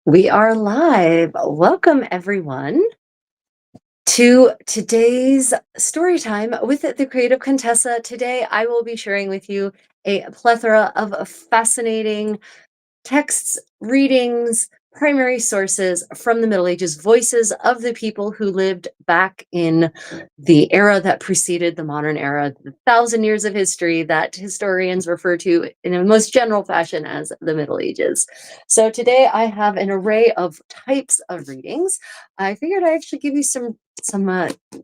We are live. Welcome, everyone, to today's story time with the creative Contessa. Today, I will be sharing with you a plethora of fascinating texts, readings, primary sources from the Middle Ages, voices of the people who lived back in the era that preceded the modern era, the 1,000 years of history that historians refer to in a most general fashion as the Middle Ages. So today I have an array of types of readings. I figured I'd actually give you some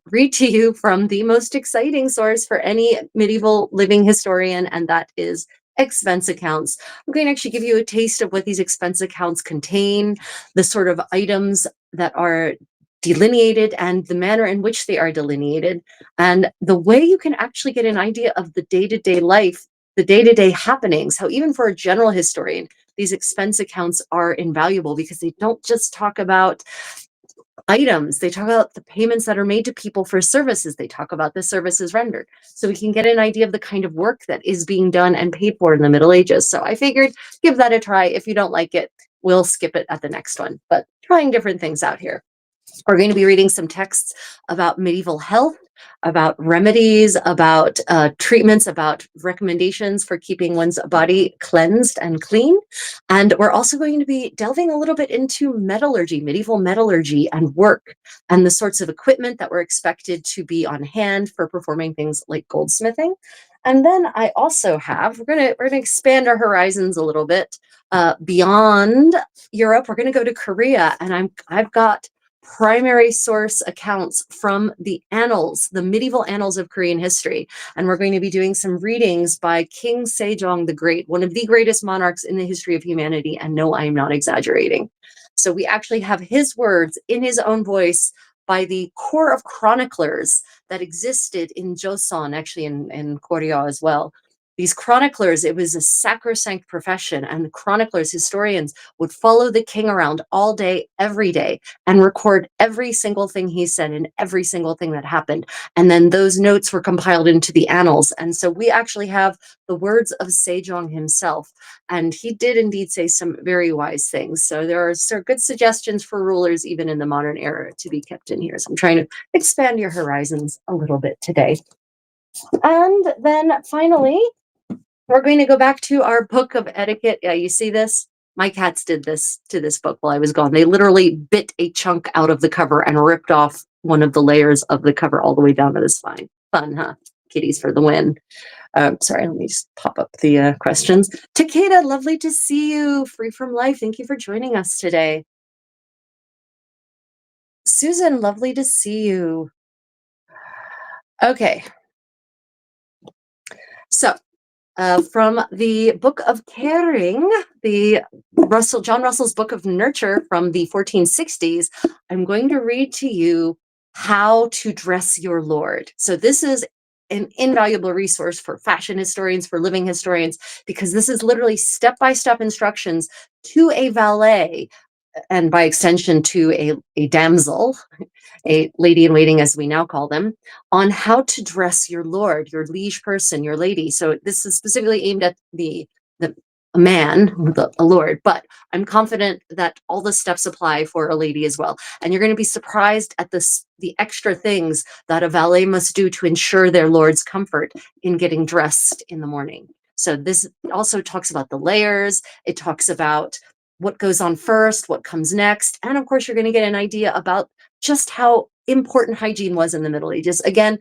read to you from the most exciting source for any medieval living historian, and that is expense accounts. I'm going to actually give you a taste of what these expense accounts contain, the sort of items that are delineated and the manner in which they are delineated, and the way you can actually get an idea of the day-to-day life, the day-to-day happenings, how even for a general historian, these expense accounts are invaluable because they don't just talk about items. They talk about the payments that are made to people for services. They talk about the services rendered. So we can get an idea of the kind of work that is being done and paid for in the Middle Ages. So I figured give that a try. If you don't like it, we'll skip it at the next one. But trying different things out here. We're going to be reading some texts about medieval health, about remedies, about treatments, about recommendations for keeping one's body cleansed and clean. And we're also going to be delving a little bit into metallurgy, medieval metallurgy and work, and the sorts of equipment that were expected to be on hand for performing things like goldsmithing. And then I also have, we're gonna expand our horizons a little bit beyond Europe. We're gonna go to Korea, and I've got primary source accounts from the annals, the medieval annals of Korean history. And we're going to be doing some readings by King Se Jong the Great, one of the greatest monarchs in the history of humanity. And no, I am not exaggerating. So we actually have his words in his own voice by the corps of chroniclers that existed in Joseon, actually in Korea as well. These chroniclers, it was a sacrosanct profession, and the chroniclers, historians, would follow the king around all day, every day, and record every single thing he said and every single thing that happened. And then those notes were compiled into the annals. And so we actually have the words of Se Jong himself. And he did indeed say some very wise things. So there are good suggestions for rulers, even in the modern era, to be kept in here. So I'm trying to expand your horizons a little bit today. And then finally, we're going to go back to our book of etiquette. Yeah, you see this? My cats did this to this book while I was gone. They literally bit a chunk out of the cover and ripped off one of the layers of the cover all the way down to the spine. Fun, huh? Kitties for the win. Sorry, let me just pop up the questions. Takeda, lovely to see you. Free from Life, thank you for joining us today. Susan, lovely to see you. Okay. So from the Book of Caring, the John Russell's Book of Nurture from the 1460s, I'm going to read to you How to Dress Your Lord. So this is an invaluable resource for fashion historians, for living historians, because this is literally step-by-step instructions to a valet, and by extension to a damsel, a lady in waiting, as we now call them, on how to dress your lord, your liege person, your lady. So this is specifically aimed at the a man, a lord, but I'm confident that all the steps apply for a lady as well. And you're going to be surprised at the extra things that a valet must do to ensure their lord's comfort in getting dressed in the morning. So this also talks about the layers. It talks about what goes on first, what comes next. And of course, you're going to get an idea about just how important hygiene was in the Middle Ages. Again,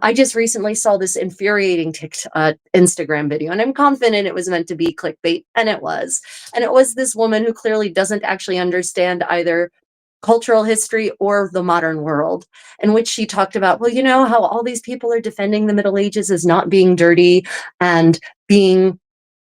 I just recently saw this infuriating Instagram video, and I'm confident it was meant to be clickbait, and it was. And it was this woman who clearly doesn't actually understand either cultural history or the modern world, in which she talked about, well, how all these people are defending the Middle Ages as not being dirty and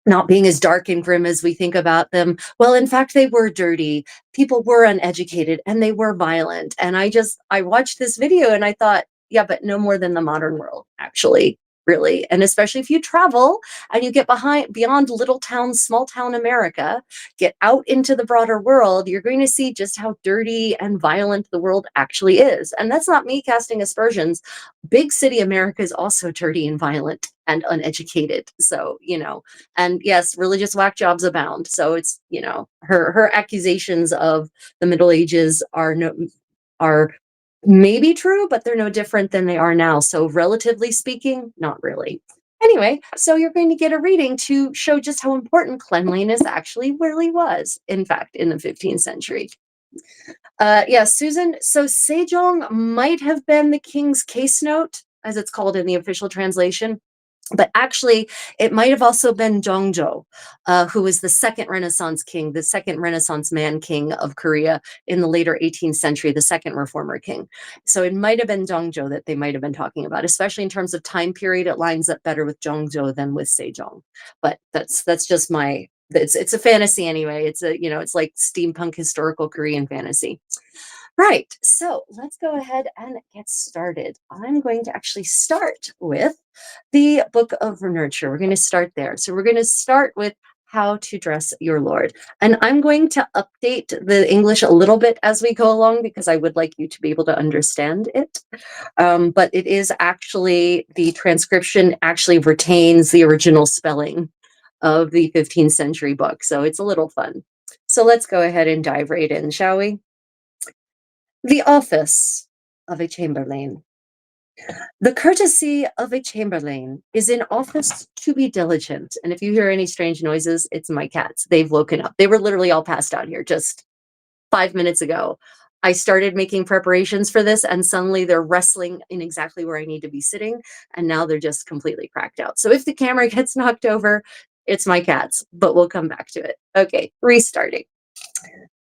not being as dark and grim as we think about them. Well, in fact, they were dirty. People were uneducated and they were violent. And I watched this video and I thought, yeah, but no more than the modern world, actually. really. And especially if you travel and you get beyond little town, small town America, get out into the broader world, you're going to see just how dirty and violent the world actually is. And that's not me casting aspersions. Big city America is also dirty and violent and uneducated. So, and yes, religious whack jobs abound. So it's, her accusations of the Middle Ages are maybe true, but they're no different than they are now. So relatively speaking, not really. Anyway, so you're going to get a reading to show just how important cleanliness actually really was, in fact, in the 15th century. Yeah, Susan, so Se Jong might have been the king's case note, as it's called in the official translation. But actually, it might have also been Jongjo, who was the second Renaissance king, the second Renaissance man king of Korea in the later 18th century, the second reformer king. So it might have been Jongjo that they might have been talking about, especially in terms of time period. It lines up better with Jongjo than with Sejong. But that's just it's a fantasy anyway. It's like steampunk historical Korean fantasy. Right, so let's go ahead and get started. I'm going to actually start with the Book of Nurture. We're going to start there. So we're going to start with how to dress your Lord. And I'm going to update the English a little bit as we go along because I would like you to be able to understand it. But it is actually, the transcription actually retains the original spelling of the 15th century book. So it's a little fun. So let's go ahead and dive right in, shall we? The office of a chamberlain. The courtesy of a chamberlain is in office to be diligent. And if you hear any strange noises, it's my cats. They've woken up. They were literally all passed out here just 5 minutes ago. I started making preparations for this, and suddenly they're wrestling in exactly where I need to be sitting. And now they're just completely cracked out. So if the camera gets knocked over, it's my cats, but we'll come back to it. Okay, restarting.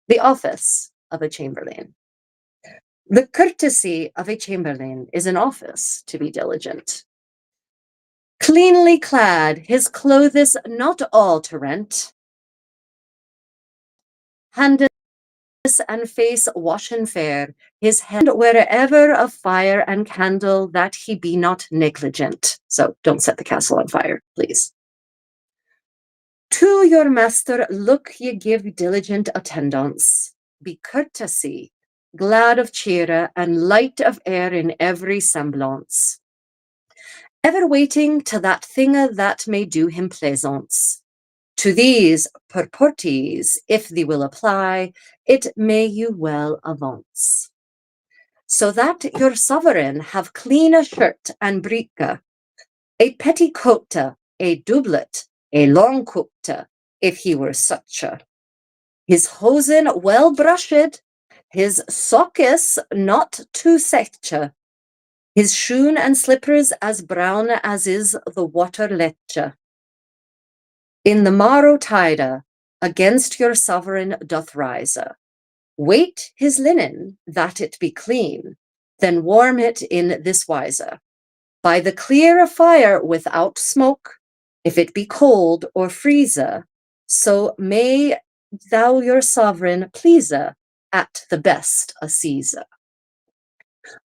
The office of a chamberlain. The courtesy of a chamberlain is in office to be diligent. Cleanly clad, his clothes not all to rent. Hands and face washen fair, his hand wherever of fire and candle, that he be not negligent. So don't set the castle on fire, please. To your master look ye give diligent attendance. Be courtesy, glad of cheer, and light of air in every semblance. Ever waiting to that thing that may do him plaisance. To these purporties, if thee will apply, it may you well avance. So that your sovereign have clean a shirt and brique, a petticoat, a doublet, a long coat, if he were such a. His hosen well brushed, his sockes not too seche, his shoon and slippers as brown as is the water leche. In the morrow tide, against your sovereign doth rise. Wait his linen, that it be clean, then warm it in this wise. By the clear fire without smoke, if it be cold or freeze, so may thou your sovereign please at the best assise.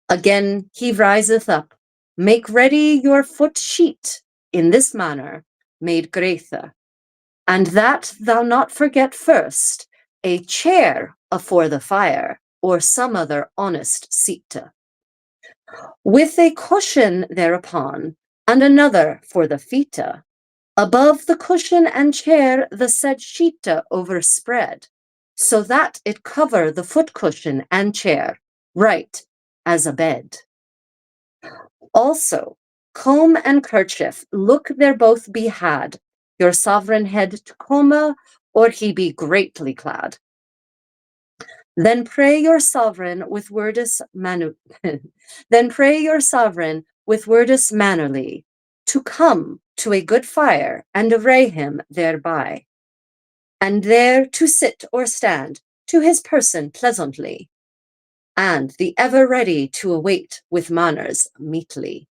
Again he riseth up, make ready your foot sheet in this manner, made graithe, and that thou not forget first, a chair afore the fire, or some other honest seat, with a cushion thereupon, and another for the feet, above the cushion and chair the said sheet overspread, so that it cover the foot cushion and chair, right as a bed. Also, comb and kerchief, look there both be had, your sovereign head to comb, or he be greatly clad. Then pray your sovereign with wordus then pray your sovereign with wordus mannerly, to come to a good fire and array him thereby, and there to sit or stand to his person pleasantly, and the ever ready to await with manners meetly.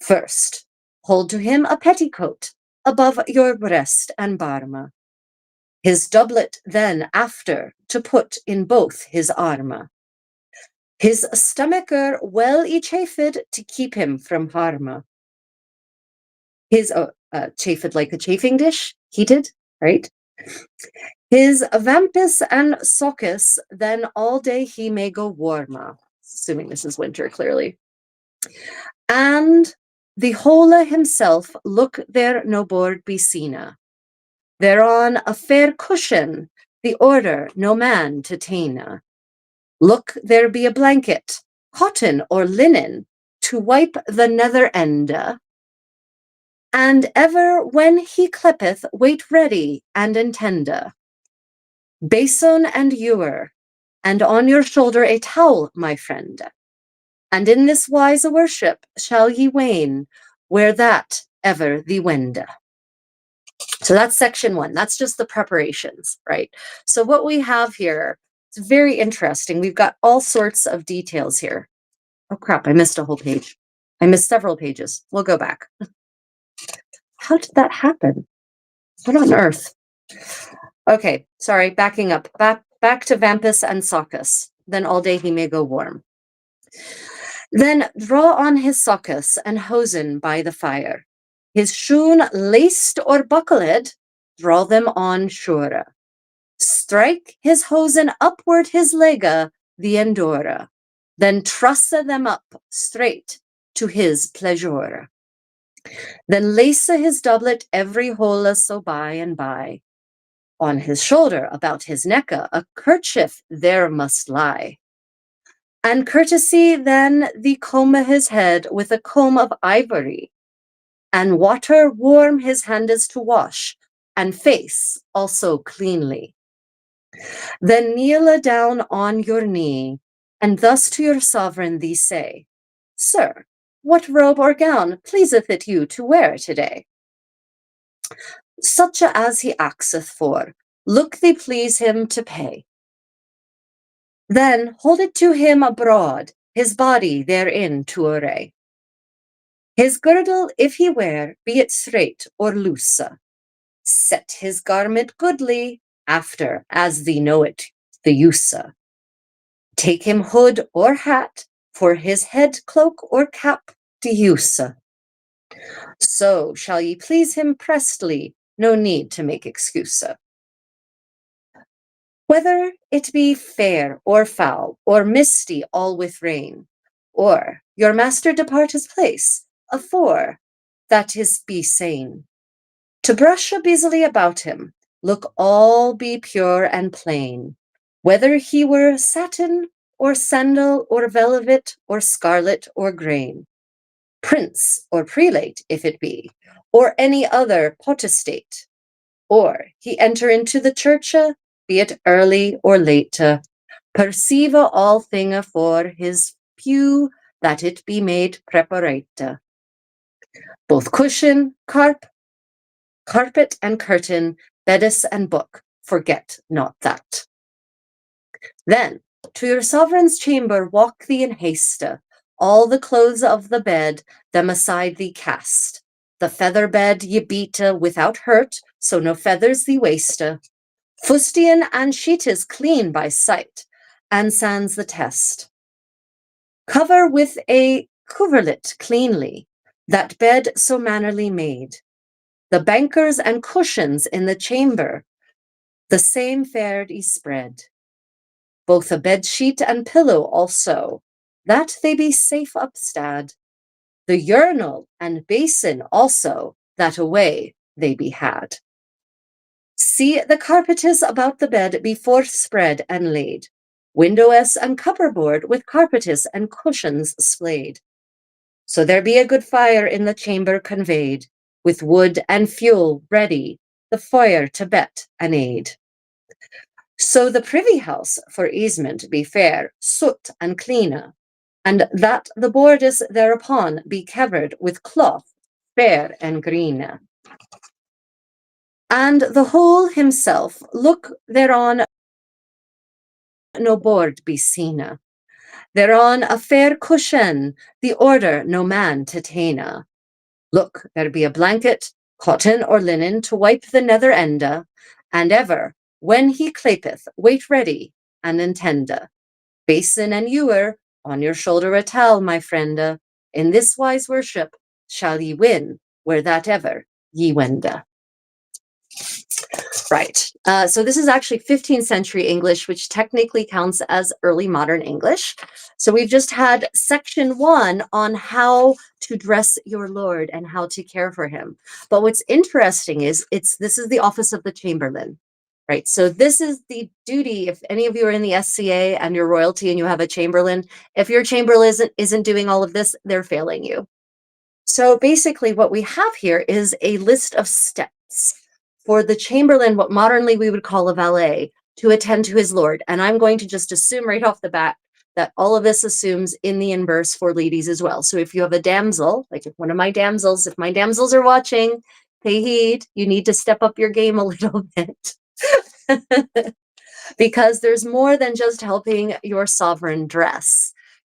First, hold to him a petticoat above your breast and barma, his doublet then after to put in both his arma, his stomacher well y chafed to keep him from harma, His chafed like a chafing dish, heated, right? His vampus and soccus, then all day he may go warma, assuming this is winter, clearly. And the Hola himself look there no board be seena. Thereon a fair cushion, the order no man to taina. Look there be a blanket, cotton or linen, to wipe the nether enda. And ever when he clippeth, wait ready and intenda. Basin and ewer, and on your shoulder a towel, my friend. And in this wise a worship shall ye wane, where that ever thee wende. So that's section 1. That's just the preparations, right? So what we have here, it's very interesting. We've got all sorts of details here. Oh crap, I missed a whole page. I missed several pages. We'll go back. How did that happen? What on earth? Okay, sorry, backing up. Back to Vampus and Soccus. Then all day he may go warm. Then draw on his soccus and hosen by the fire. His shoon laced or buckled, draw them on sure. Strike his hosen upward his lega, the endora. Then trusse them up straight to his pleasure. Then lace his doublet every hole so by and by. On his shoulder, about his neck, a kerchief there must lie. And courtesy then the comb his head with a comb of ivory, and water warm his hands to wash, and face also cleanly. Then kneel down on your knee, and thus to your sovereign thee say, Sir, what robe or gown pleaseth it you to wear today? Such as he axeth for, look thee please him to pay. Then hold it to him abroad, his body therein to array. His girdle, if he wear, be it straight or loose. Set his garment goodly, after, as thee know it, the use. Take him hood or hat, for his head cloak or cap to use. So shall ye please him prestly, no need to make excuse. Whether it be fair or foul, or misty all with rain, or your master depart his place, afore that is be sane. To brush busily about him, look all be pure and plain, whether he were satin, or sandal, or velvet, or scarlet, or grain, prince or prelate, if it be, or any other potestate, or he enter into the church, be it early or late, perceive all thing for his pew, that it be made preparate. Both cushion, carpet and curtain, bedis and book, forget not that. Then to your sovereign's chamber walk thee in haste, all the clothes of the bed them aside thee cast. The feather bed ye beat without hurt, so no feathers thee waste. Fustian and sheet is clean by sight, and sans the test. Cover with a coverlet cleanly, that bed so mannerly made. The bankers and cushions in the chamber, the same fared ye spread. Both a bed sheet and pillow also, that they be safe upstad. The urinal and basin also, that away they be had. See the carpetes about the bed be forth spread and laid, windowess and cupboard with carpetes and cushions splayed. So there be a good fire in the chamber conveyed, with wood and fuel ready, the fire to bet and aid. So the privy house for easement be fair, soot and clean, and that the boards thereupon be covered with cloth fair and green. And the whole himself look thereon no board be seen. Thereon a fair cushion, the order no man to taina. Look, there be a blanket, cotton or linen to wipe the nether enda, and ever, when he clapeth, wait ready and intenda. Basin and ewer, on your shoulder a towel, my frienda. In this wise worship shall ye win, where that ever ye wende. Right. So this is actually 15th century English, which technically counts as early modern English. So we've just had section 1 on how to dress your lord and how to care for him. But what's interesting is this is the office of the Chamberlain, right? So this is the duty. If any of you are in the SCA and you're royalty and you have a Chamberlain, if your Chamberlain isn't doing all of this, they're failing you. So basically what we have here is a list of steps for the Chamberlain, what modernly we would call a valet, to attend to his lord. And I'm going to just assume right off the bat that all of this assumes in the inverse for ladies as well. So if you have a damsel, like if one of my damsels, if my damsels are watching, pay heed, you need to step up your game a little bit. Because there's more than just helping your sovereign dress.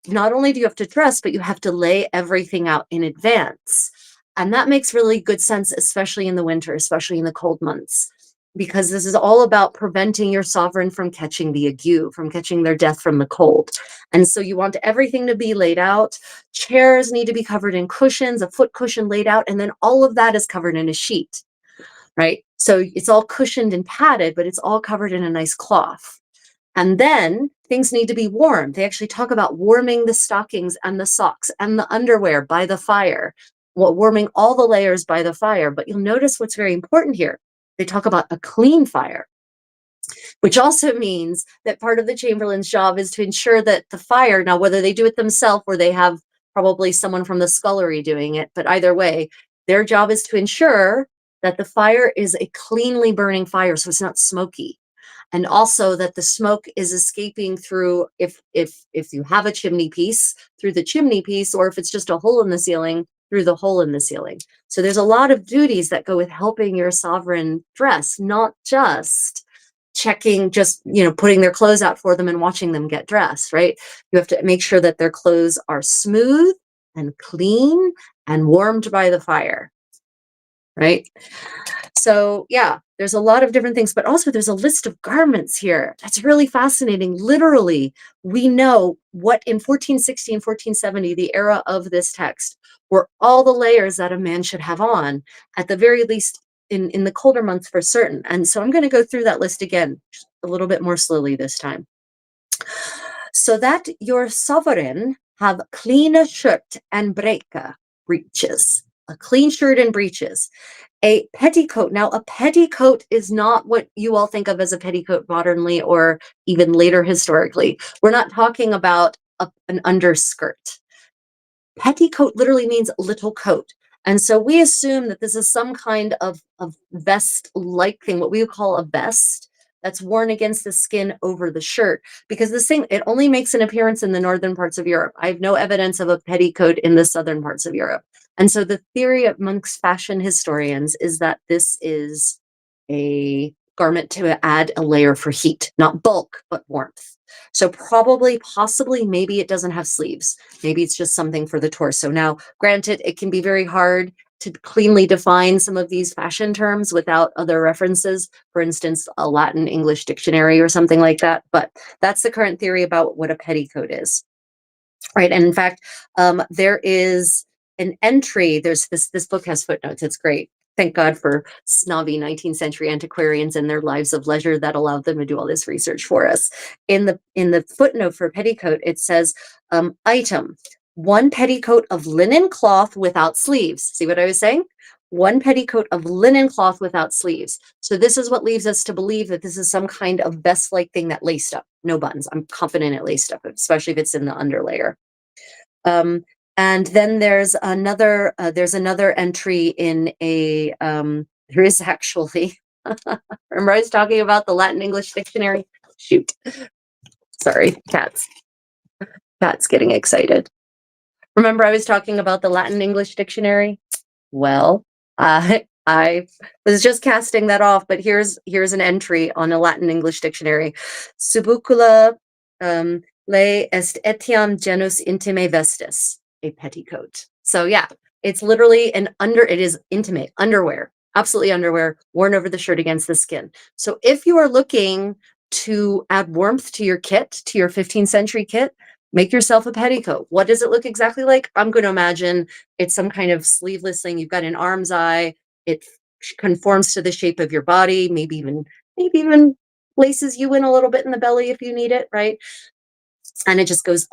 Not only do you have to dress, but you have to lay everything out in advance. And that makes really good sense, especially in the winter, especially in the cold months, because this is all about preventing your sovereign from catching the ague, from catching their death from the cold. And so you want everything to be laid out. Chairs need to be covered in cushions, a foot cushion laid out, and then all of that is covered in a sheet, right? So it's all cushioned and padded, but it's all covered in a nice cloth. And then things need to be warm. They actually talk about warming the stockings and the socks and the underwear by the fire, warming all the layers by the fire. But you'll notice what's very important here. They talk about a clean fire, which also means that part of the Chamberlain's job is to ensure that the fire, now whether they do it themselves or they have probably someone from the scullery doing it, but either way, their job is to ensure that the fire is a cleanly burning fire, so it's not smoky. And also that the smoke is escaping through, if you have a chimney piece, through the chimney piece, or if it's just a hole in the ceiling, through the hole in the ceiling. So there's a lot of duties that go with helping your sovereign dress, not just checking, just, putting their clothes out for them and watching them get dressed, right? You have to make sure that their clothes are smooth and clean and warmed by the fire, right? So yeah, there's a lot of different things, but also there's a list of garments here. That's really fascinating. Literally, we know what in 1460 and 1470, the era of this text, were all the layers that a man should have on, at the very least in the colder months for certain. And so I'm going to go through that list again, just a little bit more slowly this time. So that your sovereign have clean shirt and breeches, a clean shirt and breeches. A petticoat. Now, a petticoat is not what you all think of as a petticoat modernly or even later historically. We're not talking about an underskirt. Petticoat literally means little coat. And so we assume that this is some kind of vest-like thing, what we would call a vest, that's worn against the skin over the shirt, because this thing, it only makes an appearance in the northern parts of Europe. I have no evidence of a petticoat in the southern parts of Europe. And so the theory amongst fashion historians is that this is a garment to add a layer for heat, not bulk, but warmth. So probably, possibly, maybe it doesn't have sleeves. Maybe it's just something for the torso. Now, granted, it can be very hard to cleanly define some of these fashion terms without other references, for instance, a Latin English dictionary or something like that. But that's the current theory about what a petticoat is, right? And in fact, there is an entry. There's this book has footnotes. It's great. Thank God for snobby 19th century antiquarians and their lives of leisure that allowed them to do all this research for us. In the footnote for petticoat, it says, item, 1 petticoat of linen cloth without sleeves. See what I was saying? 1 petticoat of linen cloth without sleeves. So this is what leads us to believe that this is some kind of vest-like thing that laced up. No buttons. I'm confident it laced up, especially if it's in the underlayer. And then there's another entry in a, there is actually, remember I was talking about the Latin English dictionary? Shoot. Sorry, cats getting excited. Remember I was talking about the Latin English dictionary? Well, I was just casting that off, but here's an entry on a Latin English dictionary. Subucula le est etiam genus intime vestis, a petticoat. So yeah, it's literally it is intimate, underwear, absolutely underwear, worn over the shirt against the skin. So if you are looking to add warmth to your kit, to your 15th century kit, Make yourself a petticoat. What does it look exactly like? I'm going to imagine it's some kind of sleeveless thing. You've got an arm's eye. It conforms to the shape of your body, maybe even laces you in a little bit in the belly if you need it, right? And it just goes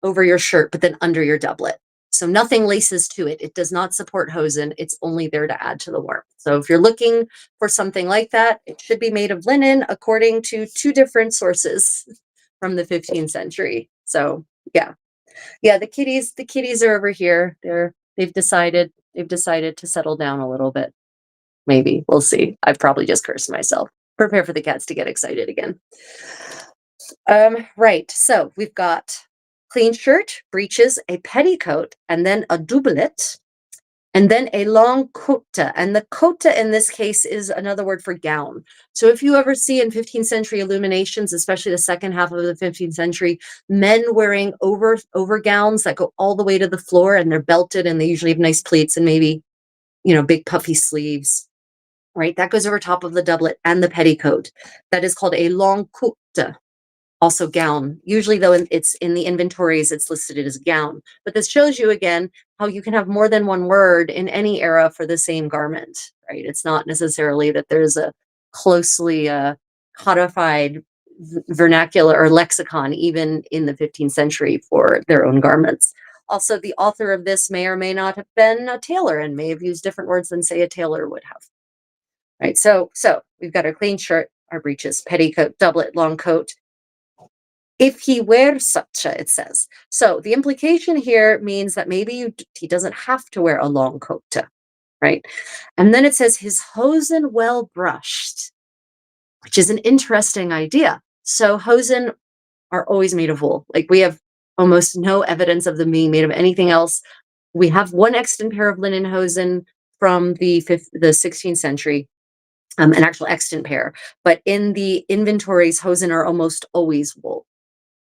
over your shirt, but then under your doublet. So nothing laces to it. It does not support hosen. It's only there to add to the warmth. So if you're looking for something like that, it should be made of linen according to two different sources from the 15th century. So yeah. Yeah, the kitties are over here. They've decided to settle down a little bit. Maybe. We'll see. I've probably just cursed myself. Prepare for the cats to get excited again. Right. So we've got clean shirt, breeches, a petticoat, and then a doublet, and then a long cotta. And the cotta in this case is another word for gown. So if you ever see in 15th century illuminations, especially the second half of the 15th century, men wearing over gowns that go all the way to the floor, and they're belted, and they usually have nice pleats and maybe, big puffy sleeves, right? That goes over top of the doublet and the petticoat. That is called a long cotta. Also gown. Usually though, it's in the inventories, it's listed as gown. But this shows you again how you can have more than one word in any era for the same garment, right? It's not necessarily that there's a closely codified vernacular or lexicon even in the 15th century for their own garments. Also, the author of this may or may not have been a tailor and may have used different words than, say, a tailor would have. Right. So we've got our clean shirt, our breeches, petticoat, doublet, long coat. If he wears such a, it says. So the implication here means that maybe he doesn't have to wear a long coat, right? And then it says his hosen well brushed, which is an interesting idea. So hosen are always made of wool. Like, we have almost no evidence of them being made of anything else. We have one extant pair of linen hosen from the 16th century, an actual extant pair. But in the inventories, hosen are almost always wool.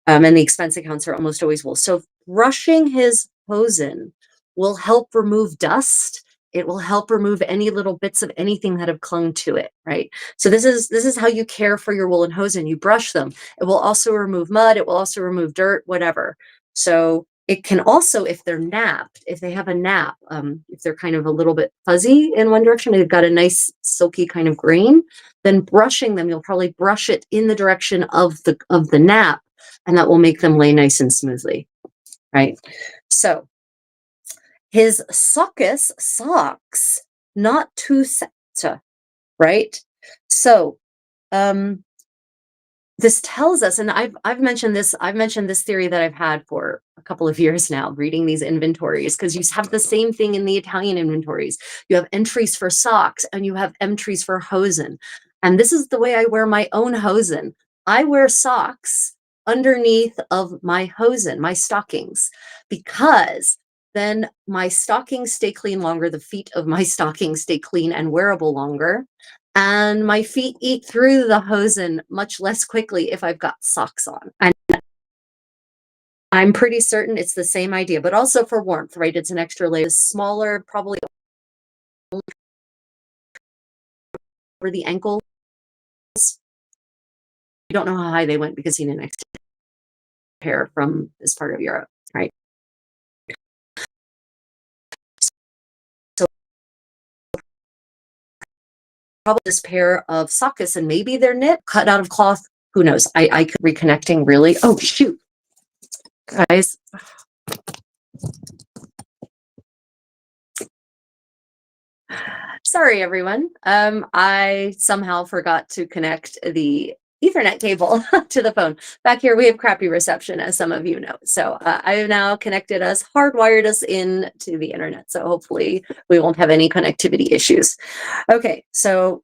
And the expense accounts are almost always wool. So brushing his hosen will help remove dust. It will help remove any little bits of anything that have clung to it, right? So this is how you care for your woolen hosen. You brush them. It will also remove mud. It will also remove dirt, whatever. So it can also, if they're napped, if they have a nap, if they're kind of a little bit fuzzy in one direction, they've got a nice silky kind of grain, then brushing them, you'll probably brush it in the direction of the nap, and that will make them lay nice and smoothly, right? So his socks, not too set, right? So this tells us, and I've mentioned this theory that I've had for a couple of years now, reading these inventories, because you have the same thing in the Italian inventories. You have entries for socks and you have entries for hosen. And this is the way I wear my own hosen. I wear socks underneath of my hosen, my stockings, because then my stockings stay clean longer. The feet of my stockings stay clean and wearable longer. And my feet eat through the hosen much less quickly if I've got socks on. And I'm pretty certain it's the same idea, but also for warmth, right? It's an extra layer, smaller, probably over the ankles. I don't know how high they went because seen an extra pair from this part of Europe, right? So probably this pair of sockets, and maybe they're knit, cut out of cloth. Who knows? I could reconnecting really. Oh shoot, guys. Sorry, everyone. I somehow forgot to connect the Ethernet cable to the phone. Back here, we have crappy reception, as some of you know. So I have now connected us, hardwired us in to the internet. So hopefully we won't have any connectivity issues. Okay, so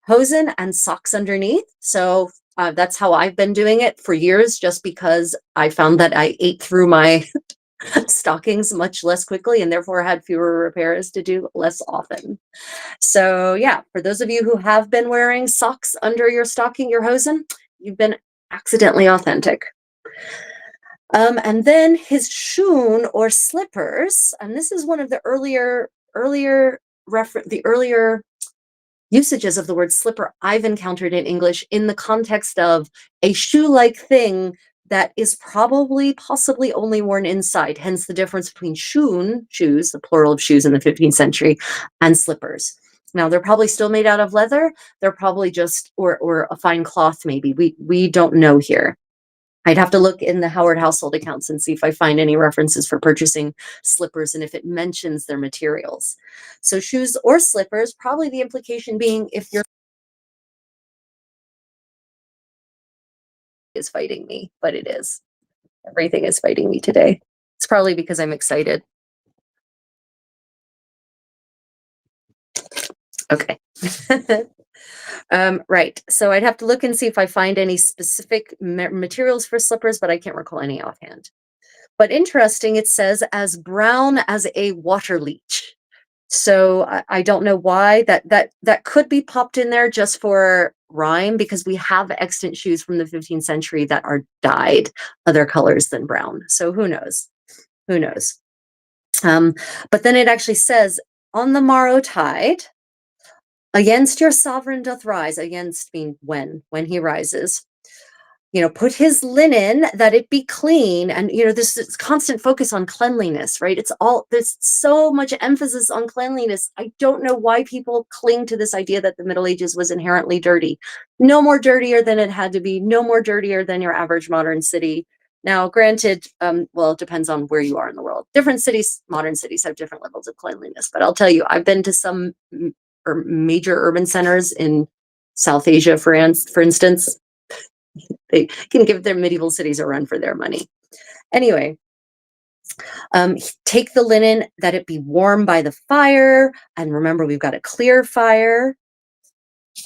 hosen and socks underneath. So that's how I've been doing it for years, just because I found that I ate through my stockings much less quickly and therefore had fewer repairs to do less often. So yeah, for those of you who have been wearing socks under your stocking, your hosen, you've been accidentally authentic. And then his shoon or slippers, and this is one of the earlier usages of the word slipper I've encountered in English, in the context of a shoe-like thing that is probably possibly only worn inside, hence the difference between schoen, shoes, the plural of shoes in the 15th century, and slippers. Now they're probably still made out of leather. They're probably just or a fine cloth maybe. We don't know here. I'd have to look in the Howard household accounts and see if I find any references for purchasing slippers and if it mentions their materials. So shoes or slippers, probably the implication being if you're is fighting me, but it is. Everything is fighting me today. It's probably because I'm excited. Okay. Right. So I'd have to look and see if I find any specific materials for slippers, but I can't recall any offhand. But interesting, it says as brown as a water leech. So I don't know why that could be popped in there just for rhyme because we have extant shoes from the 15th century that are dyed other colors than brown. So who knows? Who knows? But then it actually says on the morrow tide, against your sovereign doth rise. Against mean when he rises. Put his linen that it be clean. And, this constant focus on cleanliness, right? There's so much emphasis on cleanliness. I don't know why people cling to this idea that the Middle Ages was inherently dirty. No more dirtier than it had to be, no more dirtier than your average modern city. Now, granted, well, it depends on where you are in the world. Different cities, modern cities have different levels of cleanliness. But I'll tell you, I've been to some or major urban centers in South Asia, France, for instance. They can give their medieval cities a run for their money. Anyway, take the linen that it be warm by the fire. And remember, we've got a clear fire.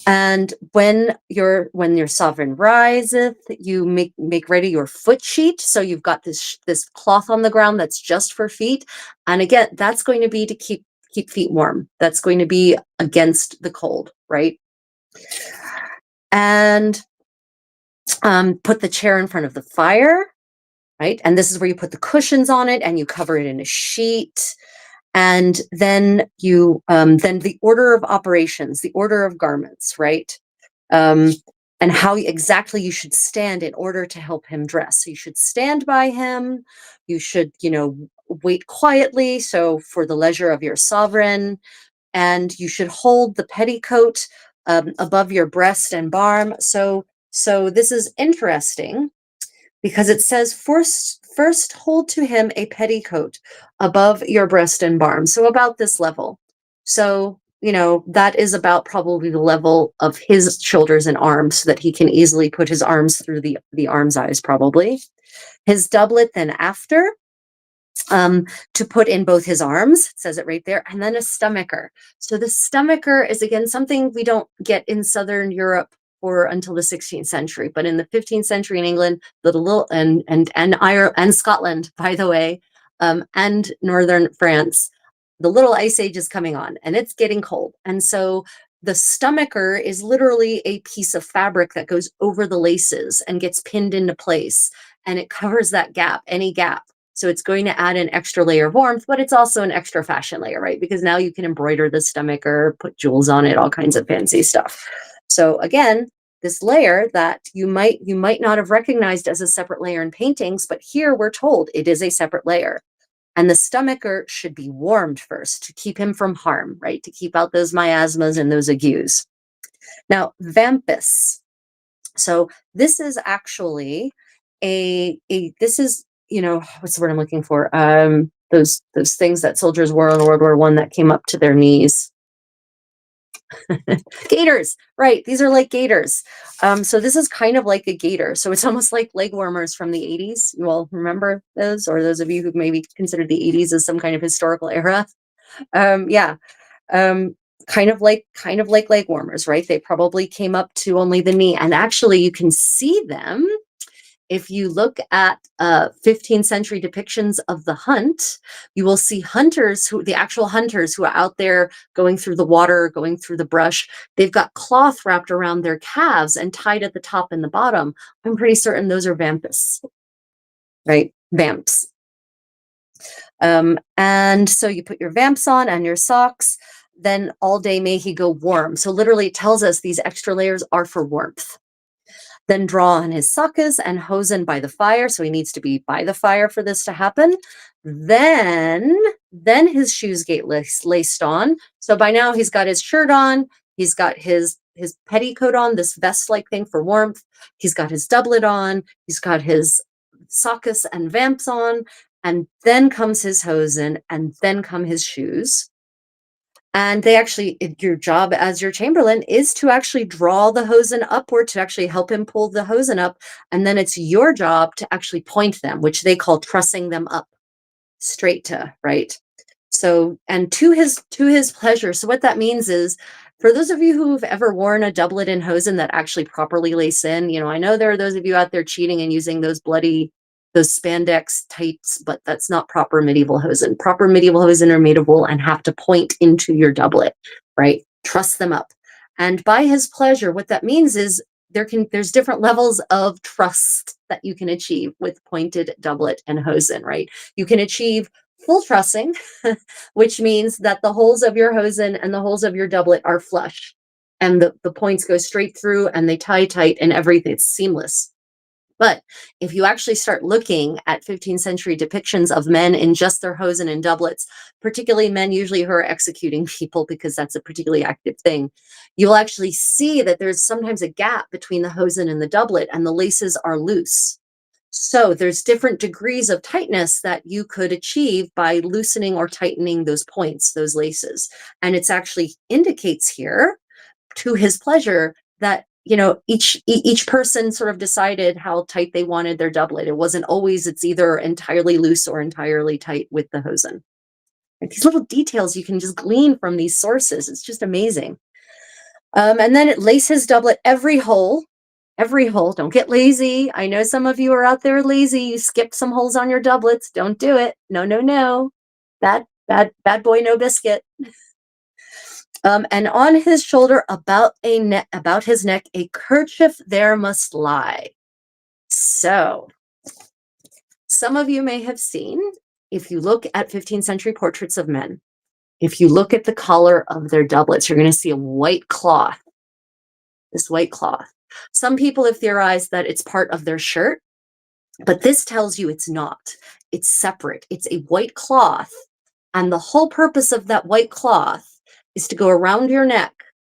And when your sovereign riseth, you make ready your foot sheet. So you've got this cloth on the ground that's just for feet. And again, that's going to be to keep feet warm. That's going to be against the cold, right? And put the chair in front of the fire, right? And this is where you put the cushions on it and you cover it in a sheet. And then then the order of operations, the order of garments, right? And how exactly you should stand in order to help him dress. So you should stand by him. You should, wait quietly. So for the leisure of your sovereign, and you should hold the petticoat above your breast and barm. So this is interesting because it says first hold to him a petticoat above your breast and barm. So about this level. So, that is about probably the level of his shoulders and arms so that he can easily put his arms through the arm's eyes, probably. His doublet then after, to put in both his arms, it says it right there, and then a stomacher. So the stomacher is again something we don't get in Southern Europe or until the 16th century, but in the 15th century in England, and Ireland and Scotland, by the way, and northern France, the little ice age is coming on, and it's getting cold, and so the stomacher is literally a piece of fabric that goes over the laces and gets pinned into place, and it covers that gap, any gap. So it's going to add an extra layer of warmth, but it's also an extra fashion layer, right? Because now you can embroider the stomacher, put jewels on it, all kinds of fancy stuff. So again, this layer that you might not have recognized as a separate layer in paintings, but here we're told it is a separate layer. And the stomacher should be warmed first to keep him from harm, right? To keep out those miasmas and those agues. Now, vampus. So this is actually this is, what's the word I'm looking for? Those things that soldiers wore in World War I that came up to their knees. Gaiters, right? These are like gaiters. So this is kind of like a gaiter. So it's almost like leg warmers from the 80s. You all remember those, or those of you who maybe considered the 80s as some kind of historical era? Yeah. Kind of like leg warmers, right? They probably came up to only the knee, and actually you can see them if you look at 15th century depictions of the hunt. You will see the actual hunters who are out there going through the water, going through the brush. They've got cloth wrapped around their calves and tied at the top and the bottom. I'm pretty certain those are vampus, right? Vamps. And so you put your vamps on and your socks, then all day may he go warm. So literally it tells us these extra layers are for warmth. Then draw on his sockets and hosen by the fire. So he needs to be by the fire for this to happen. Then, then his shoes get laced on. So by now he's got his shirt on. He's got his petticoat on, this vest-like thing for warmth. He's got his doublet on. He's got his sockets and vamps on. And then comes his hosen, and then come his shoes. And they actually, your job as your Chamberlain is to actually draw the hosen upward to actually help him pull the hosen up. And then it's your job to actually point them, which they call trussing them up straight to, right? So, and to his pleasure. So what that means is, for those of you who've ever worn a doublet and hosen that actually properly lace in, I know there are those of you out there cheating and using those spandex tights, but that's not proper medieval hosen. Proper medieval hosen are made of wool and have to point into your doublet, right? Truss them up. And by his pleasure, what that means is there's different levels of trust that you can achieve with pointed doublet and hosen, right? You can achieve full trussing, which means that the holes of your hosen and the holes of your doublet are flush, and the points go straight through and they tie tight and everything. It's seamless. But if you actually start looking at 15th century depictions of men in just their hosen and doublets, particularly men usually who are executing people, because that's a particularly active thing, you'll actually see that there's sometimes a gap between the hosen and the doublet, and the laces are loose. So there's different degrees of tightness that you could achieve by loosening or tightening those points, those laces. And it's actually indicates here, to his pleasure, that each person sort of decided how tight they wanted their doublet. It wasn't always, it's either entirely loose or entirely tight with the hosen. Like, these little details you can just glean from these sources. It's just amazing. And then it lace his doublet every hole. Every hole. Don't get lazy. I know some of you are out there lazy. You skipped some holes on your doublets. Don't do it. No, no, no. Bad boy, no biscuit. And on his shoulder, about his neck, a kerchief there must lie. So, some of you may have seen, if you look at 15th century portraits of men, if you look at the collar of their doublets, you're going to see a white cloth. This white cloth. Some people have theorized that it's part of their shirt, but this tells you it's not. It's separate. It's a white cloth, and the whole purpose of that white cloth is to go around your neck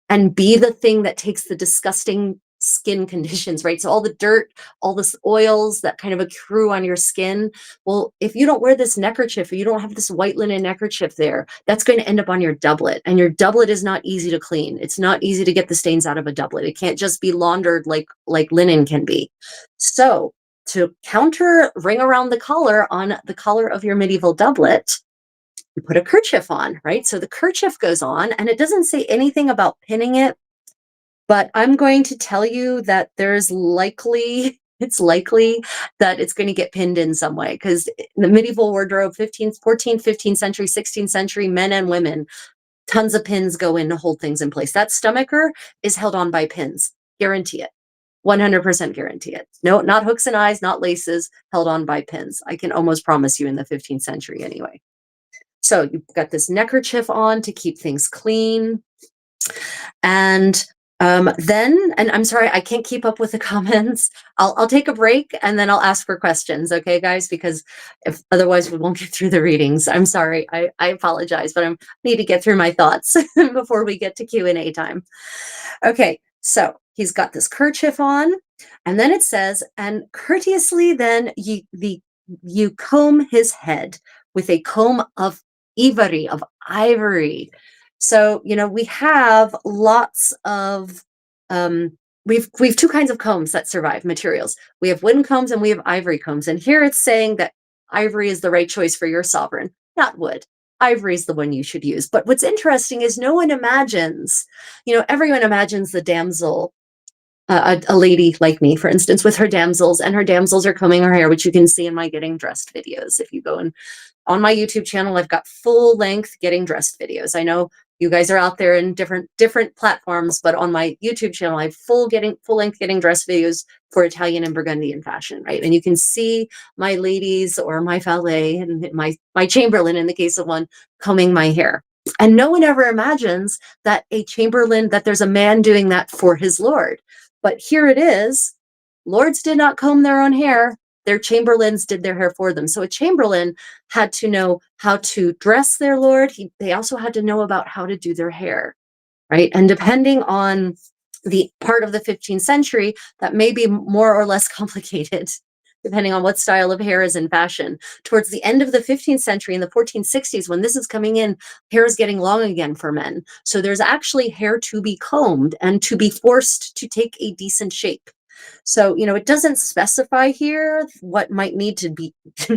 and be the thing that takes the disgusting skin conditions, right? So all the dirt, all this oils that kind of accrue on your skin. Well, if you don't wear this neckerchief, or you don't have this white linen neckerchief there, that's going to end up on your doublet. And your doublet is not easy to clean. It's not easy to get the stains out of a doublet. It can't just be laundered like linen can be. So to counter ring around the collar on the collar of your medieval doublet, you put a kerchief on, right? So the kerchief goes on, and it doesn't say anything about pinning it, but I'm going to tell you that it's likely that it's going to get pinned in some way, because the medieval wardrobe, 14th, 15th century, 16th century, men and women, tons of pins go in to hold things in place. That stomacher is held on by pins. Guarantee it. 100% guarantee it. No, not hooks and eyes, not laces, held on by pins. I can almost promise you in the 15th century anyway. So you've got this neckerchief on to keep things clean. And then, and I'm sorry, I can't keep up with the comments. I'll take a break and then I'll ask for questions. Okay, guys, because otherwise we won't get through the readings. I'm sorry. I apologize, but I need to get through my thoughts before we get to Q&A time. Okay, so he's got this kerchief on, and then it says, and courteously then you comb his head with a comb of ivory. So, we have lots of, we've two kinds of combs that survive, materials. We have wooden combs and we have ivory combs. And here it's saying that ivory is the right choice for your sovereign, not wood. Ivory is the one you should use. But what's interesting is no one imagines, everyone imagines the damsel, a lady like me, for instance, with her damsels, and her damsels are combing her hair, which you can see in my getting dressed videos. If you go and on my YouTube channel, I've got full length getting dressed videos. I know you guys are out there in different platforms, but on my YouTube channel, I have full length getting dressed videos for Italian and Burgundian fashion, right? And you can see my ladies, or my valet, and my Chamberlain in the case of one, combing my hair. And no one ever imagines that that there's a man doing that for his lord. But here it is. Lords did not comb their own hair. Their chamberlains did their hair for them. So a chamberlain had to know how to dress their lord. They also had to know about how to do their hair, right? And depending on the part of the 15th century, that may be more or less complicated, depending on what style of hair is in fashion. Towards the end of the 15th century, in the 1460s, when this is coming in, hair is getting long again for men. So there's actually hair to be combed and to be forced to take a decent shape. So, it doesn't specify here what might need to be,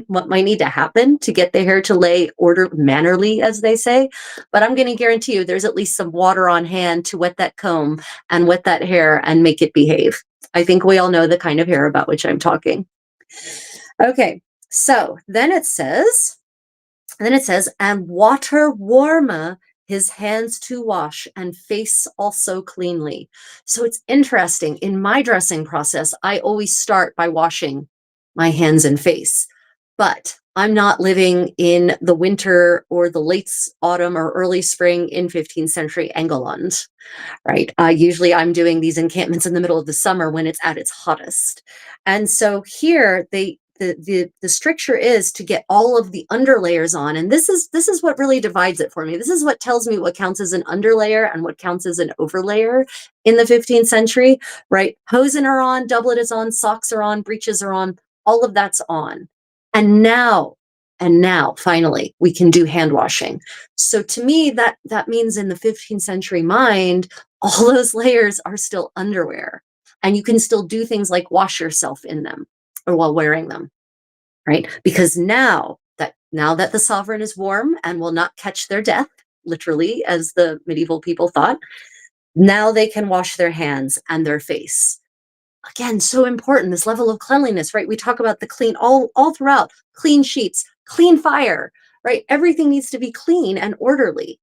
what might need to happen to get the hair to lay mannerly, as they say. But I'm going to guarantee you there's at least some water on hand to wet that comb and wet that hair and make it behave. I think we all know the kind of hair about which I'm talking. Okay, so then it says, and water warmer his hands to wash, and face also cleanly. So it's interesting. In my dressing process, I always start by washing my hands and face. But I'm not living in the winter or the late autumn or early spring in 15th century England, right? Usually I'm doing these encampments in the middle of the summer when it's at its hottest. And so here the stricture is to get all of the underlayers on. And this is what really divides it for me. This is what tells me what counts as an underlayer and what counts as an overlayer in the 15th century, right? Hosen are on, doublet is on, socks are on, breeches are on, all of that's on. And now, finally, we can do hand washing. So to me, that means in the 15th century mind, all those layers are still underwear. And you can still do things like wash yourself in them or while wearing them, right? Because now that the sovereign is warm and will not catch their death, literally, as the medieval people thought, now they can wash their hands and their face. Again, so important, this level of cleanliness, right? We talk about the clean all throughout, clean sheets, clean fire, right? Everything needs to be clean and orderly,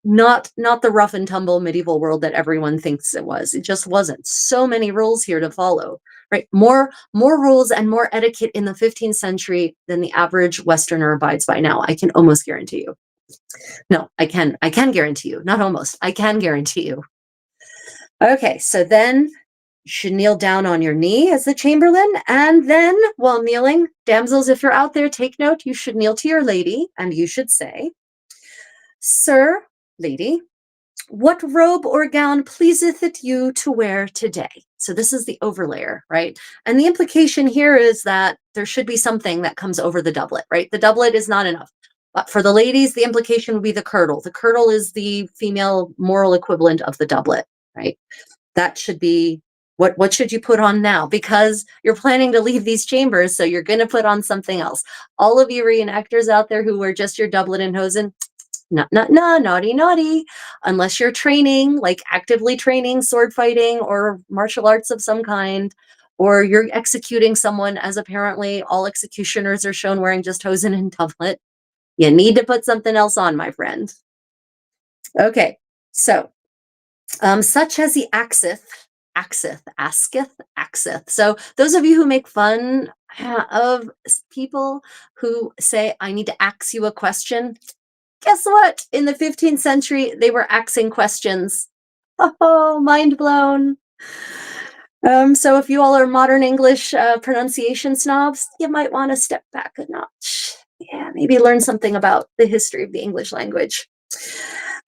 not the rough and tumble medieval world that everyone thinks it was. It just wasn't. So many rules here to follow, right? More rules and more etiquette in the 15th century than the average Westerner abides by now. I can almost guarantee you. No, I can guarantee you, not almost, I can guarantee you. Okay, so then you should kneel down on your knee as the chamberlain, and then while kneeling, damsels, if you're out there, take note, you should kneel to your lady, and you should say, "Sir, lady, what robe or gown pleaseth it you to wear today?" So this is the overlayer, right? And the implication here is that there should be something that comes over the doublet, right? The doublet is not enough. But for the ladies, the implication would be the kirtle. The kirtle is the female moral equivalent of the doublet, right? That should be what should you put on now? Because you're planning to leave these chambers, so you're going to put on something else. All of you reenactors out there who wear just your doublet and hosen, naughty. Unless you're training, like actively training sword fighting or martial arts of some kind, or you're executing someone, as apparently all executioners are shown wearing just hosen and doublet, you need to put something else on, my friend. Okay, so such as he asketh. So those of you who make fun of people who say, "I need to ask you a question," guess what? In the 15th century, they were asking questions. Oh, mind blown. So if you all are modern English pronunciation snobs, you might want to step back a notch. Yeah, maybe learn something about the history of the English language.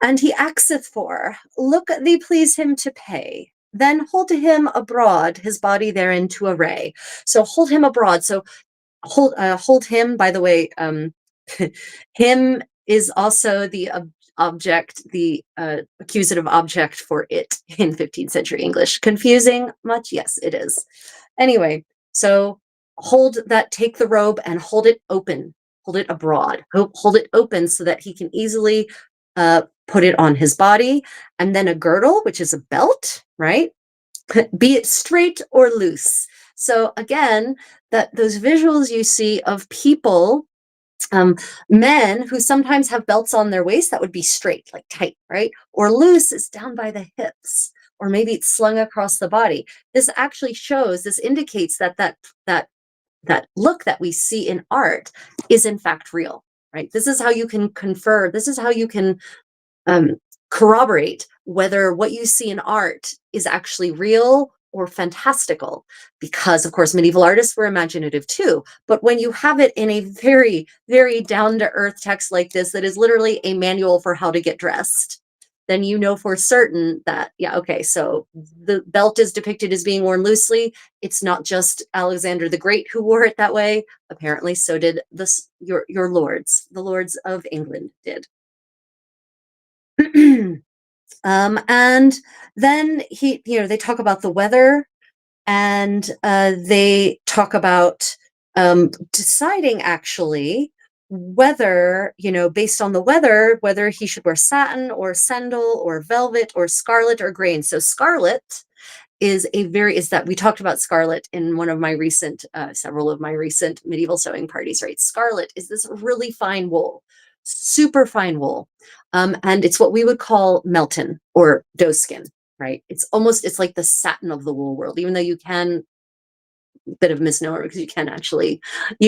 And he axeth for, look thee please him to pay. Then hold to him abroad his body therein to array. So hold him abroad. So hold him, by the way, him is also the object, the accusative object for it in 15th century English. Confusing much? Yes, it is. Anyway, so take the robe and hold it open, hold it abroad, hold it open so that he can easily put it on his body. And then a girdle, which is a belt, right? Be it straight or loose. So again, those visuals you see of people, men who sometimes have belts on their waist, that would be straight, like tight, right? Or loose is down by the hips, or maybe it's slung across the body. This indicates that look that we see in art is in fact real, right? This is how you can confer. This is how you can corroborate whether what you see in art is actually real or fantastical, because of course medieval artists were imaginative too. But when you have it in a very, very down to earth text like this, that is literally a manual for how to get dressed, then you know for certain that, yeah, okay, so the belt is depicted as being worn loosely. It's not just Alexander the Great who wore it that way. Apparently, so did your lords. The lords of England did. And then they talk about the weather, and they talk about deciding actually whether, based on the weather, whether he should wear satin or sandal or velvet or scarlet or grain. So scarlet is that we talked about scarlet in one of my recent, several of my recent medieval sewing parties, right? Scarlet is this really fine wool, super fine wool. And it's what we would call Melton or doeskin, right? It's like the satin of the wool world, even though bit of misnomer, because you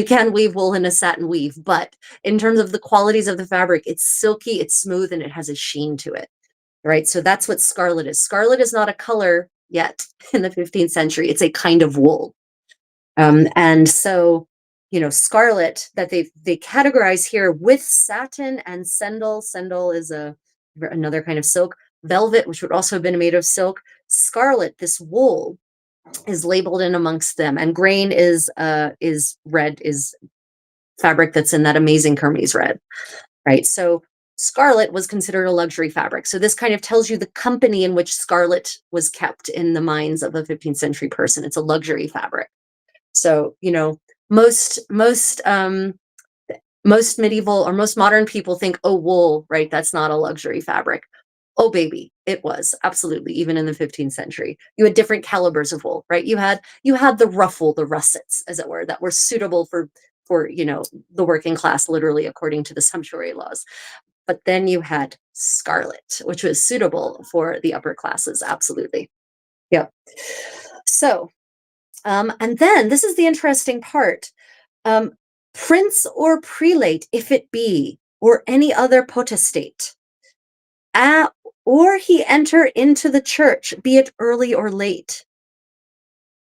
can weave wool in a satin weave, but in terms of the qualities of the fabric, it's silky, it's smooth, and it has a sheen to it, right? So that's what scarlet is. Scarlet is not a color yet in the 15th century. It's a kind of wool. And so, scarlet that they categorize here with satin and sendal. Sendal is another kind of silk. Velvet, which would also have been made of silk. Scarlet, this wool, is labeled in amongst them, and grain is red, is fabric that's in that amazing Kermes red, right? So scarlet was considered a luxury fabric. So this kind of tells you the company in which scarlet was kept in the minds of a 15th century person. It's a luxury fabric. So, most medieval or most modern people think, oh, wool, right? That's not a luxury fabric. Oh, baby, it was absolutely, even in the 15th century. You had different calibers of wool, right? You had the ruffle, the russets, as it were, that were suitable for the working class, literally according to the sumptuary laws. But then you had scarlet, which was suitable for the upper classes, absolutely. Yep. So, and then this is the interesting part. Um, Prince or prelate, if it be, or any other potestate, or he enter into the church, be it early or late,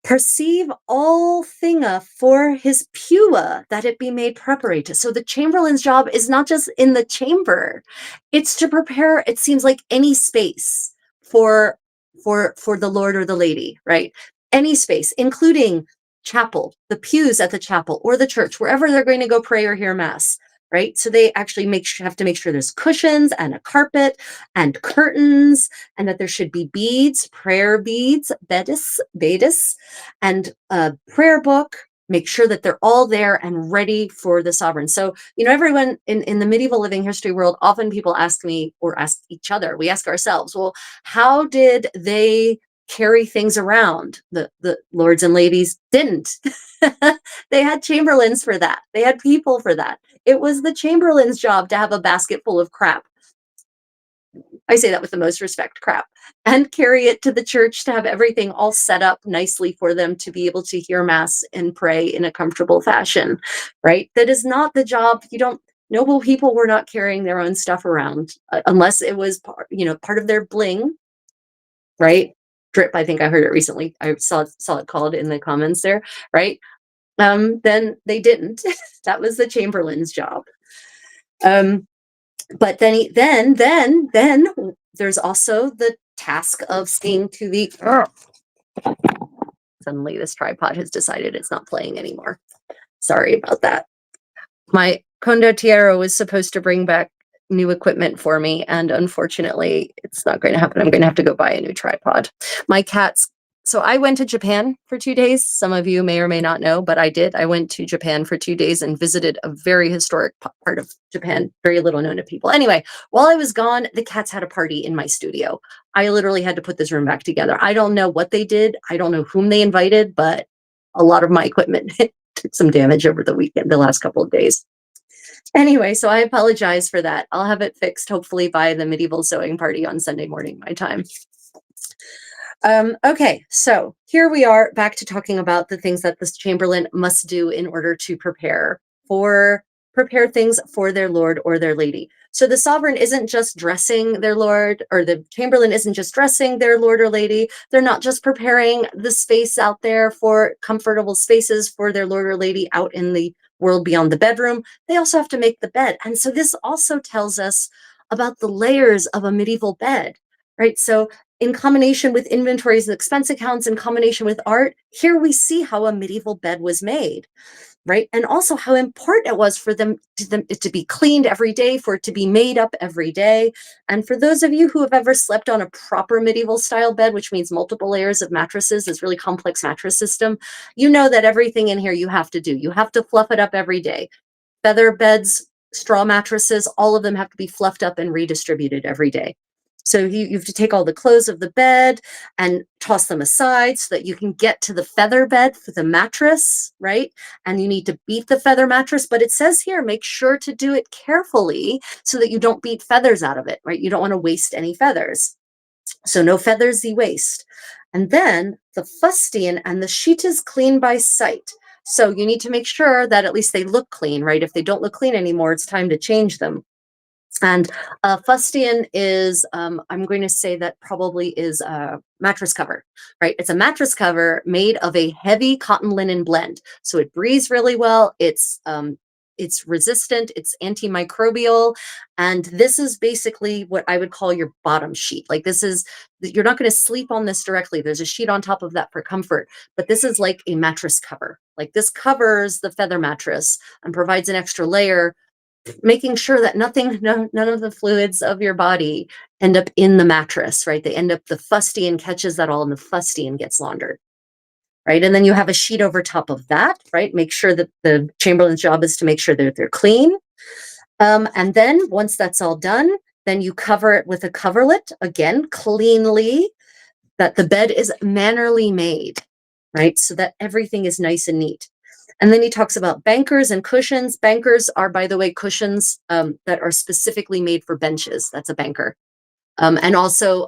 perceive all thinga for his pua, that it be made preparate. So the chamberlain's job is not just in the chamber, it's to prepare, it seems like, any space for the lord or the lady, right? Any space, including chapel, the pews at the chapel or the church, wherever they're going to go pray or hear mass, right? So they actually have to make sure there's cushions and a carpet and curtains, and that there should be beads, prayer beads, bedis, and a prayer book. Make sure that they're all there and ready for the sovereign. So, everyone in the medieval living history world, often people ask me, or ask each other, we ask ourselves, well, how did they carry things around? The lords and ladies didn't. They had chamberlains for that. They had people for that. It was the chamberlain's job to have a basket full of crap. I say that with the most respect, crap, and carry it to the church to have everything all set up nicely for them to be able to hear mass and pray in a comfortable fashion, right? That is not the job. Noble people were not carrying their own stuff around, unless it was part of their bling, right? Drip, I think I heard it recently. I saw it called in the comments there, right? Then they didn't. That was the chamberlain's job. But then there's also the task of seeing to the. Suddenly, this tripod has decided it's not playing anymore. Sorry about that. My condottiero was supposed to bring back new equipment for me, and unfortunately, it's not going to happen. I'm going to have to go buy a new tripod. My cats. So I went to Japan for 2 days. Some of you may or may not know, but I did. I went to Japan for 2 days and visited a very historic part of Japan, very little known to people. Anyway, while I was gone, the cats had a party in my studio. I literally had to put this room back together. I don't know what they did. I don't know whom they invited, but a lot of my equipment took some damage over the weekend, the last couple of days. Anyway, so I apologize for that. I'll have it fixed hopefully by the medieval sewing party on Sunday morning, my time. Okay, so here we are back to talking about the things that this chamberlain must do in order to prepare for prepare things for their lord or their lady. So the sovereign isn't just dressing their lord, or the chamberlain isn't just dressing their lord or lady. They're not just preparing the space out there for comfortable spaces for their lord or lady out in the world beyond the bedroom. They also have to make the bed. And so this also tells us about the layers of a medieval bed, right? So in combination with inventories and expense accounts, in combination with art, here we see how a medieval bed was made, right? And also how important it was for them to be cleaned every day, for it to be made up every day. And for those of you who have ever slept on a proper medieval style bed, which means multiple layers of mattresses, this really complex mattress system, you know that everything in here you have to do. You have to fluff it up every day. Feather beds, straw mattresses, all of them have to be fluffed up and redistributed every day. So you have to take all the clothes of the bed and toss them aside so that you can get to the feather bed for the mattress, right? And you need to beat the feather mattress, but it says here, make sure to do it carefully so that you don't beat feathers out of it, right? You don't want to waste any feathers. So no feathers ye waste. And then the fustian and the sheet is clean by sight. So you need to make sure that at least they look clean, right? If they don't look clean anymore, it's time to change them. And fustian is, I'm going to say that probably is a mattress cover, right? It's a mattress cover made of a heavy cotton linen blend. So it breathes really well. It's resistant, it's antimicrobial. And this is basically what I would call your bottom sheet. Like this is, you're not going to sleep on this directly. There's a sheet on top of that for comfort, but this is like a mattress cover. Like this covers the feather mattress and provides an extra layer, making sure that none of the fluids of your body end up in the mattress, right? They end up, the fustian catches that all and the fustian gets laundered, right? And then you have a sheet over top of that, right? Make sure that the chamberlain's job is to make sure that they're clean. And then once that's all done, then you cover it with a coverlet, again, cleanly, that the bed is mannerly made, right? So that everything is nice and neat. And then he talks about bankers and cushions. Bankers are, by the way, cushions that are specifically made for benches. That's a banker. And also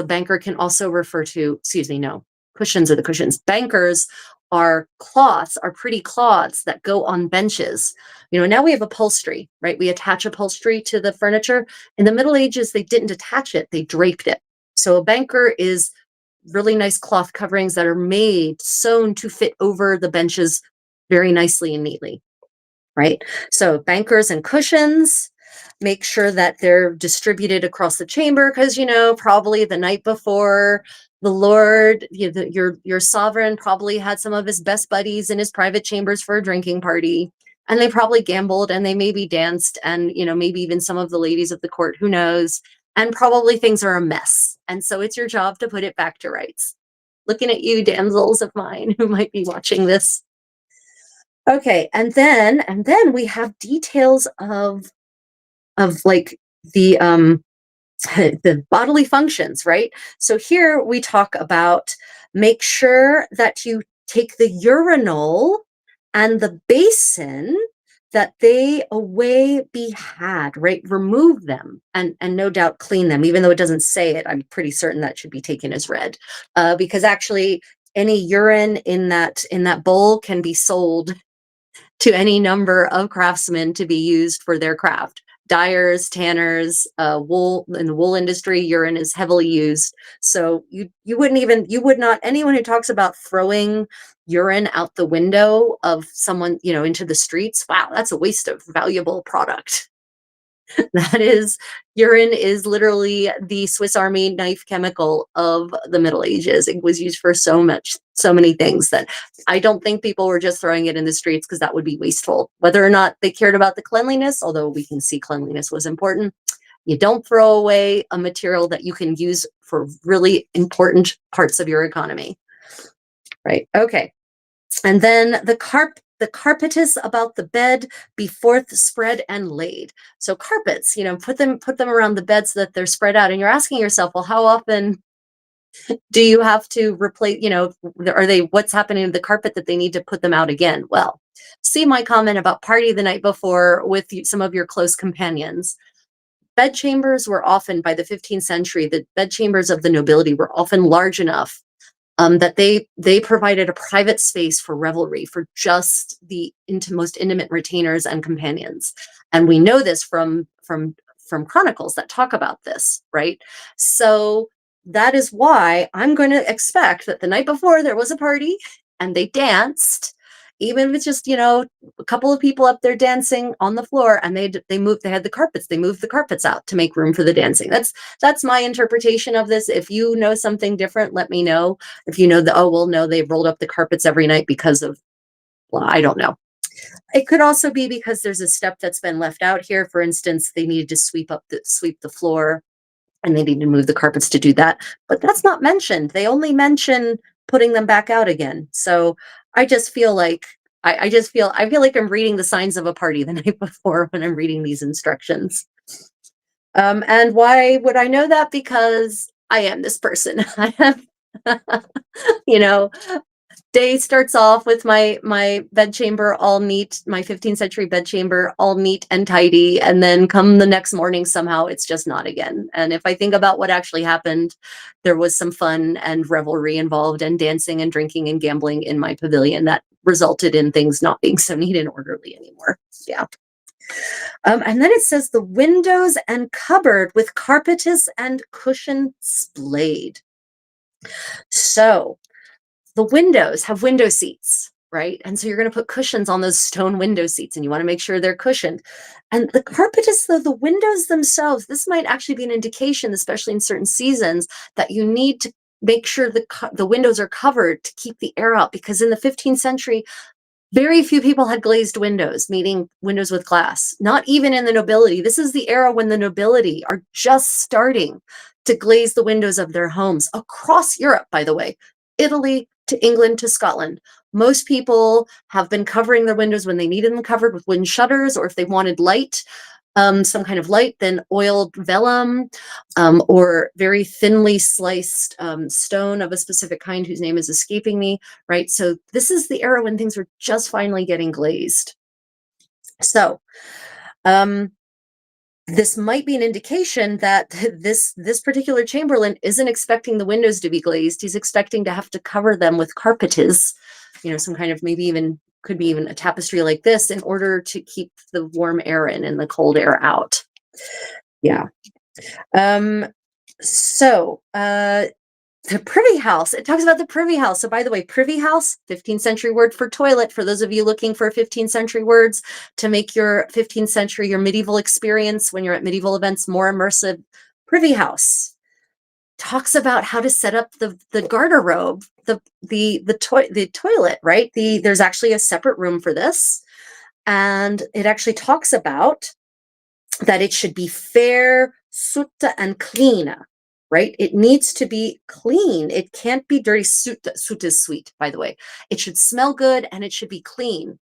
banker can also refer to, excuse me, no, cushions are the cushions. Bankers are cloths, are pretty cloths that go on benches. You know, now we have upholstery, right? We attach upholstery to the furniture. In the Middle Ages, they didn't attach it, they draped it. So a banker is really nice cloth coverings that are made, sewn to fit over the benches very nicely and neatly, right? So bankers and cushions, make sure that they're distributed across the chamber because, you know, probably the night before, the Lord, your sovereign probably had some of his best buddies in his private chambers for a drinking party. And they probably gambled and they maybe danced and, you know, maybe even some of the ladies of the court, who knows? And probably things are a mess. And so it's your job to put it back to rights. Looking at you, damsels of mine, who might be watching this. Okay, and then we have details of like the the bodily functions, right? So here we talk about, make sure that you take the urinal and the basin, that they away be had, right? Remove them and no doubt clean them, even though it doesn't say it. I'm pretty certain that should be taken as read, because actually any urine in that bowl can be sold to any number of craftsmen to be used for their craft. Dyers, tanners, wool, in the wool industry, urine is heavily used. So you would not, anyone who talks about throwing urine out the window of someone, you know, into the streets, wow, that's a waste of valuable product. That is, urine is literally the Swiss Army knife chemical of the Middle Ages. It was used for so many things that I don't think people were just throwing it in the streets because that would be wasteful. Whether or not they cared about the cleanliness, although we can see cleanliness was important, you don't throw away a material that you can use for really important parts of your economy. Right, okay. And then the carpetus about the bed be forth spread and laid. So carpets, you know, put them around the bed so that they're spread out. And you're asking yourself, well, how often do you have to replace, you know, what's happening to the carpet that they need to put them out again? Well, see my comment about party the night before with some of your close companions. Bedchambers were often, by the 15th century, the bedchambers of the nobility were often large enough that they provided a private space for revelry for just the most intimate retainers and companions. And we know this from chronicles that talk about this, right? So that is why I'm going to expect that the night before there was a party and they danced, even if it's just, a couple of people up there dancing on the floor, and they had the carpets, they moved the carpets out to make room for the dancing. That's my interpretation of this. If you know something different, let me know. If you know oh, well, no, they've rolled up the carpets every night because of, well, I don't know. It could also be because there's a step that's been left out here. For instance, they needed to sweep the floor, and they need to move the carpets to do that. But that's not mentioned. They only mention putting them back out again. So I just feel like I feel like I'm reading the signs of a party the night before when I'm reading these instructions. And why would I know that? Because I am this person. I have, you know, day starts off with my bedchamber all neat, my 15th century bedchamber all neat and tidy, and then come the next morning, somehow it's just not again. And if I think about what actually happened, there was some fun and revelry involved, and dancing and drinking and gambling in my pavilion that resulted in things not being so neat and orderly anymore. Yeah. And then it says the windows and cupboard with carpetus and cushion splayed. So the windows have window seats, right? And so you're going to put cushions on those stone window seats, and you want to make sure they're cushioned. And the carpetus, though, the windows themselves, this might actually be an indication, especially in certain seasons, that you need to make sure the windows are covered to keep the air out, because in the 15th century, very few people had glazed windows, meaning windows with glass, not even in the nobility. This is the era when the nobility are just starting to glaze the windows of their homes across Europe, by the way, Italy to England to Scotland. Most people have been covering their windows when they needed them covered with wooden shutters, or if they wanted light, some kind of light, then oiled vellum, or very thinly sliced stone of a specific kind whose name is escaping me, right? So this is the era when things were just finally getting glazed. So this might be an indication that this particular Chamberlain isn't expecting the windows to be glazed. He's expecting to have to cover them with carpetes, some kind of, maybe even could be even a tapestry like this, in order to keep the warm air in and the cold air out. Yeah. So the privy house, it talks about the privy house. So by the way, privy house, 15th century word for toilet, for those of you looking for 15th century words to make your 15th century, your medieval experience when you're at medieval events more immersive. Privy house talks about how to set up the garderobe, the toilet, right? There's actually a separate room for this. And it actually talks about that it should be fair, sutta, and clean, right? It needs to be clean. It can't be dirty. Sutta is sweet, by the way. It should smell good, and it should be clean.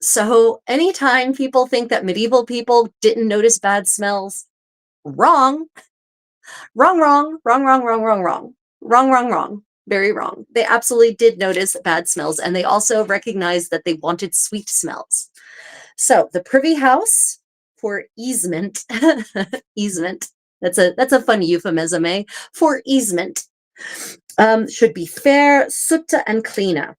So anytime people think that medieval people didn't notice bad smells, wrong. Wrong, wrong, wrong, wrong, wrong, wrong, wrong, wrong, wrong, wrong, very wrong. They absolutely did notice bad smells, and they also recognized that they wanted sweet smells. So the privy house, for easement, easement, that's a fun euphemism, eh? For easement, should be fair, sutta, and cleana.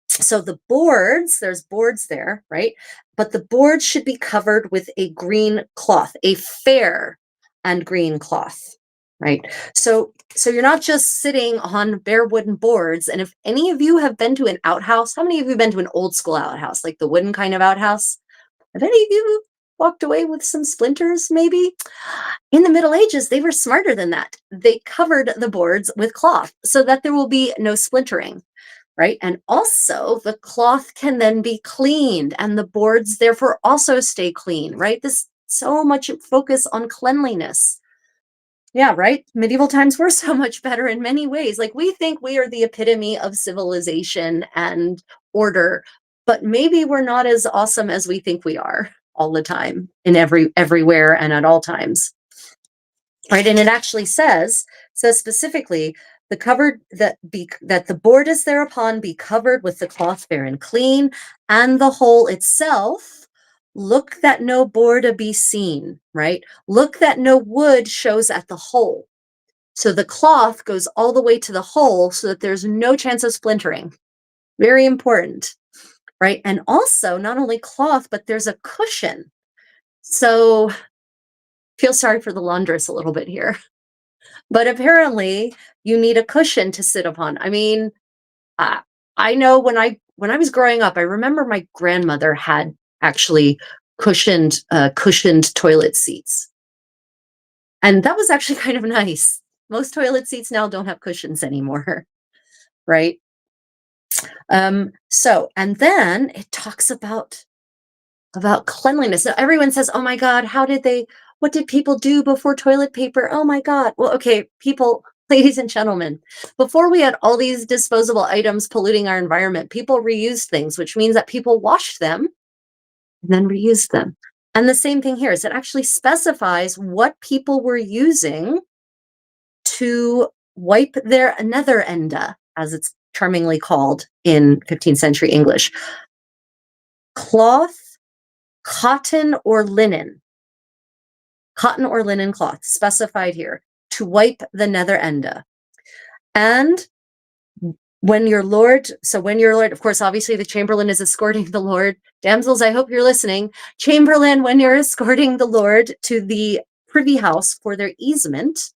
So the boards, there's boards there, right? But the boards should be covered with a green cloth, a fair and green cloth, right? So you're not just sitting on bare wooden boards. And if any of you have been to an outhouse, how many of you have been to an old school outhouse, like the wooden kind of outhouse? Have any of you walked away with some splinters, maybe? In the Middle Ages, they were smarter than that. They covered the boards with cloth so that there will be no splintering, right? And also the cloth can then be cleaned, and the boards therefore also stay clean, right? This so much focus on cleanliness. Yeah, right? Medieval times were so much better in many ways. Like, we think we are the epitome of civilization and order, but maybe we're not as awesome as we think we are all the time, in everywhere and at all times. Right? And it actually says specifically, the covered that the board is thereupon be covered with the cloth fair and clean, and the whole itself look that no border be seen, right? Look that no wood shows at the hole. So the cloth goes all the way to the hole so that there's no chance of splintering. Very important, right? And also, not only cloth, but there's a cushion. So feel sorry for the laundress a little bit here. But apparently, you need a cushion to sit upon. I mean, uh, I know when I was growing up, I remember my grandmother had actually cushioned toilet seats, and that was actually kind of nice. Most toilet seats now don't have cushions anymore, right? So, and then it talks about cleanliness. So everyone says, "Oh my God, what did people do before toilet paper? Oh my God." Well, okay, people, ladies and gentlemen, before we had all these disposable items polluting our environment, people reused things, which means that people washed them and then reused them. And the same thing here is it actually specifies what people were using to wipe their nether enda, as it's charmingly called in 15th century English. Cloth, cotton, or linen. Cotton or linen cloth specified here to wipe the nether enda. And when your lord, of course, obviously the Chamberlain is escorting the Lord. Damsels, I hope you're listening. Chamberlain, when you're escorting the Lord to the Privy House for their easement,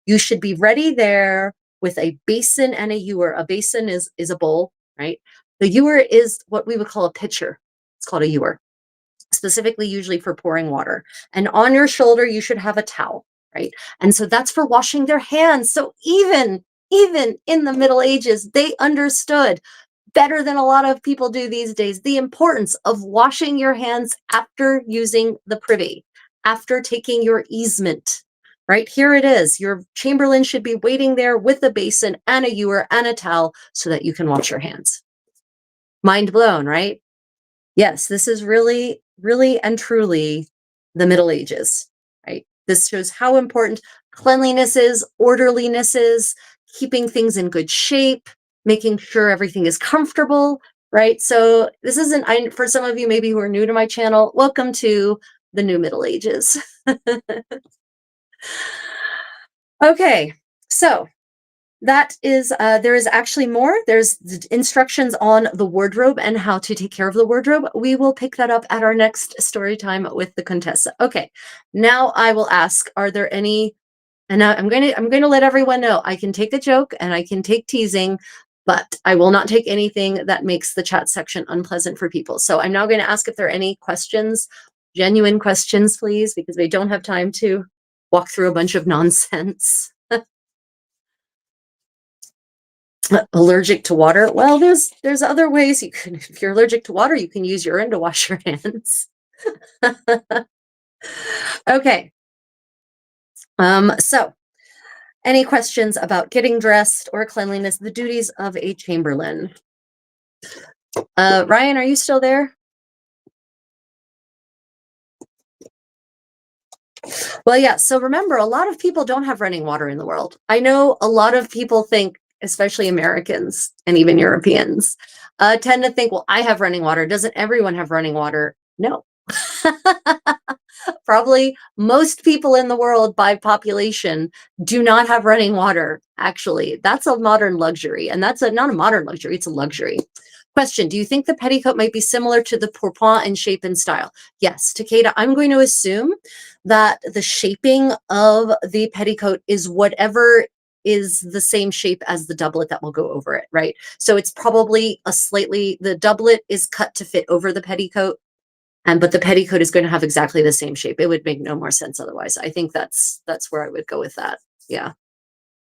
you should be ready there with a basin and a ewer. A basin is a bowl, right? The ewer is what we would call a pitcher. It's called a ewer, specifically usually for pouring water. And on your shoulder, you should have a towel, right? And so that's for washing their hands. So even in the Middle Ages, they understood better than a lot of people do these days the importance of washing your hands after using the privy, after taking your easement. Right here it is. Your chamberlain should be waiting there with a basin and a ewer and a towel so that you can wash your hands. Mind blown, right? Yes, this is really, really and truly the Middle Ages, right? This shows how important cleanliness is, orderliness is, keeping things in good shape, making sure everything is comfortable, right? So this isn't, for some of you maybe who are new to my channel, welcome to the new Middle Ages. Okay, so that is, there is actually more. There's instructions on the wardrobe and how to take care of the wardrobe. We will pick that up at our next story time with the Contessa. Okay, now I will ask, are there any, and now I'm going to let everyone know I can take a joke and I can take teasing, but I will not take anything that makes the chat section unpleasant for people. So I'm now going to ask if there are any questions, genuine questions, please, because we don't have time to walk through a bunch of nonsense. Allergic to water? Well, there's other ways you can. If you're allergic to water, you can use urine to wash your hands. Okay. So any questions about getting dressed or cleanliness, the duties of a chamberlain? Ryan, are you still there? Well, yeah. So remember, a lot of people don't have running water in the world. I know a lot of people think, especially Americans and even Europeans, tend to think, well, I have running water. Doesn't everyone have running water? No. Probably most people in the world by population do not have running water. Actually, that's a modern luxury. And that's not a modern luxury, it's a luxury. Question, do you think the petticoat might be similar to the pourpoint in shape and style? Yes, Takeda, I'm going to assume that the shaping of the petticoat is whatever is the same shape as the doublet that will go over it, right? So it's probably the doublet is cut to fit over the petticoat, but the petticoat is going to have exactly the same shape. It would make no more sense otherwise. I think that's where I would go with that. Yeah,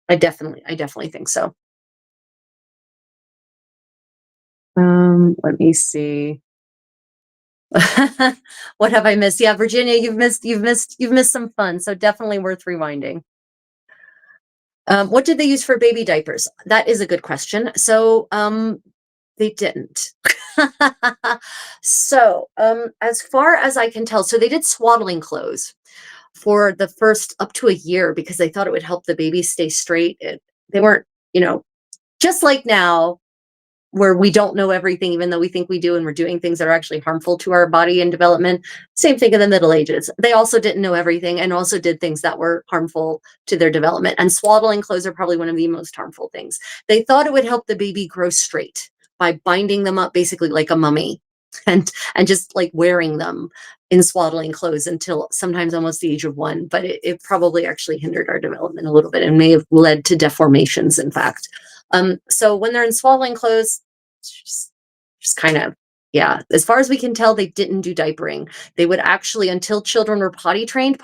I definitely think so. Let me see. What have I missed? Yeah, Virginia, you've missed some fun. So definitely worth rewinding. What did they use for baby diapers? That is a good question. So they didn't. So as far as I can tell, so they did swaddling clothes for the first up to a year because they thought it would help the baby stay straight. They weren't, just like now, where we don't know everything, even though we think we do, and we're doing things that are actually harmful to our body and development. Same thing in the Middle Ages. They also didn't know everything and also did things that were harmful to their development. And swaddling clothes are probably one of the most harmful things. They thought it would help the baby grow straight by binding them up basically like a mummy and just like wearing them in swaddling clothes until sometimes almost the age of 1. But it probably actually hindered our development a little bit and may have led to deformations, in fact. So when they're in swaddling clothes, just, just kind of, yeah, as far as we can tell, they didn't do diapering. They would actually, until children were potty trained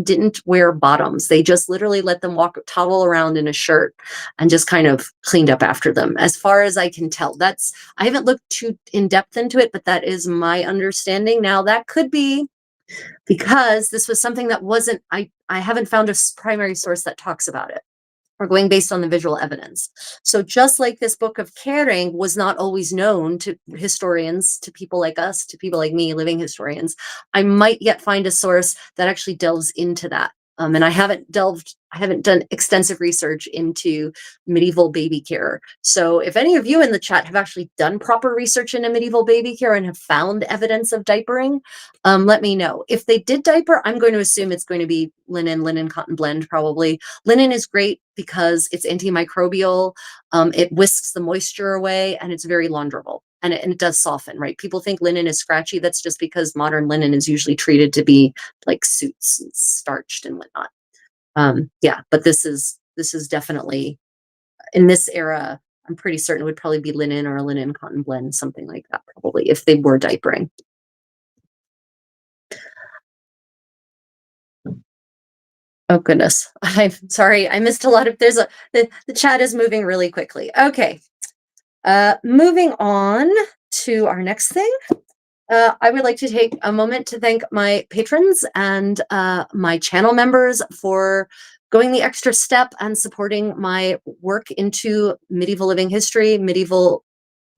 didn't wear bottoms. They just literally let them walk, toddle around in a shirt and just kind of cleaned up after them. As far as I can tell, I haven't looked too in depth into it, but that is my understanding. Now, that could be because this was something that wasn't, I haven't found a primary source that talks about it. We're going based on the visual evidence. So just like this book of caring was not always known to historians, to people like us, to people like me, living historians, I might yet find a source that actually delves into that. And I haven't done extensive research into medieval baby care. So if any of you in the chat have actually done proper research into medieval baby care and have found evidence of diapering, let me know. If they did diaper, I'm going to assume it's going to be linen cotton blend, probably. Linen is great because it's antimicrobial. It whisks the moisture away and it's very launderable. And it does soften, right? People think linen is scratchy. That's just because modern linen is usually treated to be like suits and starched and whatnot. Yeah, but this is definitely in this era. I'm pretty certain it would probably be linen or a linen cotton blend, something like that, probably, if they were diapering. Oh goodness, I'm sorry, I missed a lot of. The chat is moving really quickly. Okay, moving on to our next thing. I would like to take a moment to thank my patrons and my channel members for going the extra step and supporting my work into medieval living history, medieval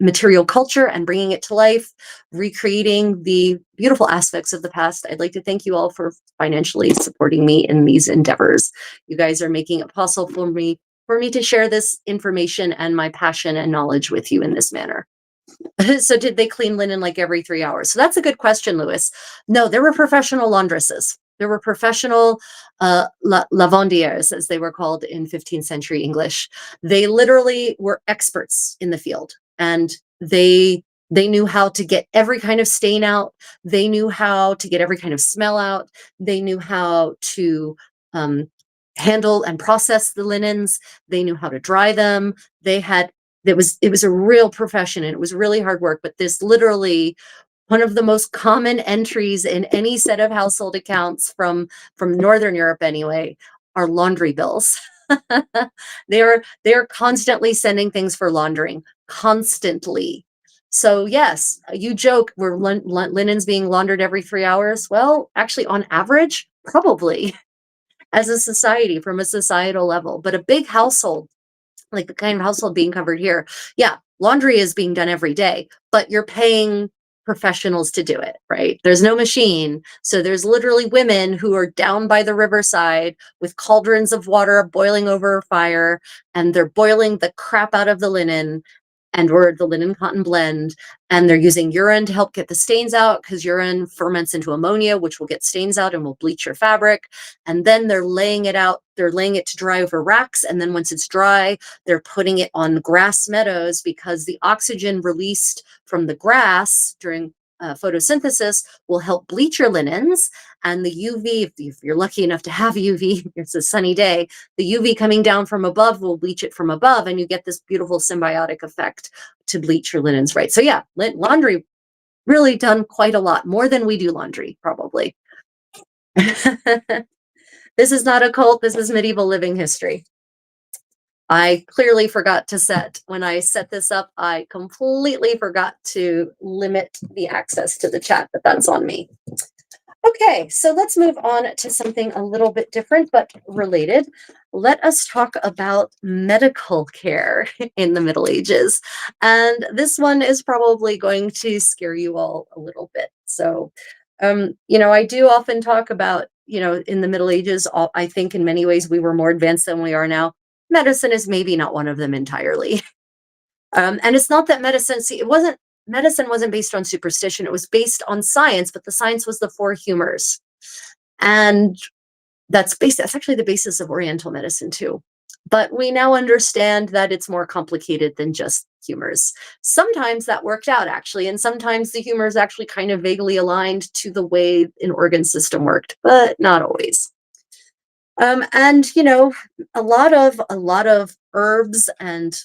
material culture, and bringing it to life, recreating the beautiful aspects of the past. I'd like to thank you all for financially supporting me in these endeavors. You guys are making it possible for me to share this information and my passion and knowledge with you in this manner. So did they clean linen like every 3 hours? So that's a good question, Lewis. No, there were professional laundresses. There were professional lavandières, as they were called in 15th century English. They literally were experts in the field, and they knew how to get every kind of stain out. They knew how to get every kind of smell out. They knew how to handle and process the linens. They knew how to dry them. They had it was a real profession and it was really hard work, but this literally one of the most common entries in any set of household accounts from Northern Europe anyway are laundry bills. They're constantly sending things for laundering, constantly. So yes, you joke, were linens being laundered every 3 hours? Well, actually on average, probably as a society, from a societal level, but a big household like the kind of household being covered here, yeah, laundry is being done every day, but you're paying professionals to do it, right? There's no machine. So there's literally women who are down by the riverside with cauldrons of water boiling over a fire, and they're boiling the crap out of the linen or the linen cotton blend, and they're using urine to help get the stains out because urine ferments into ammonia, which will get stains out and will bleach your fabric. And then they're laying it out, they're laying it to dry over racks, and then once it's dry, they're putting it on grass meadows because the oxygen released from the grass during photosynthesis will help bleach your linens, and the UV, if you're lucky enough to have UV, it's a sunny day, the UV coming down from above will bleach it from above, and you get this beautiful symbiotic effect to bleach your linens, right? So yeah, laundry really done quite a lot, more than we do laundry, probably. This is not a cult, this is medieval living history. I clearly forgot to when I set this up, I completely forgot to limit the access to the chat, but that's on me. Okay, so let's move on to something a little bit different, but related. Let us talk about medical care in the Middle Ages. And this one is probably going to scare you all a little bit. So, I do often talk about, in the Middle Ages, I think in many ways we were more advanced than we are now. Medicine is maybe not one of them entirely. And it's not that medicine, see, medicine wasn't based on superstition, it was based on science, but the science was the four humors. And that's actually the basis of Oriental medicine too. But we now understand that it's more complicated than just humors. Sometimes that worked out actually, and sometimes the humors actually kind of vaguely aligned to the way an organ system worked, but not always. And a lot of herbs and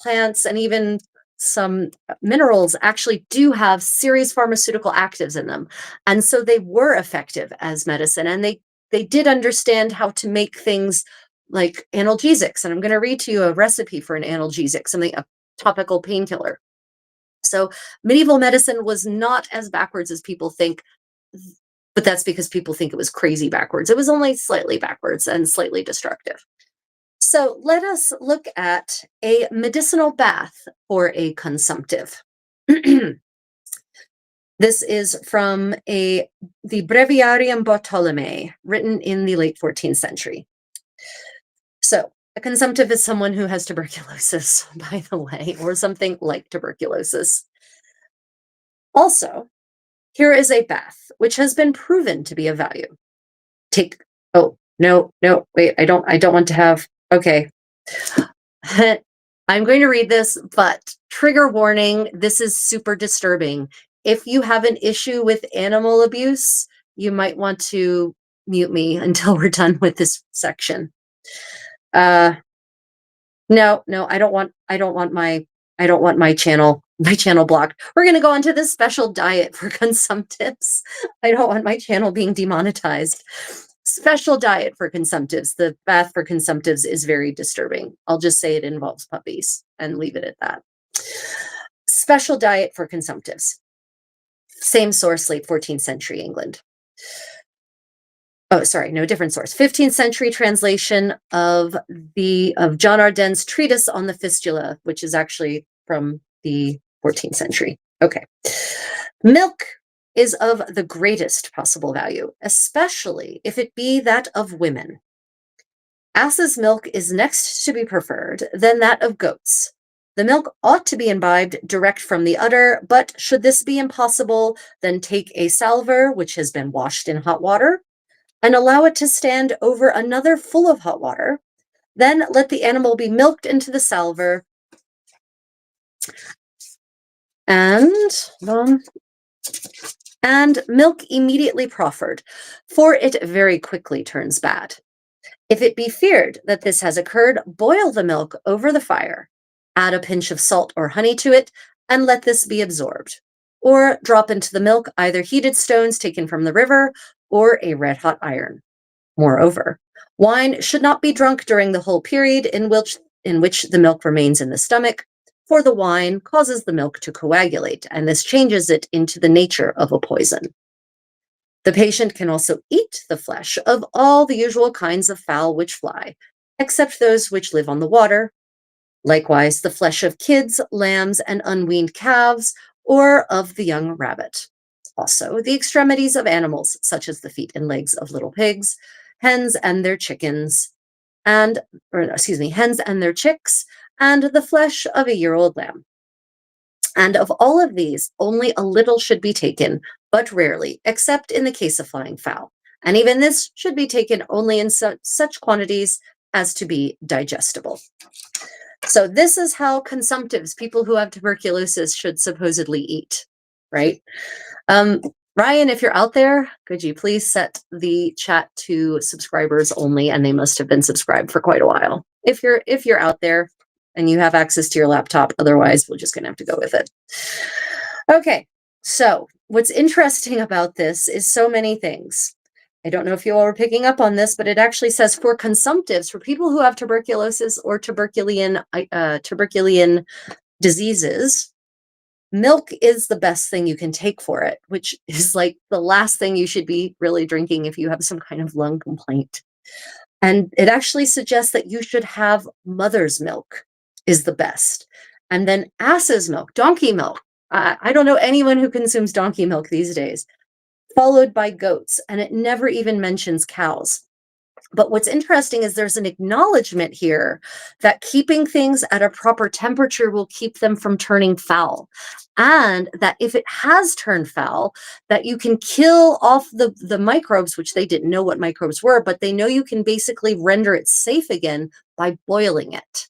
plants and even some minerals actually do have serious pharmaceutical actives in them, and so they were effective as medicine, and they did understand how to make things like analgesics. And I'm going to read to you a recipe for an analgesic, something a topical painkiller. So medieval medicine was not as backwards as people think, but that's because people think it was crazy backwards. It was only slightly backwards and slightly destructive. So let us look at a medicinal bath for a consumptive. This is from the Breviarium Bartolome, written in the late 14th century. So a consumptive is someone who has tuberculosis, by the way, or something like tuberculosis. Also, here is a bath which has been proven to be of value. Oh, no, wait, I don't want to have, okay. I'm going to read this, but trigger warning, this is super disturbing. If you have an issue with animal abuse, you might want to mute me until we're done with this section. No, I don't want my channel blocked. We're going to go on to this special diet for consumptives. I don't want my channel being demonetized. Special diet for consumptives. The bath for consumptives is very disturbing. I'll just say it involves puppies and leave it at that. Special diet for consumptives. Same source, late 14th century England. Oh, sorry, no, different source. 15th century translation of John Arden's treatise on the fistula, which is actually from the 14th century. Okay. Milk is of the greatest possible value, especially if it be that of women. Ass's milk is next to be preferred, then that of goats. The milk ought to be imbibed direct from the udder, but should this be impossible, then take a salver which has been washed in hot water, and allow it to stand over another full of hot water. Then let the animal be milked into the salver, and milk immediately proffered, for it very quickly turns bad. If it be feared that this has occurred, boil the milk over the fire, add a pinch of salt or honey to it, and let this be absorbed. Or drop into the milk either heated stones taken from the river or a red-hot iron. Moreover, wine should not be drunk during the whole period in which the milk remains in the stomach, for the wine causes the milk to coagulate, and this changes it into the nature of a poison. The patient can also eat the flesh of all the usual kinds of fowl which fly, except those which live on the water, likewise the flesh of kids, lambs, and unweaned calves, or of the young rabbit. Also, the extremities of animals, such as the feet and legs of little pigs, hens and their chicks, and the flesh of a year-old lamb. And of all of these, only a little should be taken, but rarely, except in the case of flying fowl. And even this should be taken only in such quantities as to be digestible. So this is how consumptives, people who have tuberculosis, should supposedly eat, right? Ryan, if you're out there, could you please set the chat to subscribers only, and they must have been subscribed for quite a while. If you're out there and you have access to your laptop, otherwise we're just gonna have to go with it. Okay, so what's interesting about this is so many things. I don't know if you all are picking up on this, but it actually says for consumptives, for people who have tuberculosis or tuberculian diseases, milk is the best thing you can take for it, which is like the last thing you should be really drinking if you have some kind of lung complaint. And it actually suggests that you should have mother's milk is the best. And then ass's milk, donkey milk. I don't know anyone who consumes donkey milk these days. Followed by goats, and it never even mentions cows. But what's interesting is there's an acknowledgement here that keeping things at a proper temperature will keep them from turning foul. And that if it has turned foul, that you can kill off the microbes, which they didn't know what microbes were, but they know you can basically render it safe again by boiling it.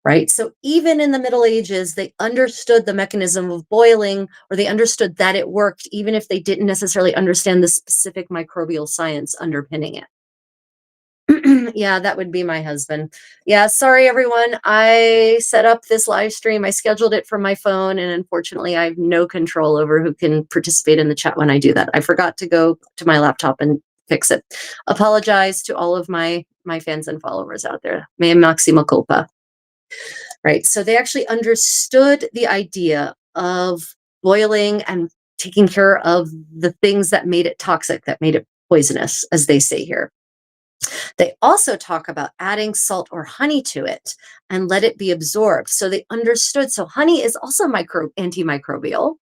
Right. So even in the Middle Ages, they understood the mechanism of boiling, or they understood that it worked, even if they didn't necessarily understand the specific microbial science underpinning it. Yeah, that would be my husband. Yeah, sorry everyone. I set up this live stream. I scheduled it from my phone, and unfortunately, I have no control over who can participate in the chat when I do that. I forgot to go to my laptop and fix it. Apologize to all of my fans and followers out there. Mea maxima culpa. Right. So they actually understood the idea of boiling and taking care of the things that made it toxic, that made it poisonous, as they say here. They also talk about adding salt or honey to it and let it be absorbed. So they understood. So honey is also antimicrobial.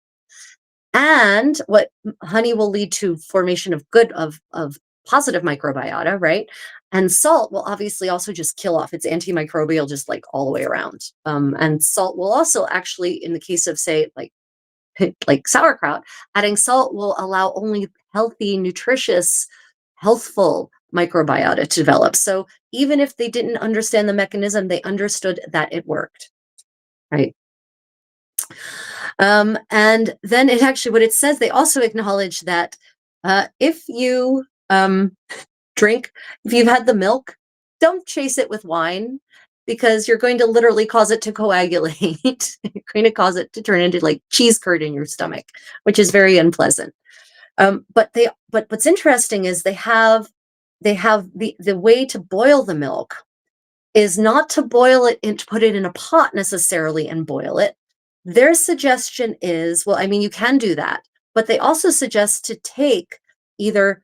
And what honey will lead to formation of of positive microbiota, right? And salt will obviously also just kill off. It's antimicrobial, just like all the way around. And salt will also actually, in the case of say like sauerkraut, adding salt will allow only healthy, nutritious, healthful microbiota to develop. So even if they didn't understand the mechanism, they understood that it worked, right? And then it actually, what it says, they also acknowledge that if you drink, if you've had the milk, don't chase it with wine, because you're going to literally cause it to coagulate. You're going to cause it to turn into like cheese curd in your stomach, which is very unpleasant. But what's interesting is they have the way to boil the milk is not to boil it and to put it in a pot necessarily and boil it. Their suggestion is, well, I mean, you can do that, but they also suggest to take either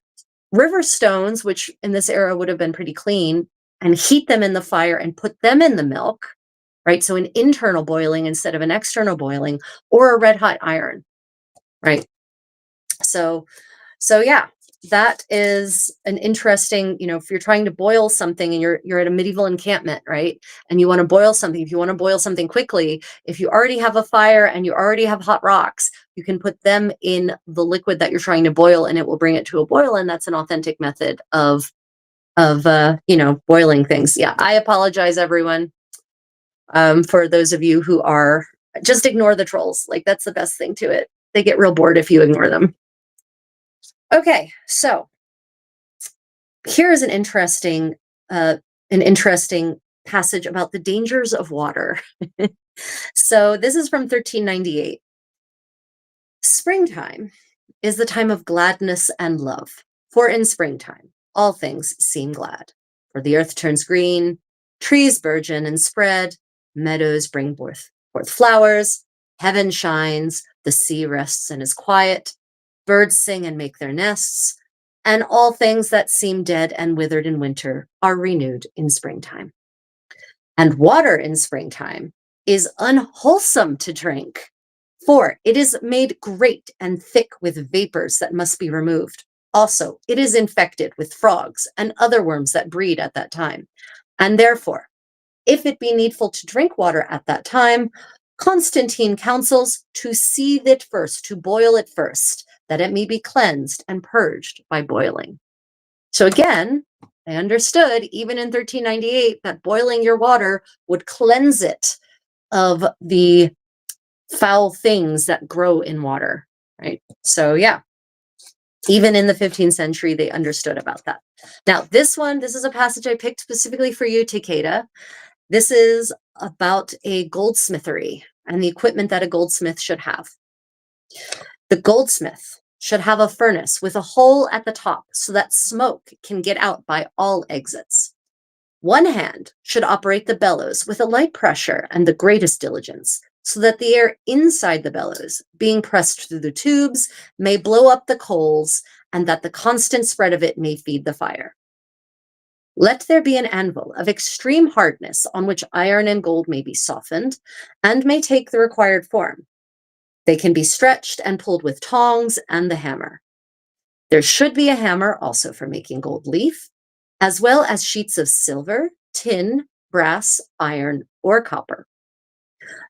river stones, which in this era would have been pretty clean, and heat them in the fire and put them in the milk, right? So an internal boiling instead of an external boiling, or a red hot iron, right? So yeah, that is an interesting, if you're trying to boil something and you're at a medieval encampment, right? And you want to boil something, if you want to boil something quickly, if you already have a fire and you already have hot rocks, you can put them in the liquid that you're trying to boil and it will bring it to a boil. And that's an authentic method of boiling things. Yeah, I apologize everyone. For those of you who are, just ignore the trolls. Like, that's the best thing to it. They get real bored if you ignore them. Okay, so here's an interesting passage about the dangers of water. So this is from 1398. Springtime is the time of gladness and love, for in springtime all things seem glad. For the earth turns green, trees burgeon and spread, meadows bring forth flowers, heaven shines, the sea rests and is quiet, birds sing and make their nests, and all things that seem dead and withered in winter are renewed in springtime. And water in springtime is unwholesome to drink, for it is made great and thick with vapors that must be removed. Also, it is infected with frogs and other worms that breed at that time. And therefore, if it be needful to drink water at that time, Constantine counsels to seethe it first, to boil it first, that it may be cleansed and purged by boiling. So again, I understood even in 1398 that boiling your water would cleanse it of the foul things that grow in water, right? So yeah, even in the 15th century, they understood about that. Now, this is a passage I picked specifically for you, Takeda. This is about a goldsmithery and the equipment that a goldsmith should have. The goldsmith should have a furnace with a hole at the top so that smoke can get out by all exits. One hand should operate the bellows with a light pressure and the greatest diligence, so that the air inside the bellows, being pressed through the tubes, may blow up the coals, and that the constant spread of it may feed the fire. Let there be an anvil of extreme hardness on which iron and gold may be softened, and may take the required form. They can be stretched and pulled with tongs and the hammer. There should be a hammer also for making gold leaf, as well as sheets of silver, tin, brass, iron, or copper.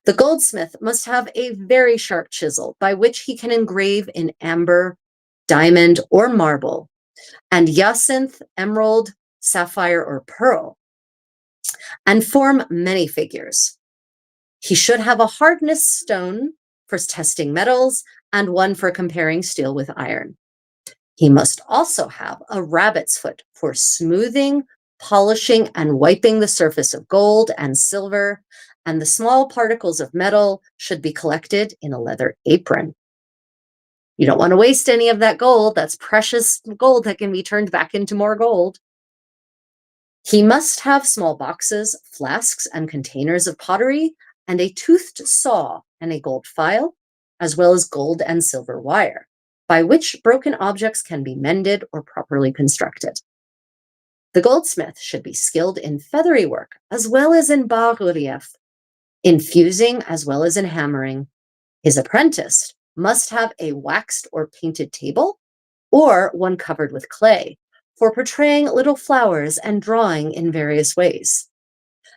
The goldsmith must have a very sharp chisel by which he can engrave in amber, diamond, or marble, and jacinth, emerald, sapphire, or pearl, and form many figures. He should have a hardness stone for testing metals and one for comparing steel with iron. He must also have a rabbit's foot for smoothing, polishing, and wiping the surface of gold and silver, and the small particles of metal should be collected in a leather apron. You don't want to waste any of that gold. That's precious gold that can be turned back into more gold. He must have small boxes, flasks, and containers of pottery, and a toothed saw and a gold file, as well as gold and silver wire, by which broken objects can be mended or properly constructed. The goldsmith should be skilled in feathery work, as well as in bas-relief, in fusing as well as in hammering. His apprentice must have a waxed or painted table, or one covered with clay, for portraying little flowers and drawing in various ways.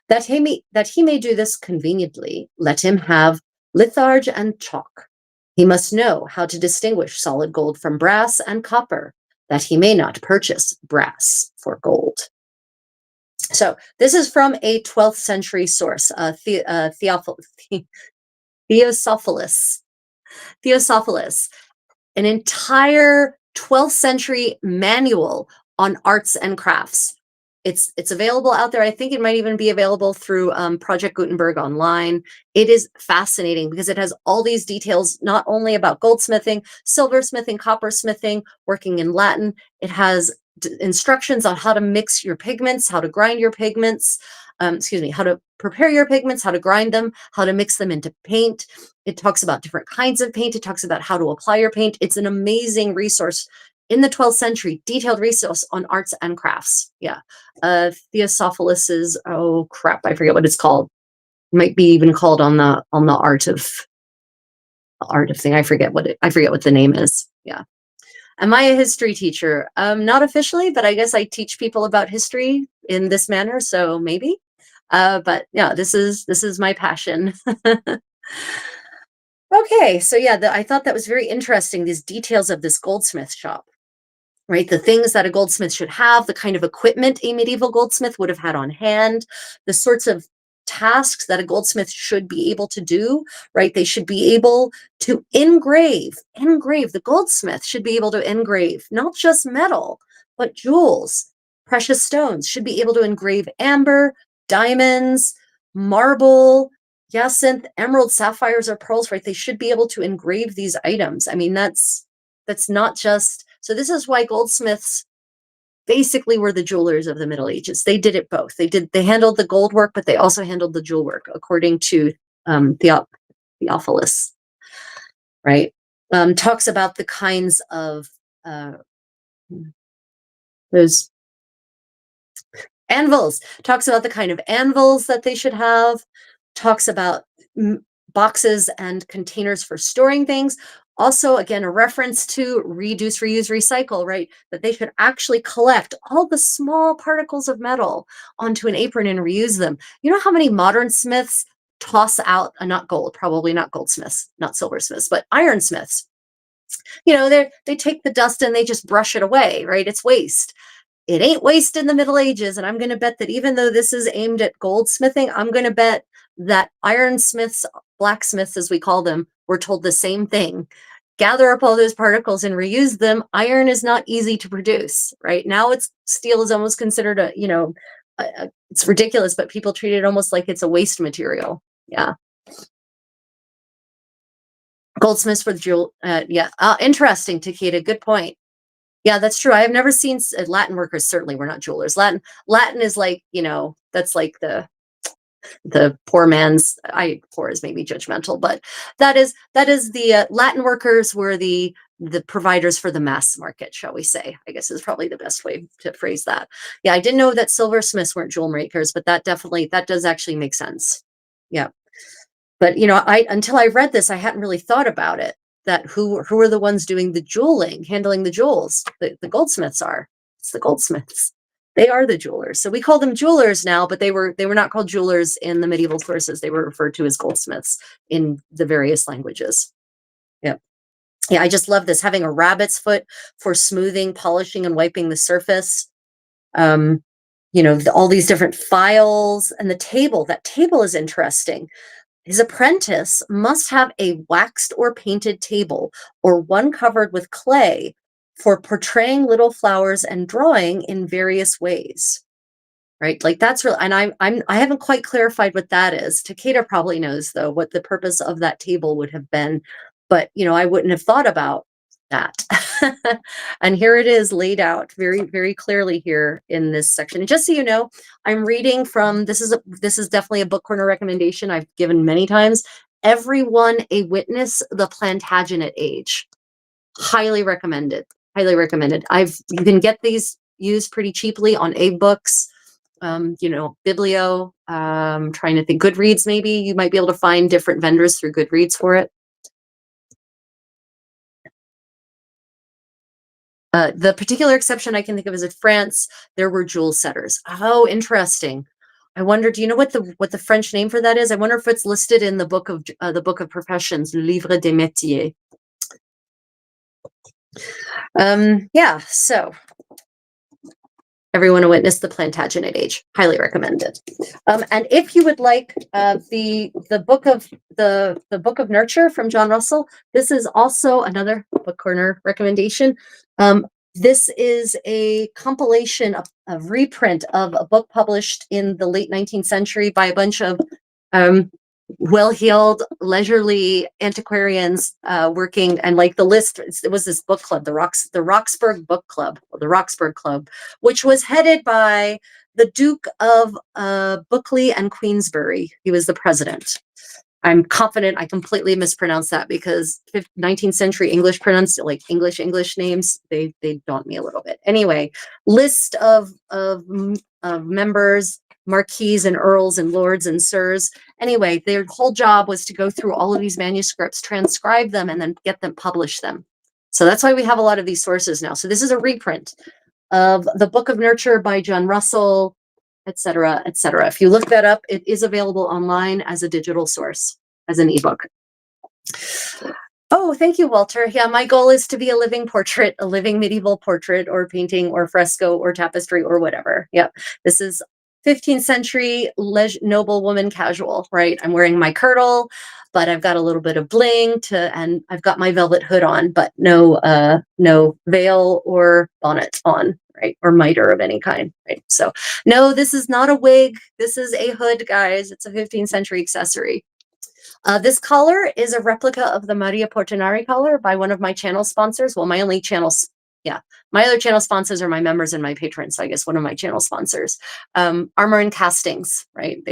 That he may do this conveniently, let him have litharge and chalk. He must know how to distinguish solid gold from brass and copper, that he may not purchase brass for gold. So this is from a 12th century source, Theosophilus. Theosophilus, an entire 12th century manual on arts and crafts. It's available out there. I think it might even be available through Project Gutenberg online. It is fascinating because it has all these details, not only about goldsmithing, silversmithing, coppersmithing, working in Latin. It has instructions on how to mix your pigments, how to grind your pigments, how to prepare your pigments, how to grind them, how to mix them into paint. It talks about different kinds of paint. It talks about how to apply your paint. It's an amazing resource in the 12th century, detailed resource on arts and crafts. Yeah. Theosophilus's, oh crap, I forget what it's called. It might be even called on the art of thing. I forget what the name is. Yeah. Am I a history teacher? Not officially, but I guess I teach people about history in this manner, so maybe. But yeah, this is my passion. Okay, so yeah, I thought that was very interesting, these details of this goldsmith shop, right? The things that a goldsmith should have, the kind of equipment a medieval goldsmith would have had on hand, the sorts of tasks that a goldsmith should be able to do, right? They should be able to engrave. The goldsmith should be able to engrave not just metal, but jewels, precious stones, should be able to engrave amber, diamonds, marble, jacinth, emerald, sapphires, or pearls, right? They should be able to engrave these items. I mean, that's not just, so this is why goldsmiths basically were the jewelers of the Middle Ages. They did it both. They handled the gold work, but they also handled the jewel work, according to Theophilus, right? Talks about the kinds of those anvils, talks about the kind of anvils that they should have, talks about boxes and containers for storing things. Also, again, a reference to reduce, reuse, recycle, right? That they should actually collect all the small particles of metal onto an apron and reuse them. You know how many modern smiths toss out, not gold, probably not goldsmiths, not silversmiths, but ironsmiths. You know, they take the dust and they just brush it away, right? It's waste. It ain't waste in the Middle Ages. And I'm going to bet that even though this is aimed at goldsmithing, I'm going to bet that ironsmiths, blacksmiths, as we call them, were told the same thing. Gather up all those particles and reuse them. Iron is not easy to produce, right? Now steel is almost considered it's ridiculous, but people treat it almost like it's a waste material. Yeah. Goldsmiths were jewel. Yeah. Interesting, Takeda. Good point. Yeah, that's true. I have never seen Latin workers. Certainly, we're not jewelers. Latin is like, that's like the poor man's. Poor is maybe judgmental, but that is the Latin workers were the providers for the mass market, shall we say? I guess is probably the best way to phrase that. Yeah, I didn't know that silversmiths weren't jewel makers, but that does actually make sense. Yeah, but until I read this, I hadn't really thought about it. That who are the ones doing the jeweling, handling the jewels? The goldsmiths are. It's the goldsmiths. They are the jewelers. So we call them jewelers now, but they were not called jewelers in the medieval sources. They were referred to as goldsmiths in the various languages. Yeah. Yeah, I just love this. Having a rabbit's foot for smoothing, polishing, and wiping the surface. Um, all these different files and the table. That table is interesting. His apprentice must have a waxed or painted table or one covered with clay for portraying little flowers and drawing in various ways. Right? Like that's real. And I haven't quite clarified what that is. Takeda probably knows though what the purpose of that table would have been, but I wouldn't have thought about that. And here it is laid out very, very clearly here in this section. And just so you know, I'm reading from this is definitely a book corner recommendation I've given many times. Everyone a Witness, the Plantagenet Age. Highly recommended. Highly recommended. You can get these used pretty cheaply on AbeBooks. Biblio, trying to think, Goodreads, maybe you might be able to find different vendors through Goodreads for it. The particular exception I can think of is in France, there were jewel setters. Oh, interesting. I wonder, do you know what the French name for that is? I wonder if it's listed in the book of professions, Le Livre des Métiers. Yeah, so everyone a Witness, the Plantagenet Age. Highly recommended. And if you would like the book of Nurture from John Russell, this is also another book corner recommendation. This is a compilation, a reprint of a book published in the late 19th century by a bunch of well-heeled, leisurely antiquarians working, and like the list, it was this book club, the Roxburgh Book Club, or the Roxburgh Club, which was headed by the Duke of Buccleuch and Queensberry. He was the president. I'm confident I completely mispronounced that because 19th century English pronounced like English names, they daunt me a little bit. Anyway, list of members, marquises and earls and lords and sirs. Anyway, their whole job was to go through all of these manuscripts, transcribe them, and then publish them. So that's why we have a lot of these sources now. So this is a reprint of the Book of Nurture by John Russell, etc., etc. If you look that up, it is available online as a digital source, as an ebook. Oh, thank you, Walter. Yeah, my goal is to be a living portrait, a living medieval portrait or painting or fresco or tapestry or whatever. Yep. This is 15th century noble woman casual, right? I'm wearing my kirtle, but I've got a little bit of bling and I've got my velvet hood on, but no veil or bonnet on, right? Or mitre of any kind, right? So no, this is not a wig. This is a hood, guys. It's a 15th century accessory. This collar is a replica of the Maria Portinari collar by one of my channel sponsors. Well, my other channel sponsors are my members and my patrons. So I guess one of my channel sponsors, Armor and Castings, right?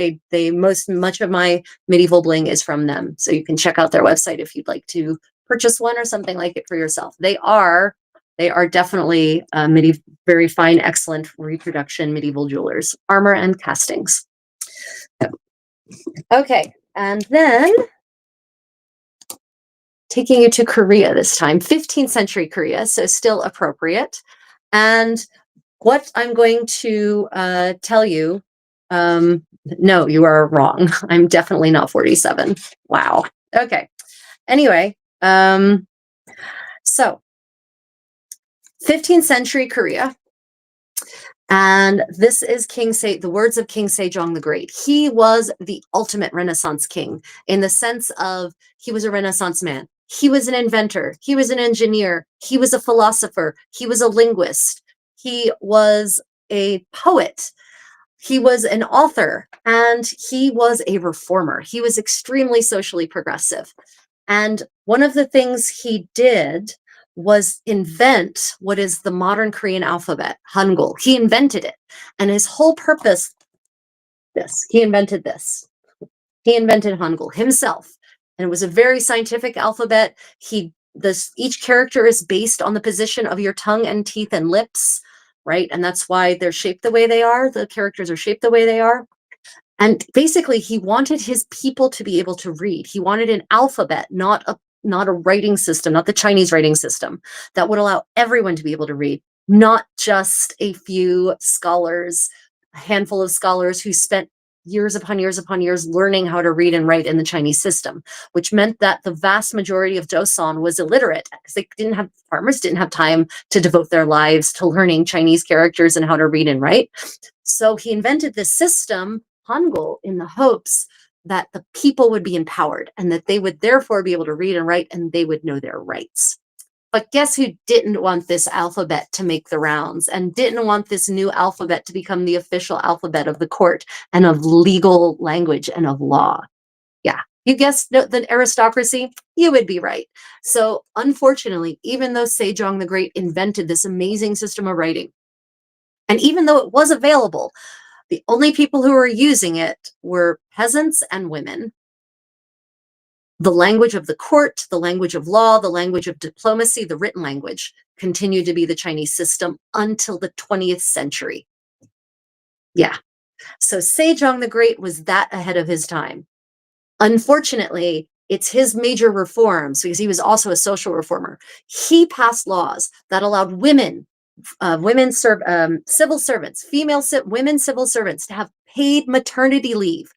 Much of my medieval bling is from them. So you can check out their website if you'd like to purchase one or something like it for yourself. They are definitely very fine, excellent reproduction medieval jewelers. Armor and Castings. Okay. And then taking you to Korea this time, 15th century Korea, so still appropriate. And what I'm going to tell you, no, you are wrong. I'm definitely not 47. Wow. Okay. Anyway, so 15th century Korea. And this is the words of King Se Jong the Great. He was the ultimate Renaissance king in the sense of he was a Renaissance man. He was an inventor. He was an engineer. He was a philosopher. He was a linguist. He was a poet. He was an author, and he was a reformer. He was extremely socially progressive. And one of the things he did was invent what is the modern Korean alphabet, Hangul. He invented it. And his whole purpose, he invented this. He invented Hangul himself. And it was a very scientific alphabet. Each character is based on the position of your tongue and teeth and lips, right? And that's why they're shaped the way they are. The characters are shaped the way they are. And basically, he wanted his people to be able to read. He wanted an alphabet, not a writing system, not the Chinese writing system, that would allow everyone to be able to read. not just a few scholars, a handful of scholars who spent years upon years upon years learning how to read and write in the Chinese system, which meant that the vast majority of Joseon was illiterate because they didn't have farmers didn't have time to devote their lives to learning Chinese characters and how to read and write. So he invented this system, Hangul, in the hopes that the people would be empowered and that they would therefore be able to read and write and they would know their rights. But guess who didn't want this alphabet to make the rounds and didn't want this new alphabet to become the official alphabet of the court and of legal language and of law? Yeah, you guessed the aristocracy, you would be right. So unfortunately, even though Se Jong the Great invented this amazing system of writing, and even though it was available, the only people who were using it were peasants and women. The language of the court, the language of law, the language of diplomacy, the written language continued to be the Chinese system until the 20th century. Yeah. So Se Jong the Great was that ahead of his time. Unfortunately, it's his major reforms, because he was also a social reformer. He passed laws that allowed civil servants, women civil servants to have paid maternity leave,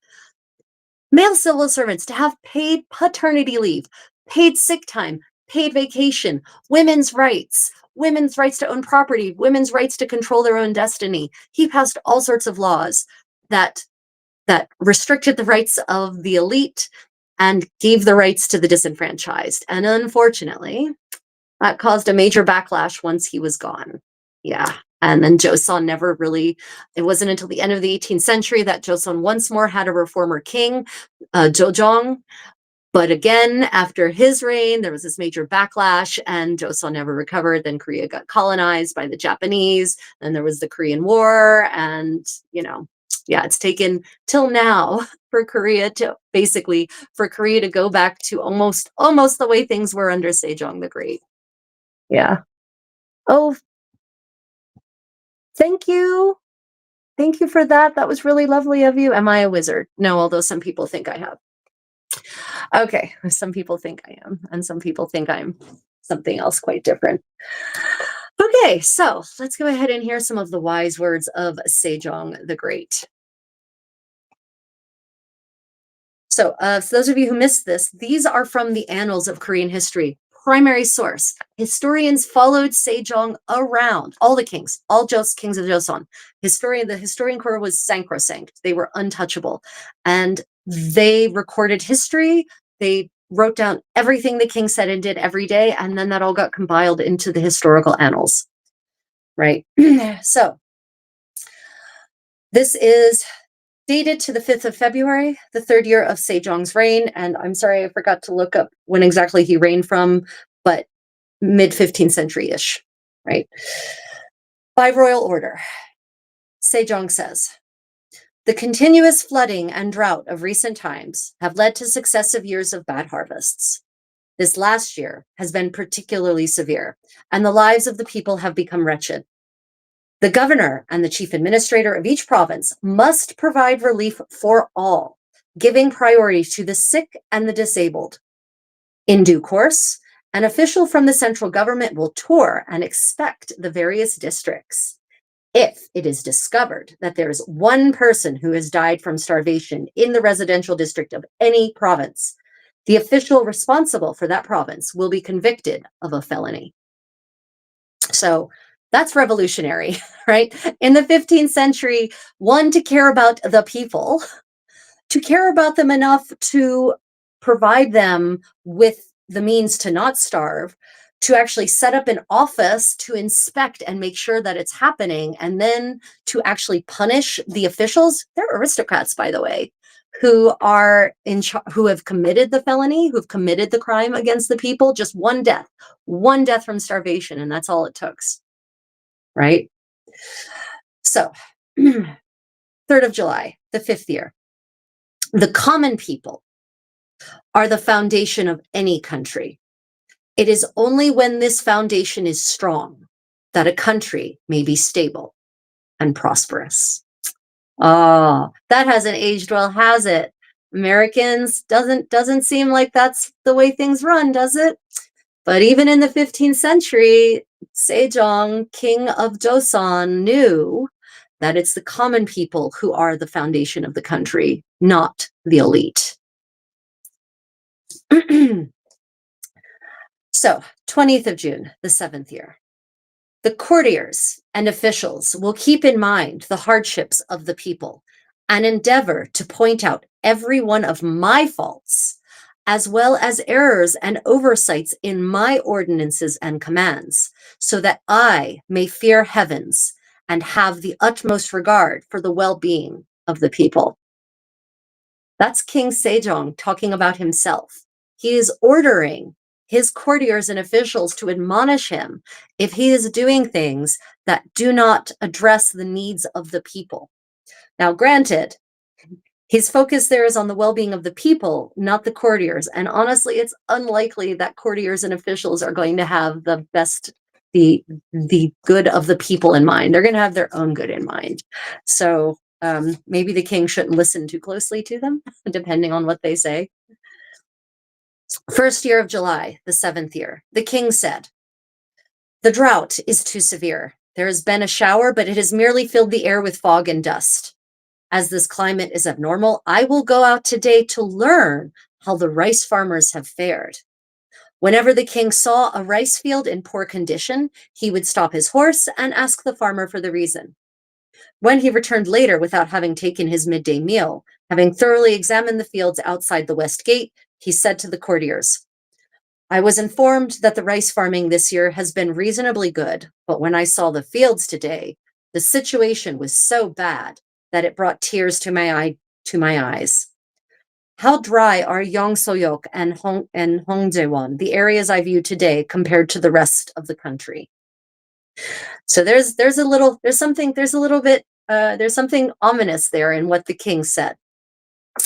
male civil servants to have paid paternity leave, paid sick time, paid vacation, women's rights to own property, women's rights to control their own destiny. He passed all sorts of laws that restricted the rights of the elite and gave the rights to the disenfranchised. And unfortunately, that caused a major backlash once he was gone. Yeah. And then Joseon never really, it wasn't until the end of the 18th century that Joseon once more had a reformer king, Se Jong. But again, after his reign, there was this major backlash and Joseon never recovered. Then Korea got colonized by the Japanese. Then there was the Korean War. And, yeah, it's taken till now for Korea to go back to almost the way things were under Se Jong the Great. Yeah. Oh, thank you. Thank you for that. That was really lovely of you. Am I a wizard? No, although some people think I have. Okay, some people think I am, and some people think I'm something else quite different. Okay, so let's go ahead and hear some of the wise words of Se Jong the Great. So for those of you who missed this, these are from the Annals of Korean History. Primary source. Historians followed Se Jong around, all the kings, kings of Joseon. The historian corps was sacrosanct. They were untouchable. And they recorded history. They wrote down everything the king said and did every day. And then that all got compiled into the historical annals. Right? So this is dated to the 5th of February, the third year of Se Jong's reign. And I'm sorry, I forgot to look up when exactly he reigned from, but mid-15th century-ish, right? By royal order, Se Jong says, the continuous flooding and drought of recent times have led to successive years of bad harvests. This last year has been particularly severe, and the lives of the people have become wretched. The governor and the chief administrator of each province must provide relief for all, giving priority to the sick and the disabled. In due course, an official from the central government will tour and inspect the various districts. If it is discovered that there is one person who has died from starvation in the residential district of any province, the official responsible for that province will be convicted of a felony. So that's revolutionary, right? In the 15th century, to care about the people, to care about them enough to provide them with the means to not starve, to actually set up an office to inspect and make sure that it's happening, and then to actually punish the officials. They're aristocrats, by the way, who have committed the felony, who've committed the crime against the people. Just one death from starvation, and that's all it took. Right? So, 3rd of July, the 5th year. The common people are the foundation of any country. It is only when this foundation is strong that a country may be stable and prosperous. Oh, that hasn't aged well, has it? Americans, doesn't seem like that's the way things run, does it? But even in the 15th century, Se Jong, king of Joseon, knew that it's the common people who are the foundation of the country, not the elite. So, 20th of June, the 7th year. The courtiers and officials will keep in mind the hardships of the people and endeavor to point out every one of my faults, as well as errors and oversights in my ordinances and commands, so that I may fear heavens and have the utmost regard for the well-being of the people. That's King Se Jong talking about himself. He is ordering his courtiers and officials to admonish him if he is doing things that do not address the needs of the people. Now, granted, his focus there is on the well-being of the people, not the courtiers. And honestly, it's unlikely that courtiers and officials are going to have the good of the people in mind. They're going to have their own good in mind. So maybe the king shouldn't listen too closely to them, depending on what they say. First year of July, the 7th year, the king said, "The drought is too severe. There has been a shower, but it has merely filled the air with fog and dust. As this climate is abnormal, I will go out today to learn how the rice farmers have fared." Whenever the king saw a rice field in poor condition, he would stop his horse and ask the farmer for the reason. When he returned later without having taken his midday meal, having thoroughly examined the fields outside the west gate, he said to the courtiers, "I was informed that the rice farming this year has been reasonably good, but when I saw the fields today, the situation was so bad that it brought tears to my eyes. How dry are Yongsoyok and Hongjaewon, the areas I view today, compared to the rest of the country?" So there's something ominous there in what the king said.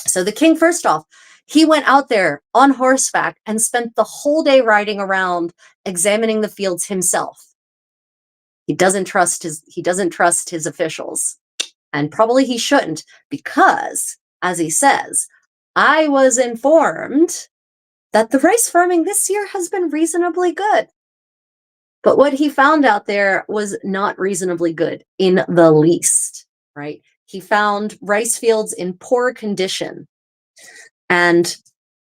So the king, first off, he went out there on horseback and spent the whole day riding around examining the fields himself. He doesn't trust his officials, and probably he shouldn't, because, as he says, I was informed that the rice farming this year has been reasonably good. But what he found out there was not reasonably good in the least, right? He found rice fields in poor condition. And,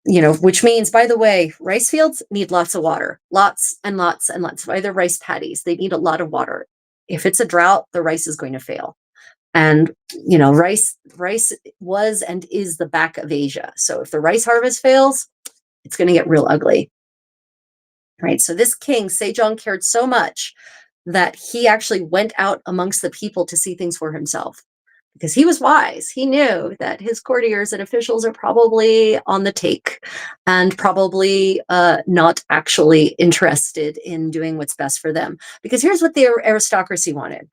which means, by the way, rice fields need lots of water, lots and lots and lots. By the rice paddies, they need a lot of water. If it's a drought, the rice is going to fail. And, rice was and is the back of Asia. So if the rice harvest fails, it's going to get real ugly. Right. So this king, Se Jong, cared so much that he actually went out amongst the people to see things for himself, because he was wise. He knew that his courtiers and officials are probably on the take and probably not actually interested in doing what's best for them. Because here's what the aristocracy wanted.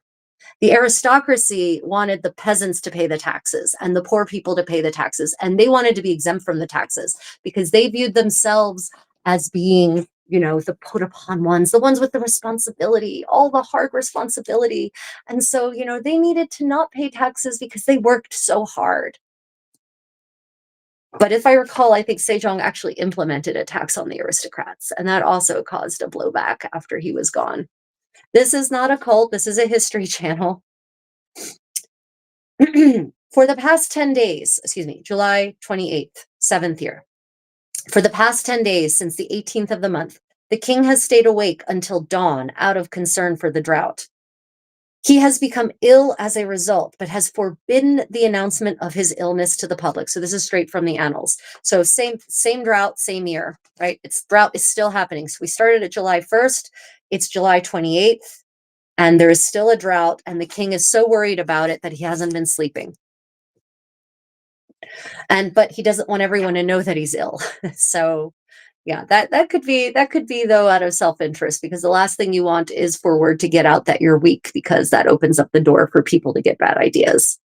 The aristocracy wanted the peasants to pay the taxes and the poor people to pay the taxes. And they wanted to be exempt from the taxes because they viewed themselves as being, the put upon ones, the ones with the responsibility, all the hard responsibility. And so, they needed to not pay taxes because they worked so hard. But if I recall, I think Se Jong actually implemented a tax on the aristocrats, and that also caused a blowback after he was gone. This is not a cult. This is a history channel. For the past 10 days, July 28th, 7th year. For the past 10 days since the 18th of the month, the king has stayed awake until dawn out of concern for the drought. He has become ill as a result, but has forbidden the announcement of his illness to the public. So this is straight from the annals. So same drought, same year, right? Drought is still happening. So we started at July 1st. It's July 28th, and there is still a drought, and the king is so worried about it that he hasn't been sleeping. But he doesn't want everyone to know that he's ill. So yeah, that could be though out of self-interest, because the last thing you want is for word to get out that you're weak, because that opens up the door for people to get bad ideas.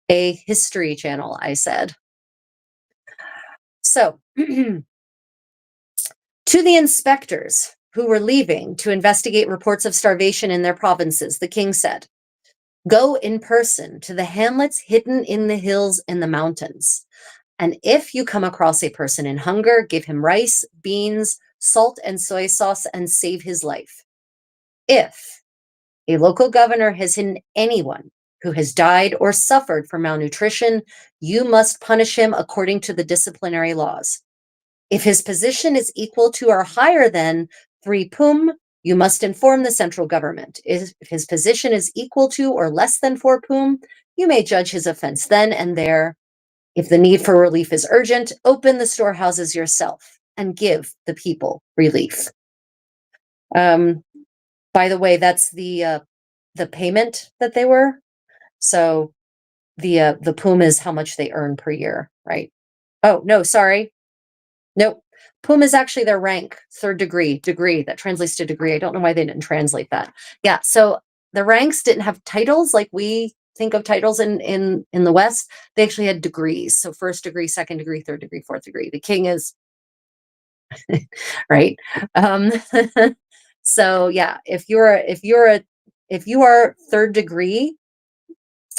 A history channel, I said. So to the inspectors who were leaving to investigate reports of starvation in their provinces, the king said, "Go in person to the hamlets hidden in the hills and the mountains. And if you come across a person in hunger, give him rice, beans, salt and soy sauce and save his life. If a local governor has hidden anyone who has died or suffered from malnutrition, you must punish him according to the disciplinary laws. If his position is equal to or higher than 3 pum, you must inform the central government. If his position is equal to or less than 4 pum, you may judge his offense then and there. If the need for relief is urgent, open the storehouses yourself and give the people relief. By the way, that's the payment that they were. So the pum is how much they earn per year, right? Oh, no, sorry. Nope. Pum is actually their rank, third degree. That translates to degree. I don't know why they didn't translate that. Yeah, so the ranks didn't have titles like we think of titles in the West. They actually had degrees. So first degree, second degree, third degree, fourth degree. The king is right. Um, so yeah, if you are third degree,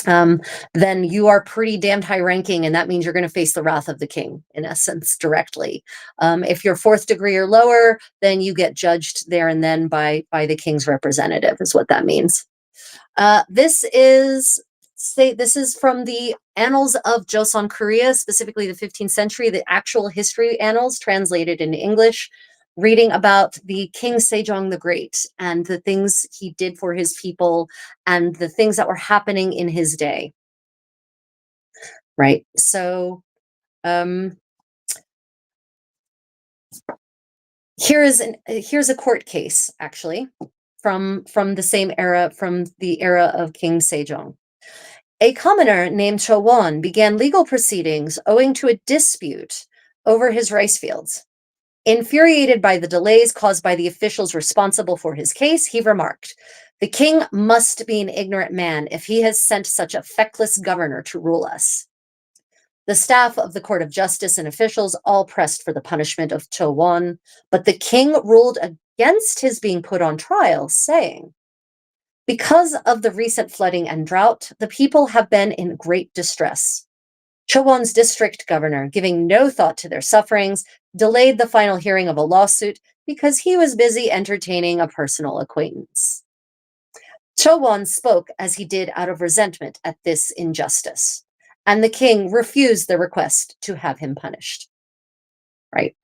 then you are pretty damned high ranking, and that means you're going to face the wrath of the king, in essence, directly. If you're fourth degree or lower, then you get judged there and then by the king's representative, is what that means. This is from the Annals of Joseon, Korea, specifically the 15th century, the actual history annals translated into English, reading about the King Se Jong the Great and the things he did for his people and the things that were happening in his day. Right. So here's a court case, actually, from the same era, from the era of King Se Jong. A commoner named Cho Won began legal proceedings owing to a dispute over his rice fields. Infuriated by the delays caused by the officials responsible for his case, he remarked, "The king must be an ignorant man if he has sent such a feckless governor to rule us." The staff of the Court of Justice and officials all pressed for the punishment of Cho Won, but the king ruled against his being put on trial, saying, "Because of the recent flooding and drought, the people have been in great distress." Cho Won's district governor, giving no thought to their sufferings, delayed the final hearing of a lawsuit because he was busy entertaining a personal acquaintance. Cho Won spoke as he did out of resentment at this injustice, and the king refused the request to have him punished. Right.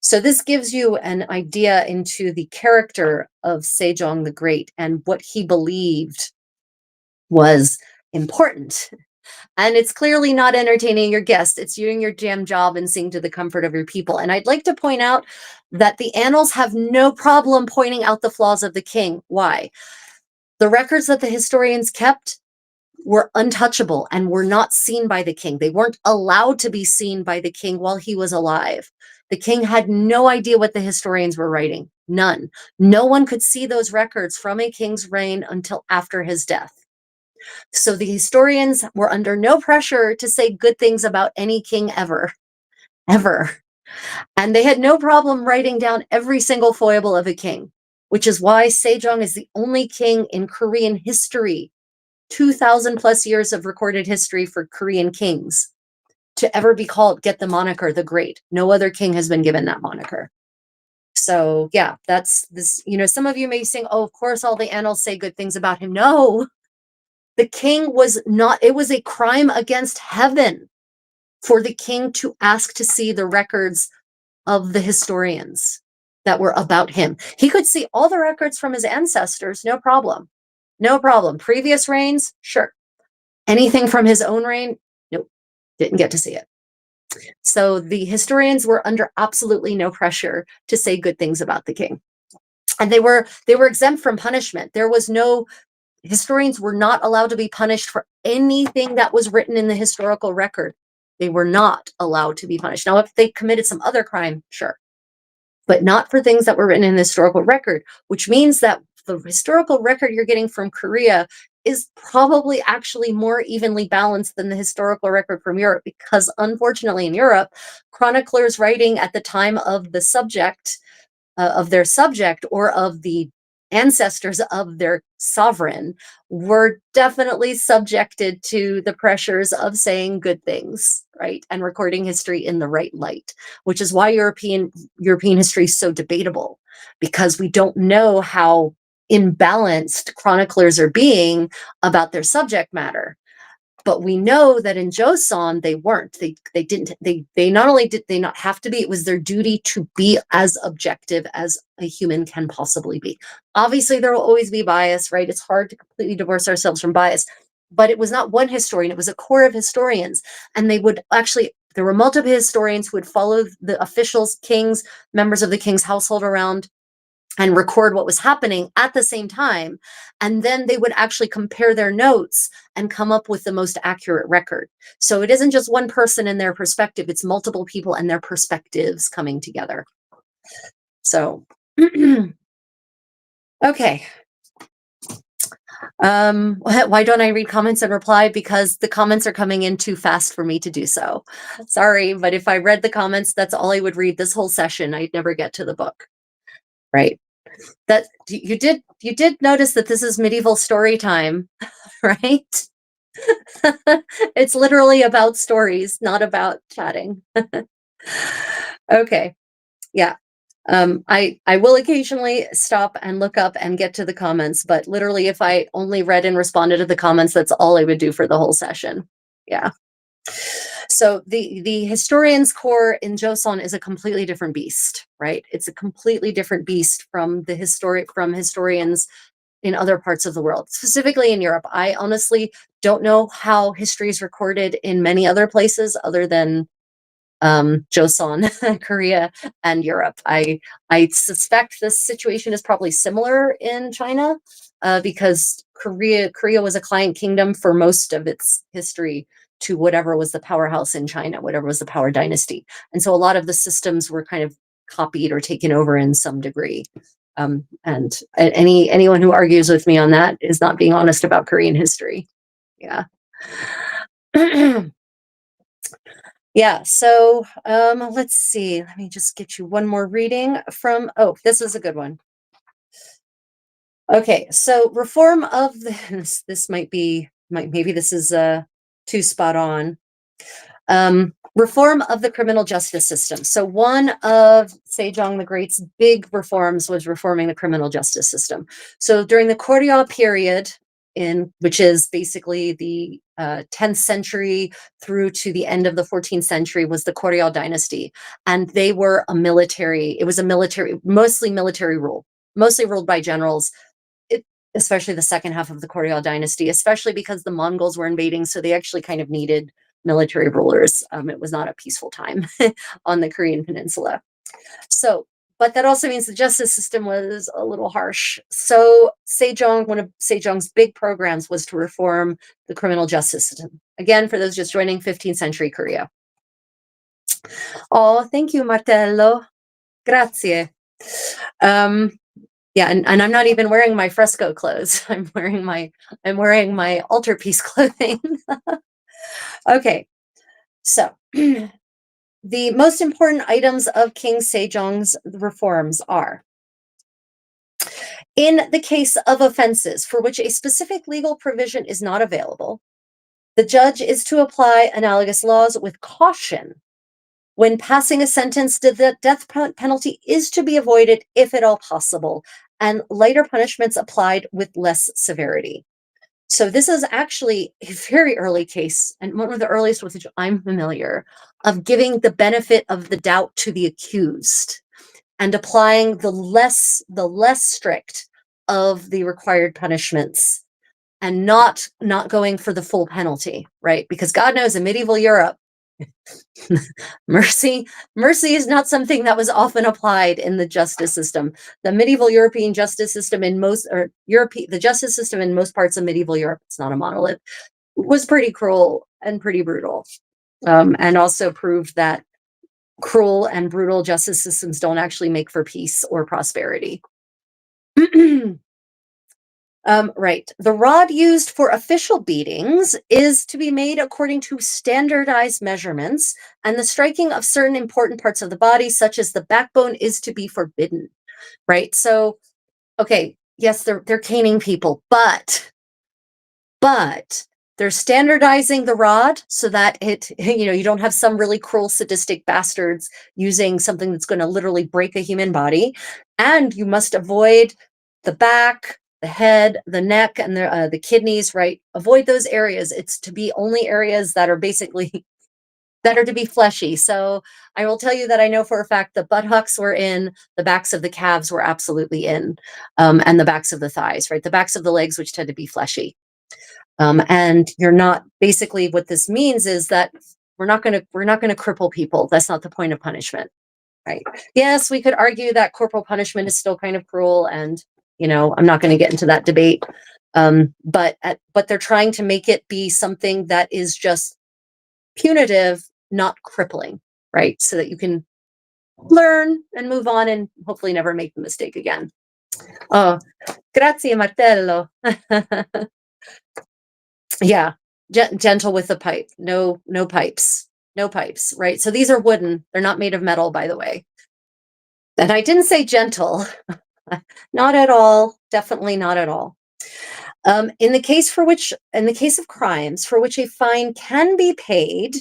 So this gives you an idea into the character of Se Jong the Great and what he believed was important. And it's clearly not entertaining your guests. It's doing your damn job and seeing to the comfort of your people. And I'd like to point out that the annals have no problem pointing out the flaws of the king. Why? The records that the historians kept were untouchable and were not seen by the king. They weren't allowed to be seen by the king while he was alive. The king had no idea what the historians were writing. None. No one could see those records from a king's reign until after his death. So the historians were under no pressure to say good things about any king ever. And they had no problem writing down every single foible of a king, which is why Se Jong is the only king in Korean history, 2,000 plus years of recorded history for Korean kings, to ever be called, get the moniker, the Great. No other king has been given that moniker. So yeah, that's this, some of you may think, oh, of course, all the annals say good things about him. No, the king was not, it was a crime against heaven for the king to ask to see the records of the historians that were about him. He could see all the records from his ancestors, no problem. No problem. Previous reigns, sure. Anything from his own reign, nope, didn't get to see it. So the historians were under absolutely no pressure to say good things about the king. And they were exempt from punishment. Historians were not allowed to be punished for anything that was written in the historical record. They were not allowed to be punished. Now, if they committed some other crime, sure, but not for things that were written in the historical record, which means that the historical record you're getting from Korea is probably actually more evenly balanced than the historical record from Europe, because unfortunately in Europe, chroniclers writing at the time of the subject, of their subject or of the ancestors of their sovereign were definitely subjected to the pressures of saying good things, right? And recording history in the right light, which is why European history is so debatable, because we don't know how imbalanced chroniclers are being about their subject matter. But we know that in Joseon they weren't. They not only did they not have to be, it was their duty to be as objective as a human can possibly be. Obviously, there will always be bias, right? It's hard to completely divorce ourselves from bias. But it was not one historian, it was a core of historians. And they would actually, there were multiple historians who would follow the officials, kings, members of the king's household around, and record what was happening at the same time. And then they would actually compare their notes and come up with the most accurate record. So it isn't just one person and their perspective, it's multiple people and their perspectives coming together. So, okay. Why don't I read comments and reply? Because the comments are coming in too fast for me to do so. Sorry, but if I read the comments, that's all I would read this whole session. I'd never get to the book. Right. That you did notice that this is medieval story time, right? It's literally about stories, not about chatting. Okay. Yeah. I will occasionally stop and look up and get to the comments, but literally if I only read and responded to the comments, that's all I would do for the whole session. Yeah. So the historian's corps in Joseon is a completely different beast, right? It's a completely different beast from the historians in other parts of the world, specifically in Europe. I honestly don't know how history is recorded in many other places other than Joseon, Korea, and Europe. I suspect this situation is probably similar in China because Korea was a client kingdom for most of its history to whatever was the powerhouse in China, whatever was the power dynasty. And so a lot of the systems were kind of copied or taken over in some degree. And anyone who argues with me on that is not being honest about Korean history. Yeah. Yeah, so let's see. Let me just get you one more reading from, oh, this is a good one. Okay, so reform of this maybe this is too spot on. Reform of the criminal justice system. So one of Se Jong the Great's big reforms was reforming the criminal justice system. So during the Goryeo period, which is basically the 10th century through to the end of the 14th century, was the Goryeo dynasty, and they were mostly military rule, mostly ruled by generals. Especially the second half of the Goryeo dynasty, especially because the Mongols were invading, so they actually kind of needed military rulers. It was not a peaceful time on the Korean peninsula. So, but that also means the justice system was a little harsh. So one of Se Jong's big programs was to reform the criminal justice system. Again, for those just joining, 15th century Korea. Oh, thank you, Martello. Grazie. Yeah, and I'm not even wearing my fresco clothes. I'm wearing my altarpiece clothing. Okay, so the most important items of King Sejong's reforms are: in the case of offenses for which a specific legal provision is not available, the judge is to apply analogous laws with caution. When passing a sentence, the death penalty is to be avoided if at all possible, and lighter punishments applied with less severity. So this is actually a very early case, and one of the earliest with which I'm familiar, of giving the benefit of the doubt to the accused and applying the less strict of the required punishments, and not going for the full penalty, right? Because God knows in medieval Europe, mercy is not something that was often applied in the justice system. The medieval European justice system the justice system in most parts of medieval Europe, it's not a monolith, was pretty cruel and pretty brutal, and also proved that cruel and brutal justice systems don't actually make for peace or prosperity. Right. The rod used for official beatings is to be made according to standardized measurements, and the striking of certain important parts of the body, such as the backbone, is to be forbidden. Right. So, okay, yes, they're caning people, but they're standardizing the rod so that it, you don't have some really cruel, sadistic bastards using something that's going to literally break a human body. And you must avoid the back, the head, the neck, and the kidneys, right? Avoid those areas. It's to be only areas that are basically that are to be fleshy. So I will tell you that I know for a fact the buttocks were in, the backs of the calves were absolutely in, and the backs of the thighs, right? The backs of the legs, which tend to be fleshy. And you're not, basically what this means is that we're not going to cripple people. That's not the point of punishment, right? Yes, we could argue that corporal punishment is still kind of cruel, and I'm not going to get into that debate. But they're trying to make it be something that is just punitive, not crippling, right? So that you can learn and move on and hopefully never make the mistake again. Oh, grazie martello. Yeah, gentle with the pipe. No pipes. No pipes, right? So these are wooden. They're not made of metal, by the way. And I didn't say gentle. Not at all. Definitely not at all. In the case of crimes for which a fine can be paid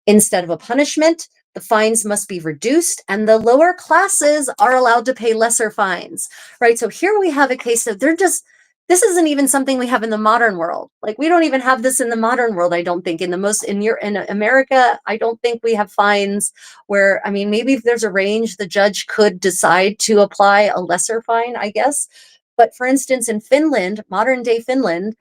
instead of a punishment, the fines must be reduced, and the lower classes are allowed to pay lesser fines, right? So here we have a case of this isn't even something we have in the modern world. Like, we don't even have this in the modern world, I don't think. In America, I don't think we have fines where, I mean, maybe if there's a range, the judge could decide to apply a lesser fine, I guess. But for instance, in Finland, modern day Finland,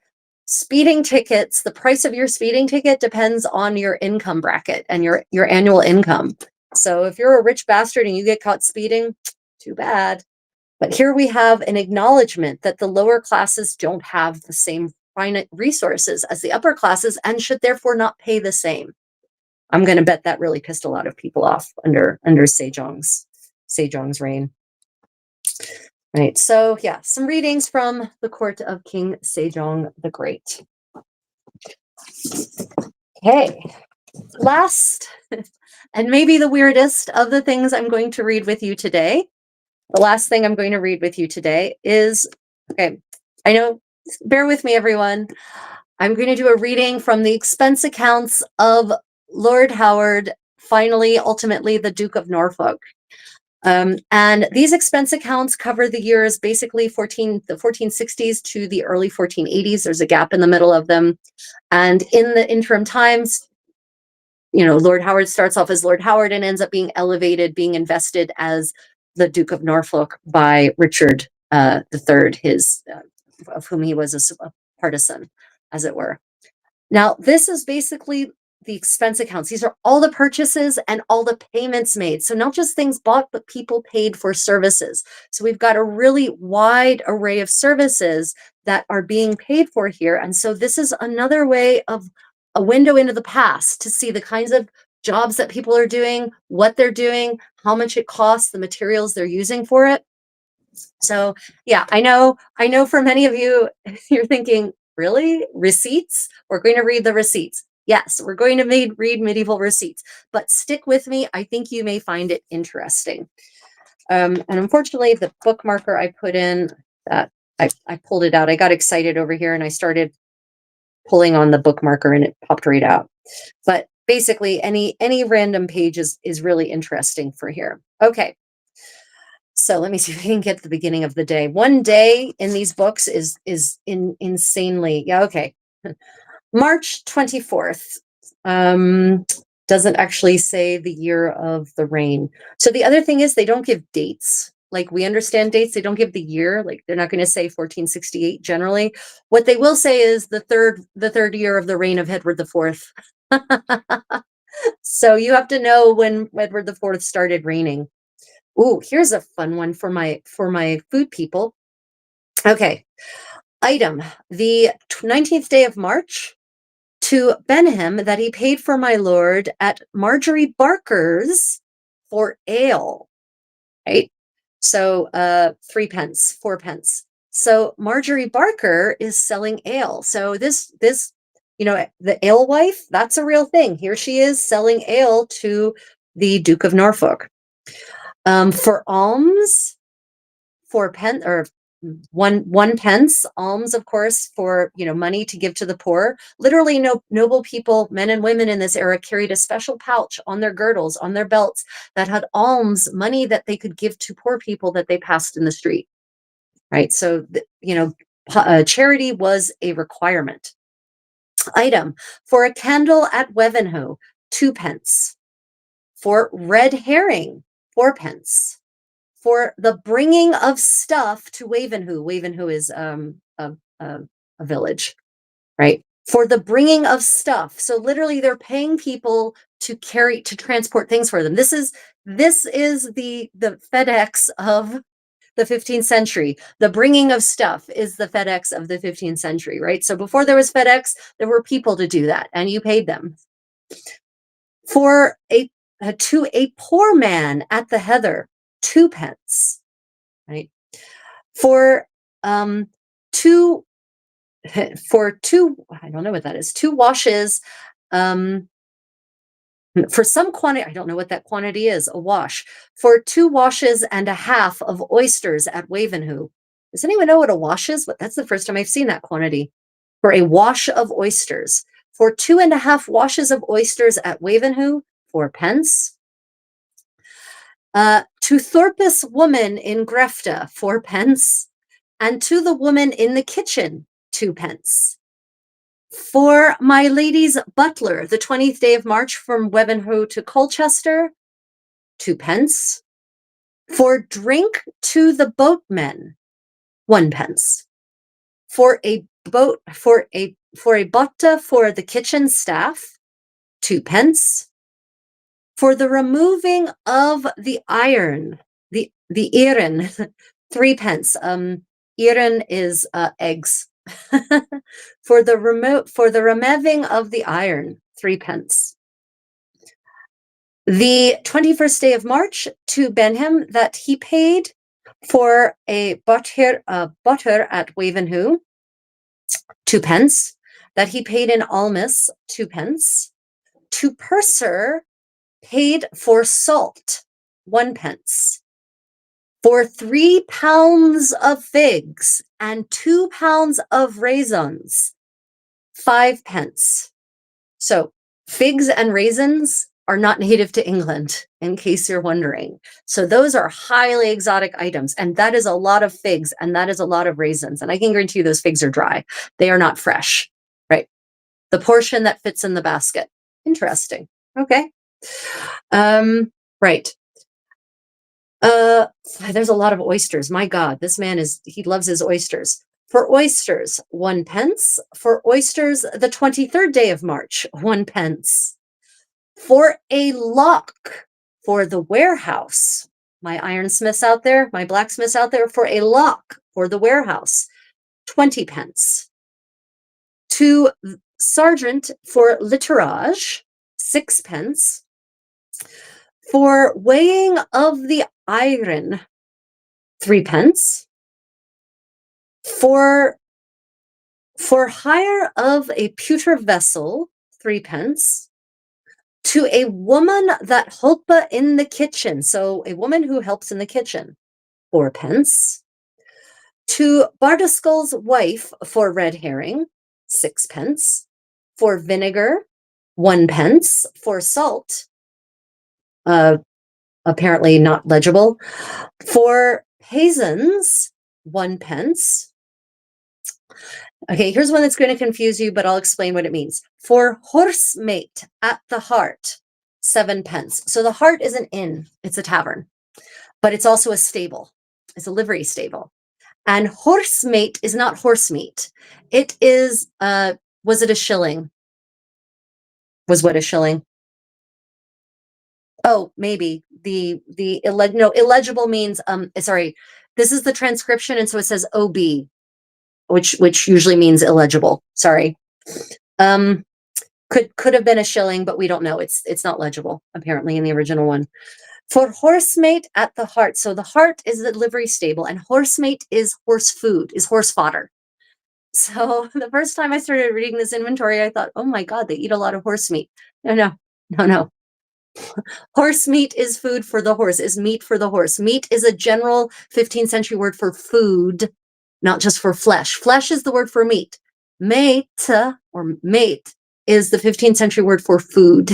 speeding tickets, the price of your speeding ticket depends on your income bracket and your annual income. So if you're a rich bastard and you get caught speeding, too bad. But here we have an acknowledgement that the lower classes don't have the same finite resources as the upper classes and should therefore not pay the same. I'm going to bet that really pissed a lot of people off under Se Jong's reign. Right. So yeah, some readings from the court of King Se Jong the Great. Okay. Last and maybe the weirdest of the things I'm going to read with you today. The last thing I'm going to read with you today is, okay, I know, bear with me, everyone. I'm going to do a reading from the expense accounts of Lord Howard, finally, ultimately, the Duke of Norfolk. And these expense accounts cover the years basically the 1460s to the early 1480s. There's a gap in the middle of them. And in the interim times, Lord Howard starts off as Lord Howard and ends up being elevated, being invested as the Duke of Norfolk by Richard III, of whom he was a partisan, as it were. Now, this is basically the expense accounts. These are all the purchases and all the payments made. So not just things bought, but people paid for services. So we've got a really wide array of services that are being paid for here. And so this is another way of a window into the past to see the kinds of jobs that people are doing, what they're doing, how much it costs, the materials they're using for it. So yeah, I know for many of you, you're thinking, really? Receipts? We're going to read the receipts. Yes, we're going to read medieval receipts, but stick with me. I think you may find it interesting. And unfortunately, the bookmarker I put in, that I pulled it out. I got excited over here and I started pulling on the bookmarker and it popped right out. But basically, any random page is really interesting for here. Okay. So let me see if we can get to the beginning of the day. One day in these books is insanely, yeah, okay. March 24th. Doesn't actually say the year of the reign. So the other thing is they don't give dates. Like, we understand dates, they don't give the year. Like, they're not going to say 1468 generally. What they will say is the third year of the reign of Edward IV. So you have to know when Edward IV started reigning. Ooh, here's a fun one for my food people. Okay. Item, the 19th day of March, to Benham that he paid for my lord at Marjorie Barker's for ale, right? So 3 pence, 4 pence. So Marjorie Barker is selling ale. So this the alewife, that's a real thing. Here she is selling ale to the Duke of Norfolk. For alms, 4 pence, or one pence. Alms, of course, for money to give to the poor. Literally, no noble people, men and women in this era, carried a special pouch on their girdles, on their belts, that had alms, money that they could give to poor people that they passed in the street. Right. So charity was a requirement. Item: for a candle at Wevenho, 2 pence. For red herring, 4 pence. For the bringing of stuff to Wavenhoo. Wavenhoo is a village, right? For the bringing of stuff. So literally, they're paying people to transport things for them. This is the FedEx of the 15th century. The bringing of stuff is the FedEx of the 15th century, right? So before there was FedEx, there were people to do that, and you paid them. For to a poor man at the heather, 2 pence, right? For two for two, I don't know what that is, 2 washes, um for some quantity, I don't know what that quantity is, a wash, for 2 washes and a half of oysters at Wavenhoo. Does anyone know what a wash is? But that's the first time I've seen that quantity. For a wash of oysters. For 2.5 washes of oysters at Wavenhoo, 4 pence. To Thorpus woman in Grefta, 4 pence. And to the woman in the kitchen, 2 pence. For my lady's butler, the 20th day of March, from Wevenhoo to Colchester, 2 pence. For drink to the boatmen, 1 pence. For a botta for the kitchen staff, 2 pence. For the removing of the iron, the iron, 3 pence. Iron is eggs. For the removing of the iron, 3 pence. The 21st day of March to Benham, that he paid for a butter at Wavenhoo, 2 pence. That he paid in alms, 2 pence. To Purser, paid for salt, 1 pence. For 3 pounds of figs and 2 pounds of raisins, 5 pence. So figs and raisins are not native to England, in case you're wondering. So those are highly exotic items, and that is a lot of figs, and that is a lot of raisins. And I can guarantee you those figs are dry. They are not fresh, right? The portion that fits in the basket. Interesting. Okay. Right. There's a lot of oysters. My God, this man he loves his oysters. For oysters, 1 pence. For oysters, the 23rd day of March, 1 pence. For a lock for the warehouse, my ironsmiths out there, my blacksmiths out there, for a lock for the warehouse, 20 pence. To sergeant for litterage, 6 pence. For weighing of the iron, 3 pence. For hire of a pewter vessel, 3 pence. To a woman that holpa in the kitchen, so a woman who helps in the kitchen, 4 pence. To Bardaskull's wife for red herring, 6 pence. For vinegar, 1 pence. For salt, apparently not legible. For paisans, 1 pence. Okay, here's one that's going to confuse you, but I'll explain what it means. For horsemate at the Hart, 7 pence. So the Hart is an inn, it's a tavern, but it's also a stable. It's a livery stable. And horsemate is not horse meat. It is, was it a shilling? Was what a shilling? Oh, maybe illegible means, sorry, this is the transcription, and so it says OB, which usually means illegible. Sorry. Could have been a shilling, but we don't know. It's not legible, apparently, in the original one. For horsemate at the Hart. So the Hart is the livery stable, and horsemate is horse food, is horse fodder. So the first time I started reading this inventory, I thought, oh my God, they eat a lot of horse meat. No. Horse meat is food for the horse, is meat for the horse. Meat is a general 15th century word for food, not just for flesh. Flesh is the word for meat. Mate or mate is the 15th century word for food.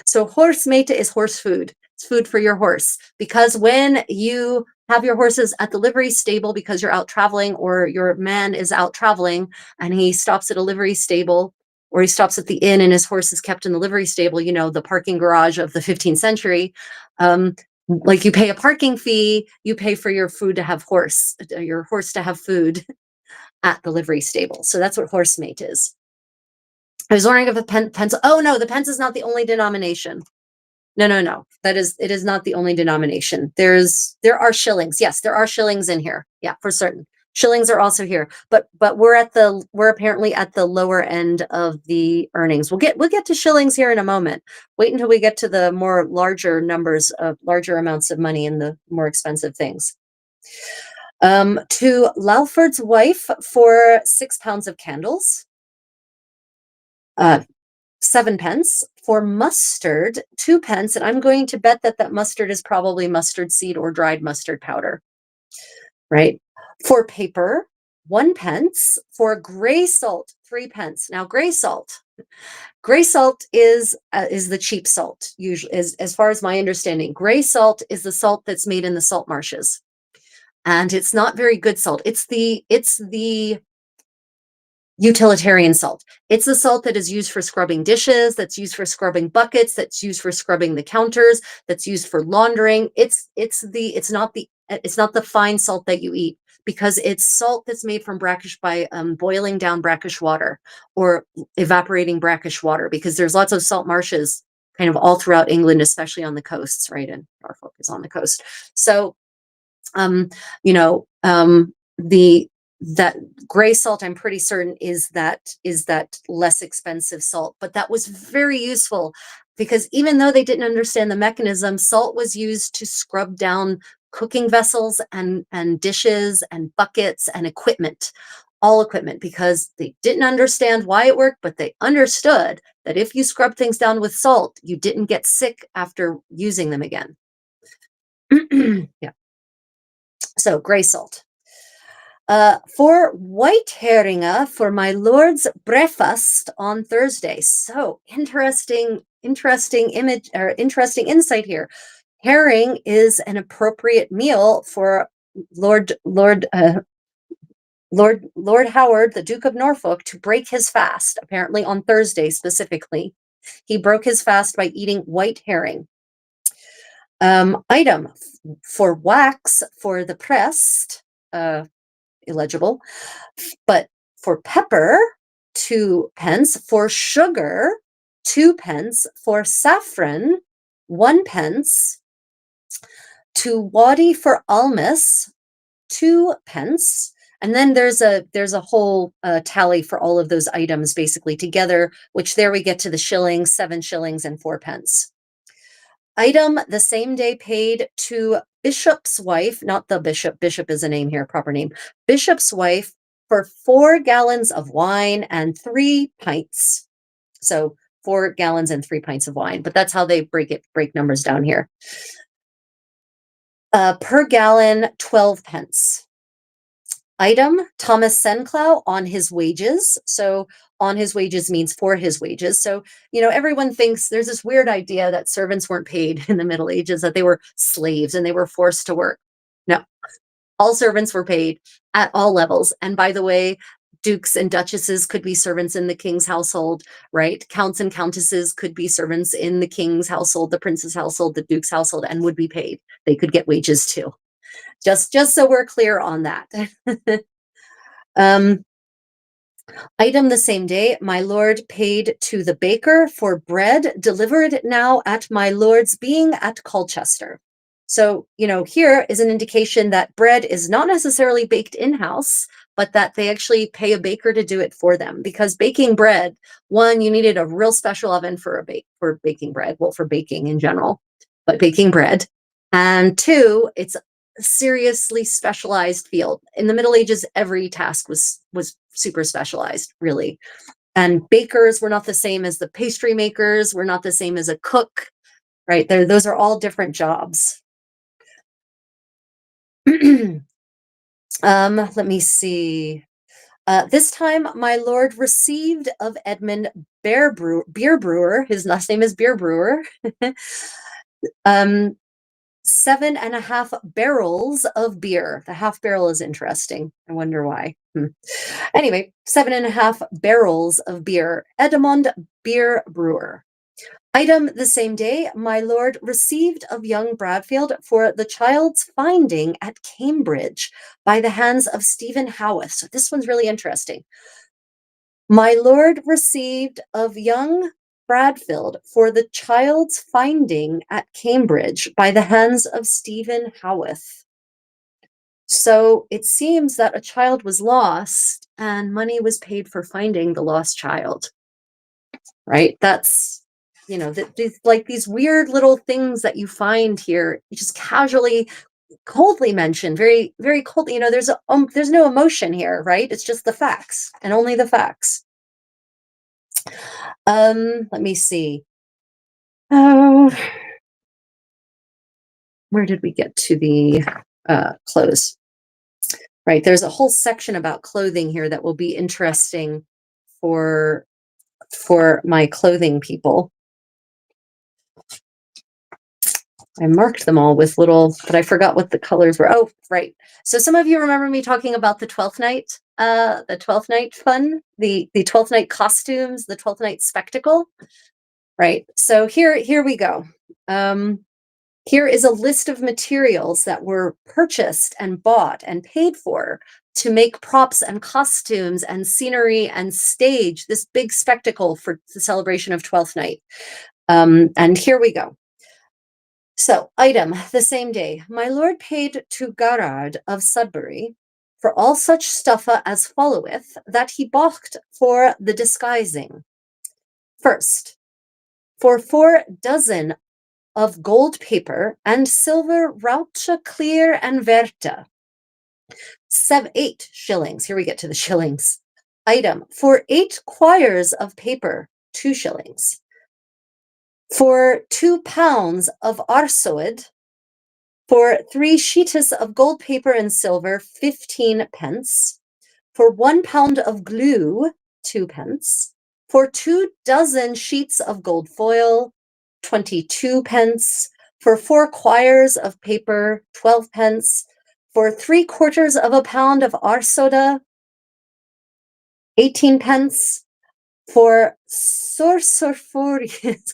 So horse mate is horse food. It's food for your horse. Because when you have your horses at the livery stable because you're out traveling, or your man is out traveling and he stops at a livery stable, or he stops at the inn and his horse is kept in the livery stable, the parking garage of the 15th century. Like you pay a parking fee, you pay for your your horse to have food at the livery stable. So that's what horse mate is. I was wondering if the pence. Oh no, the pence is not the only denomination. No, no, no. It is not the only denomination. There are shillings. Yes, there are shillings in here. Yeah, for certain. Shillings are also here, but we're apparently at the lower end of the earnings. We'll get to shillings here in a moment. Wait until we get to the larger amounts of money and the more expensive things. To Lalford's wife for 6 pounds of candles. 7 pence. For mustard, 2 pence, and I'm going to bet that mustard is probably mustard seed or dried mustard powder, right? For paper, 1 pence. For gray salt, 3 pence. Now, gray salt is the cheap salt. Usually, as far as my understanding, gray salt is the salt that's made in the salt marshes, and it's not very good salt. It's the utilitarian salt. It's the salt that is used for scrubbing dishes, that's used for scrubbing buckets, that's used for scrubbing the counters, that's used for laundering. It's not the fine salt that you eat, because it's salt that's made from brackish by boiling down brackish water or evaporating brackish water, because there's lots of salt marshes kind of all throughout England, especially on the coasts, right? And Norfolk is on the coast. So the that gray salt, I'm pretty certain, is that less expensive salt, but that was very useful, because even though they didn't understand the mechanism, salt was used to scrub down cooking vessels and dishes and buckets and all equipment, because they didn't understand why it worked, but they understood that if you scrub things down with salt, you didn't get sick after using them again. Yeah. So gray salt. For white herringa for my lord's breakfast on Thursday. So interesting image, or interesting insight here. Herring is an appropriate meal for Lord Howard, the Duke of Norfolk, to break his fast. Apparently on Thursday specifically, he broke his fast by eating white herring. Item for wax for the pressed. Illegible. But for pepper, 2 pence. For sugar, 2 pence. For saffron, 1 pence. To wadi for almas, 2 pence. And then there's a whole tally for all of those items basically together, which there we get to the shillings, 7 shillings and 4 pence. Item the same day paid to bishop's wife, not the bishop is a name here, proper name, bishop's wife, for 4 gallons of wine and 3 pints. So 4 gallons and 3 pints of wine, but that's how they break numbers down here. Per gallon, 12 pence. Item Thomas Senclow on his wages. So on his wages means for his wages. So, everyone thinks there's this weird idea that servants weren't paid in the Middle Ages, that they were slaves and they were forced to work. No, all servants were paid at all levels. And by the way, dukes and duchesses could be servants in the king's household, right? Counts and countesses could be servants in the king's household, the prince's household, the duke's household, and would be paid. They could get wages too. Just so we're clear on that. Item the same day, my lord paid to the baker for bread delivered now at my lord's being at Colchester. So, here is an indication that bread is not necessarily baked in-house, but that they actually pay a baker to do it for them. Because baking bread, one, you needed a real special oven for baking bread, well, for baking in general, but baking bread. And 2, it's seriously specialized field. In the Middle Ages, every task was super specialized, really. And bakers were not the same as the pastry makers, were not the same as a cook, right? Those are all different jobs. Let me see. This time, my lord received of Edmund Beer Brewer. His last name is Beer Brewer. um, 7.5 barrels of beer. The half barrel is interesting. I wonder why. Anyway, 7.5 barrels of beer. Edmund Beer Brewer. Item the same day, my lord received of young Bradfield for the child's finding at Cambridge by the hands of Stephen Howarth. So this one's really interesting. My lord received of young Bradfield for the child's finding at Cambridge by the hands of Stephen Howarth. So it seems that a child was lost and money was paid for finding the lost child, right? That's, like these weird little things that you find here, just casually, coldly mentioned, very, very coldly. There's no emotion here, right? It's just the facts and only the facts. Let me see. Oh, where did we get to the clothes? Right, there's a whole section about clothing here that will be interesting for my clothing people. I marked them all with little, but I forgot what the colors were. Oh, right. So some of you remember me talking about the 12th night, fun, the 12th night costumes, the 12th night spectacle. Right. So here we go. Here is a list of materials that were purchased and bought and paid for to make props and costumes and scenery and stage this big spectacle for the celebration of 12th night. And here we go. So, item the same day, my lord paid to Garrard of Sudbury for all such stuffa as followeth that he bought for the disguising. First, for 4 dozen of gold paper and silver raucha clear and verta. 8 shillings. Here we get to the shillings. Item for 8 quires of paper, 2 shillings. For 2 pounds of arsoid, for 3 sheetes of gold paper and silver, 15 pence. For 1 pound of glue, 2 pence. For 2 dozen sheets of gold foil, 22 pence. For 4 quires of paper, 12 pence. For 3/4 of a pound of arsoda, 18 pence. For sorsulfuri,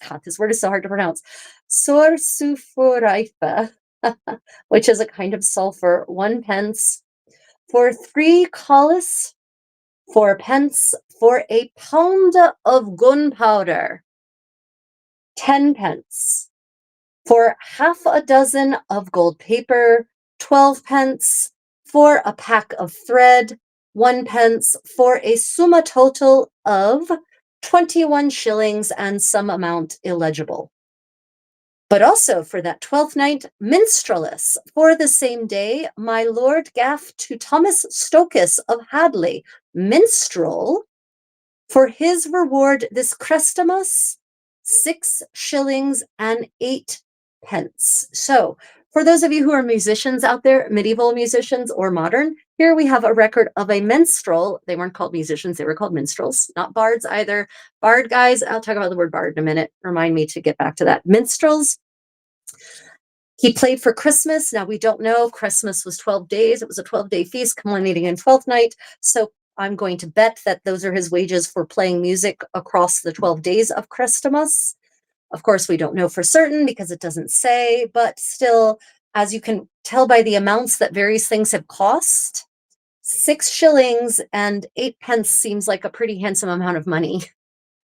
God, this word is so hard to pronounce. Sorsulfurifa, which is a kind of sulfur, 1 pence. For 3 collis, 4 pence. For a pound of gunpowder, 10 pence. For half a dozen of gold paper, 12 pence. For a pack of thread, 1 pence. For a summa total of 21 shillings and some amount illegible. But also for that 12th night, minstreless. For the same day, my lord gaff to Thomas Stokes of Hadley, minstrel, for his reward this Crestamus, 6 shillings and 8 pence. So for those of you who are musicians out there, medieval musicians or modern, here we have a record of a minstrel. They weren't called musicians, they were called minstrels, not bards either. Bard guys, I'll talk about the word bard in a minute. Remind me to get back to that. Minstrels. He played for Christmas. Now we don't know. Christmas was 12 days. It was a 12-day feast culminating in 12th night. So I'm going to bet that those are his wages for playing music across the 12 days of Christmas. Of course, we don't know for certain because it doesn't say, but still, as you can tell by the amounts that various things have cost, 6 shillings and 8 pence seems like a pretty handsome amount of money,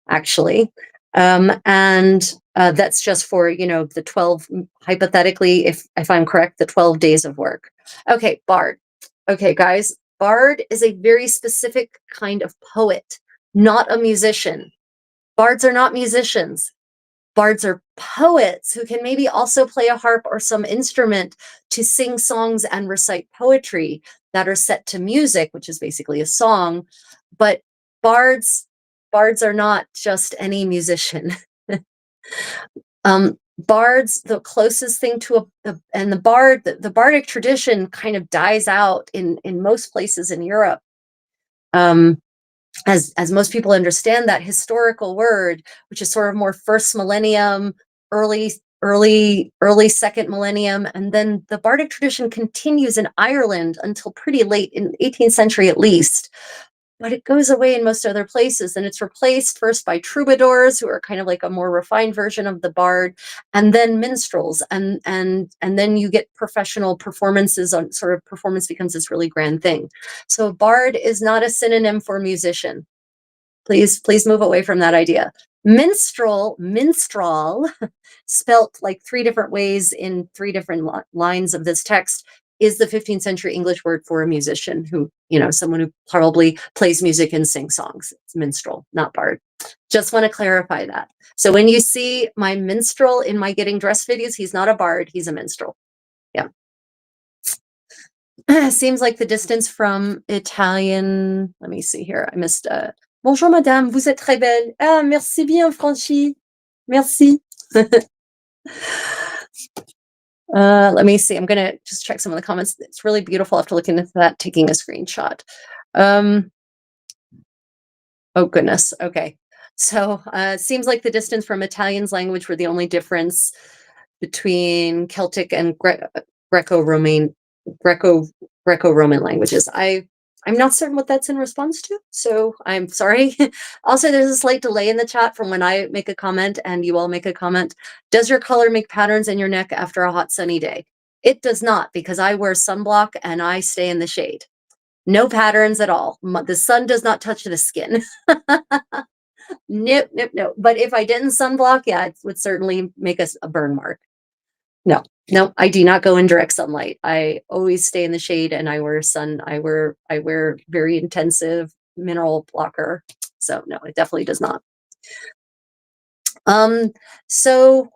actually. And that's just for, the 12, hypothetically, if I'm correct, the 12 days of work. Okay, bard. Okay, guys, bard is a very specific kind of poet, not a musician. Bards are not musicians. Bards are poets who can maybe also play a harp or some instrument to sing songs and recite poetry that are set to music, which is basically a song. But bards are not just any musician. Bards, the closest thing to and the bard, the bardic tradition kind of dies out in most places in Europe. Um, as most people understand that historical word, which is sort of more first millennium, early early second millennium, and then the bardic tradition continues in Ireland until pretty late in 18th century at least. But it goes away in most other places, and it's replaced first by troubadours, who are kind of like a more refined version of the bard, and then minstrels, and then you get professional performances. On sort of performance becomes this really grand thing. So bard is not a synonym for musician. Please move away from that idea. Minstrel, spelt like three different ways in three different lines of this text, is the 15th century English word for a musician who, someone who probably plays music and sings songs. It's minstrel, not bard. Just want to clarify that. So when you see my minstrel in my getting dressed videos, he's not a bard, he's a minstrel. Yeah. Seems like the distance from Italian. Let me see here. I missed Bonjour madame, vous êtes très belle. Ah, merci bien, Franchi. Merci. Let me see. I'm going to just check some of the comments. It's really beautiful after looking at that, taking a screenshot. Oh, goodness. Okay. So it seems like the distance from Italian's language were the only difference between Celtic and Greco-Roman languages. I'm not certain what that's in response to, so I'm sorry. Also, there's a slight delay in the chat from when I make a comment and you all make a comment. Does your color make patterns in your neck after a hot sunny day? It does not, because I wear sunblock and I stay in the shade. No patterns at all. The sun does not touch the skin. Nope, nope, nope. But if I didn't sunblock, yeah, it would certainly make us a burn mark. No, I do not go in direct sunlight. I always stay in the shade, and I wear very intensive mineral blocker. So no, it definitely does not. So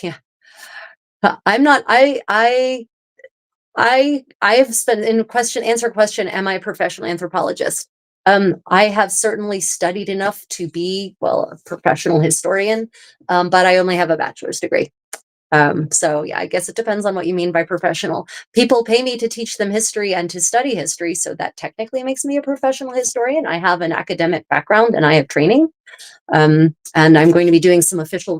yeah. I'm not I have spent in answer question, am I a professional anthropologist? I have certainly studied enough to be, well, a professional historian, but I only have a bachelor's degree. So yeah, I guess it depends on what you mean by professional. People pay me to teach them history and to study history, so that technically makes me a professional historian. I have an academic background and I have training. And I'm going to be doing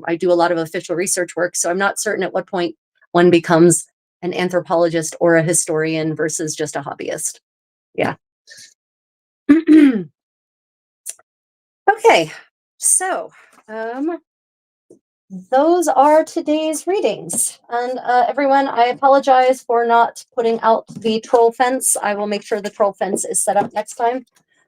I do a lot of official research work, so I'm not certain at what point one becomes an anthropologist or a historian versus just a hobbyist. Yeah. Okay, so those are today's readings. And everyone, I apologize for not putting out the troll fence. I will make sure the troll fence is set up next time.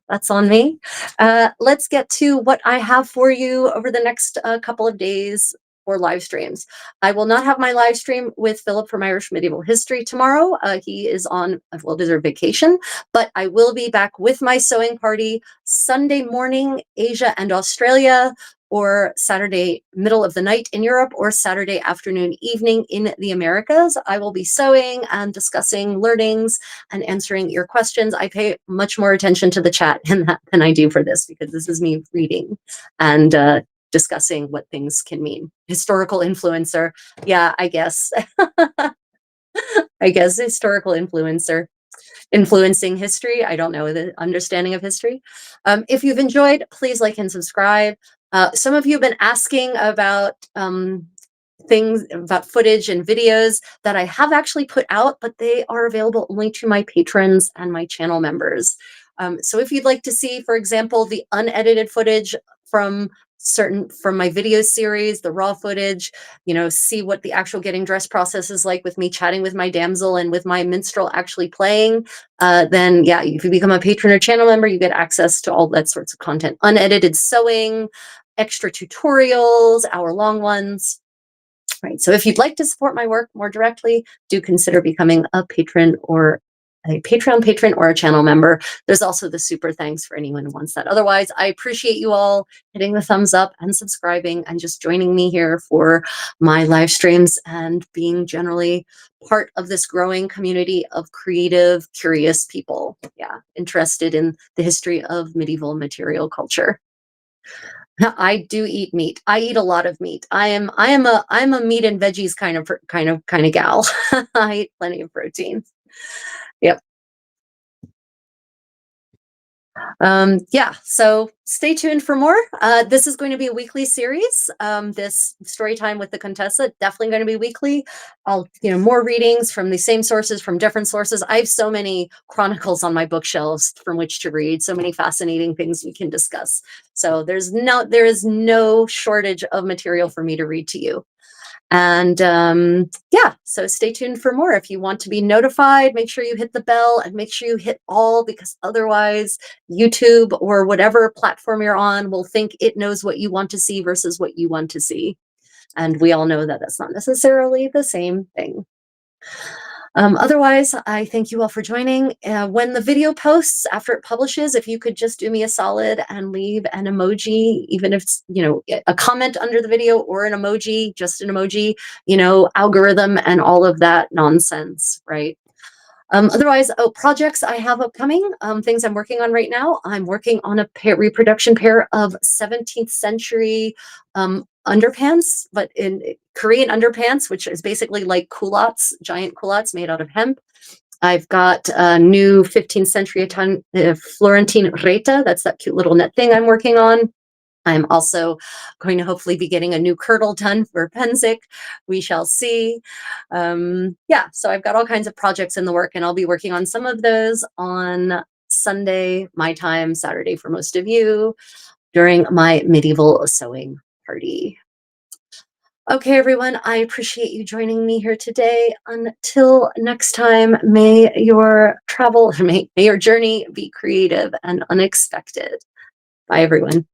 That's on me. Let's get to what I have for you over the next couple of days for live streams. I will not have my live stream with Philip from Irish Medieval History tomorrow. He is on a well-deserved vacation, but I will be back with my sewing party Sunday morning, Asia and Australia, or Saturday middle of the night in Europe, or Saturday afternoon, evening in the Americas. I will be sewing and discussing learnings and answering your questions. I pay much more attention to the chat in that than I do for this, because this is me reading and discussing what things can mean. Historical influencer. Yeah, I guess. I guess historical influencer. Influencing history. I don't know the understanding of history. If you've enjoyed, please like and subscribe. Some of you have been asking about things about footage and videos that I have actually put out, but they are available only to my patrons and my channel members. So if you'd like to see, for example, the unedited footage from my video series, the raw footage, see what the actual getting dressed process is like with me chatting with my damsel and with my minstrel actually playing, then yeah, if you become a patron or channel member, you get access to all that sorts of content. Unedited sewing, extra tutorials, hour-long ones. Right. So if you'd like to support my work more directly, do consider becoming a patron or a Patreon patron or a channel member. There's also the super thanks for anyone who wants that. Otherwise, I appreciate you all hitting the thumbs up and subscribing and just joining me here for my live streams and being generally part of this growing community of creative, curious people. Yeah, interested in the history of medieval material culture. I do eat meat. I eat a lot of meat. I'm a meat and veggies kind of gal. I eat plenty of protein. Yep. Yeah, so stay tuned for more. This is going to be a weekly series. This story time with the Contessa definitely going to be weekly. More readings from the same sources, from different sources. I have so many chronicles on my bookshelves from which to read. So many fascinating things we can discuss. So there is no shortage of material for me to read to you. And yeah, so stay tuned for more. If you want to be notified, make sure you hit the bell and make sure you hit all, because otherwise, YouTube or whatever platform you're on will think it knows what you want to see versus what you want to see. And we all know that that's not necessarily the same thing. Otherwise, I thank you all for joining. When the video posts after it publishes, if you could just do me a solid and leave an emoji, even if it's, a comment under the video or an emoji, just an emoji, algorithm and all of that nonsense, right? Otherwise, projects I have upcoming, things I'm working on right now. I'm working on a reproduction pair of 17th century underpants, but in Korean underpants, which is basically like culottes, giant culottes made out of hemp. I've got a new 15th century Florentine reta. That's that cute little net thing I'm working on. I'm also going to hopefully be getting a new kirtle done for Penzik. We shall see. Yeah, so I've got all kinds of projects in the work, and I'll be working on some of those on Sunday, my time, Saturday for most of you, during my medieval sewing party. Okay, everyone, I appreciate you joining me here today. Until next time, may your travel, may your journey be creative and unexpected. Bye, everyone.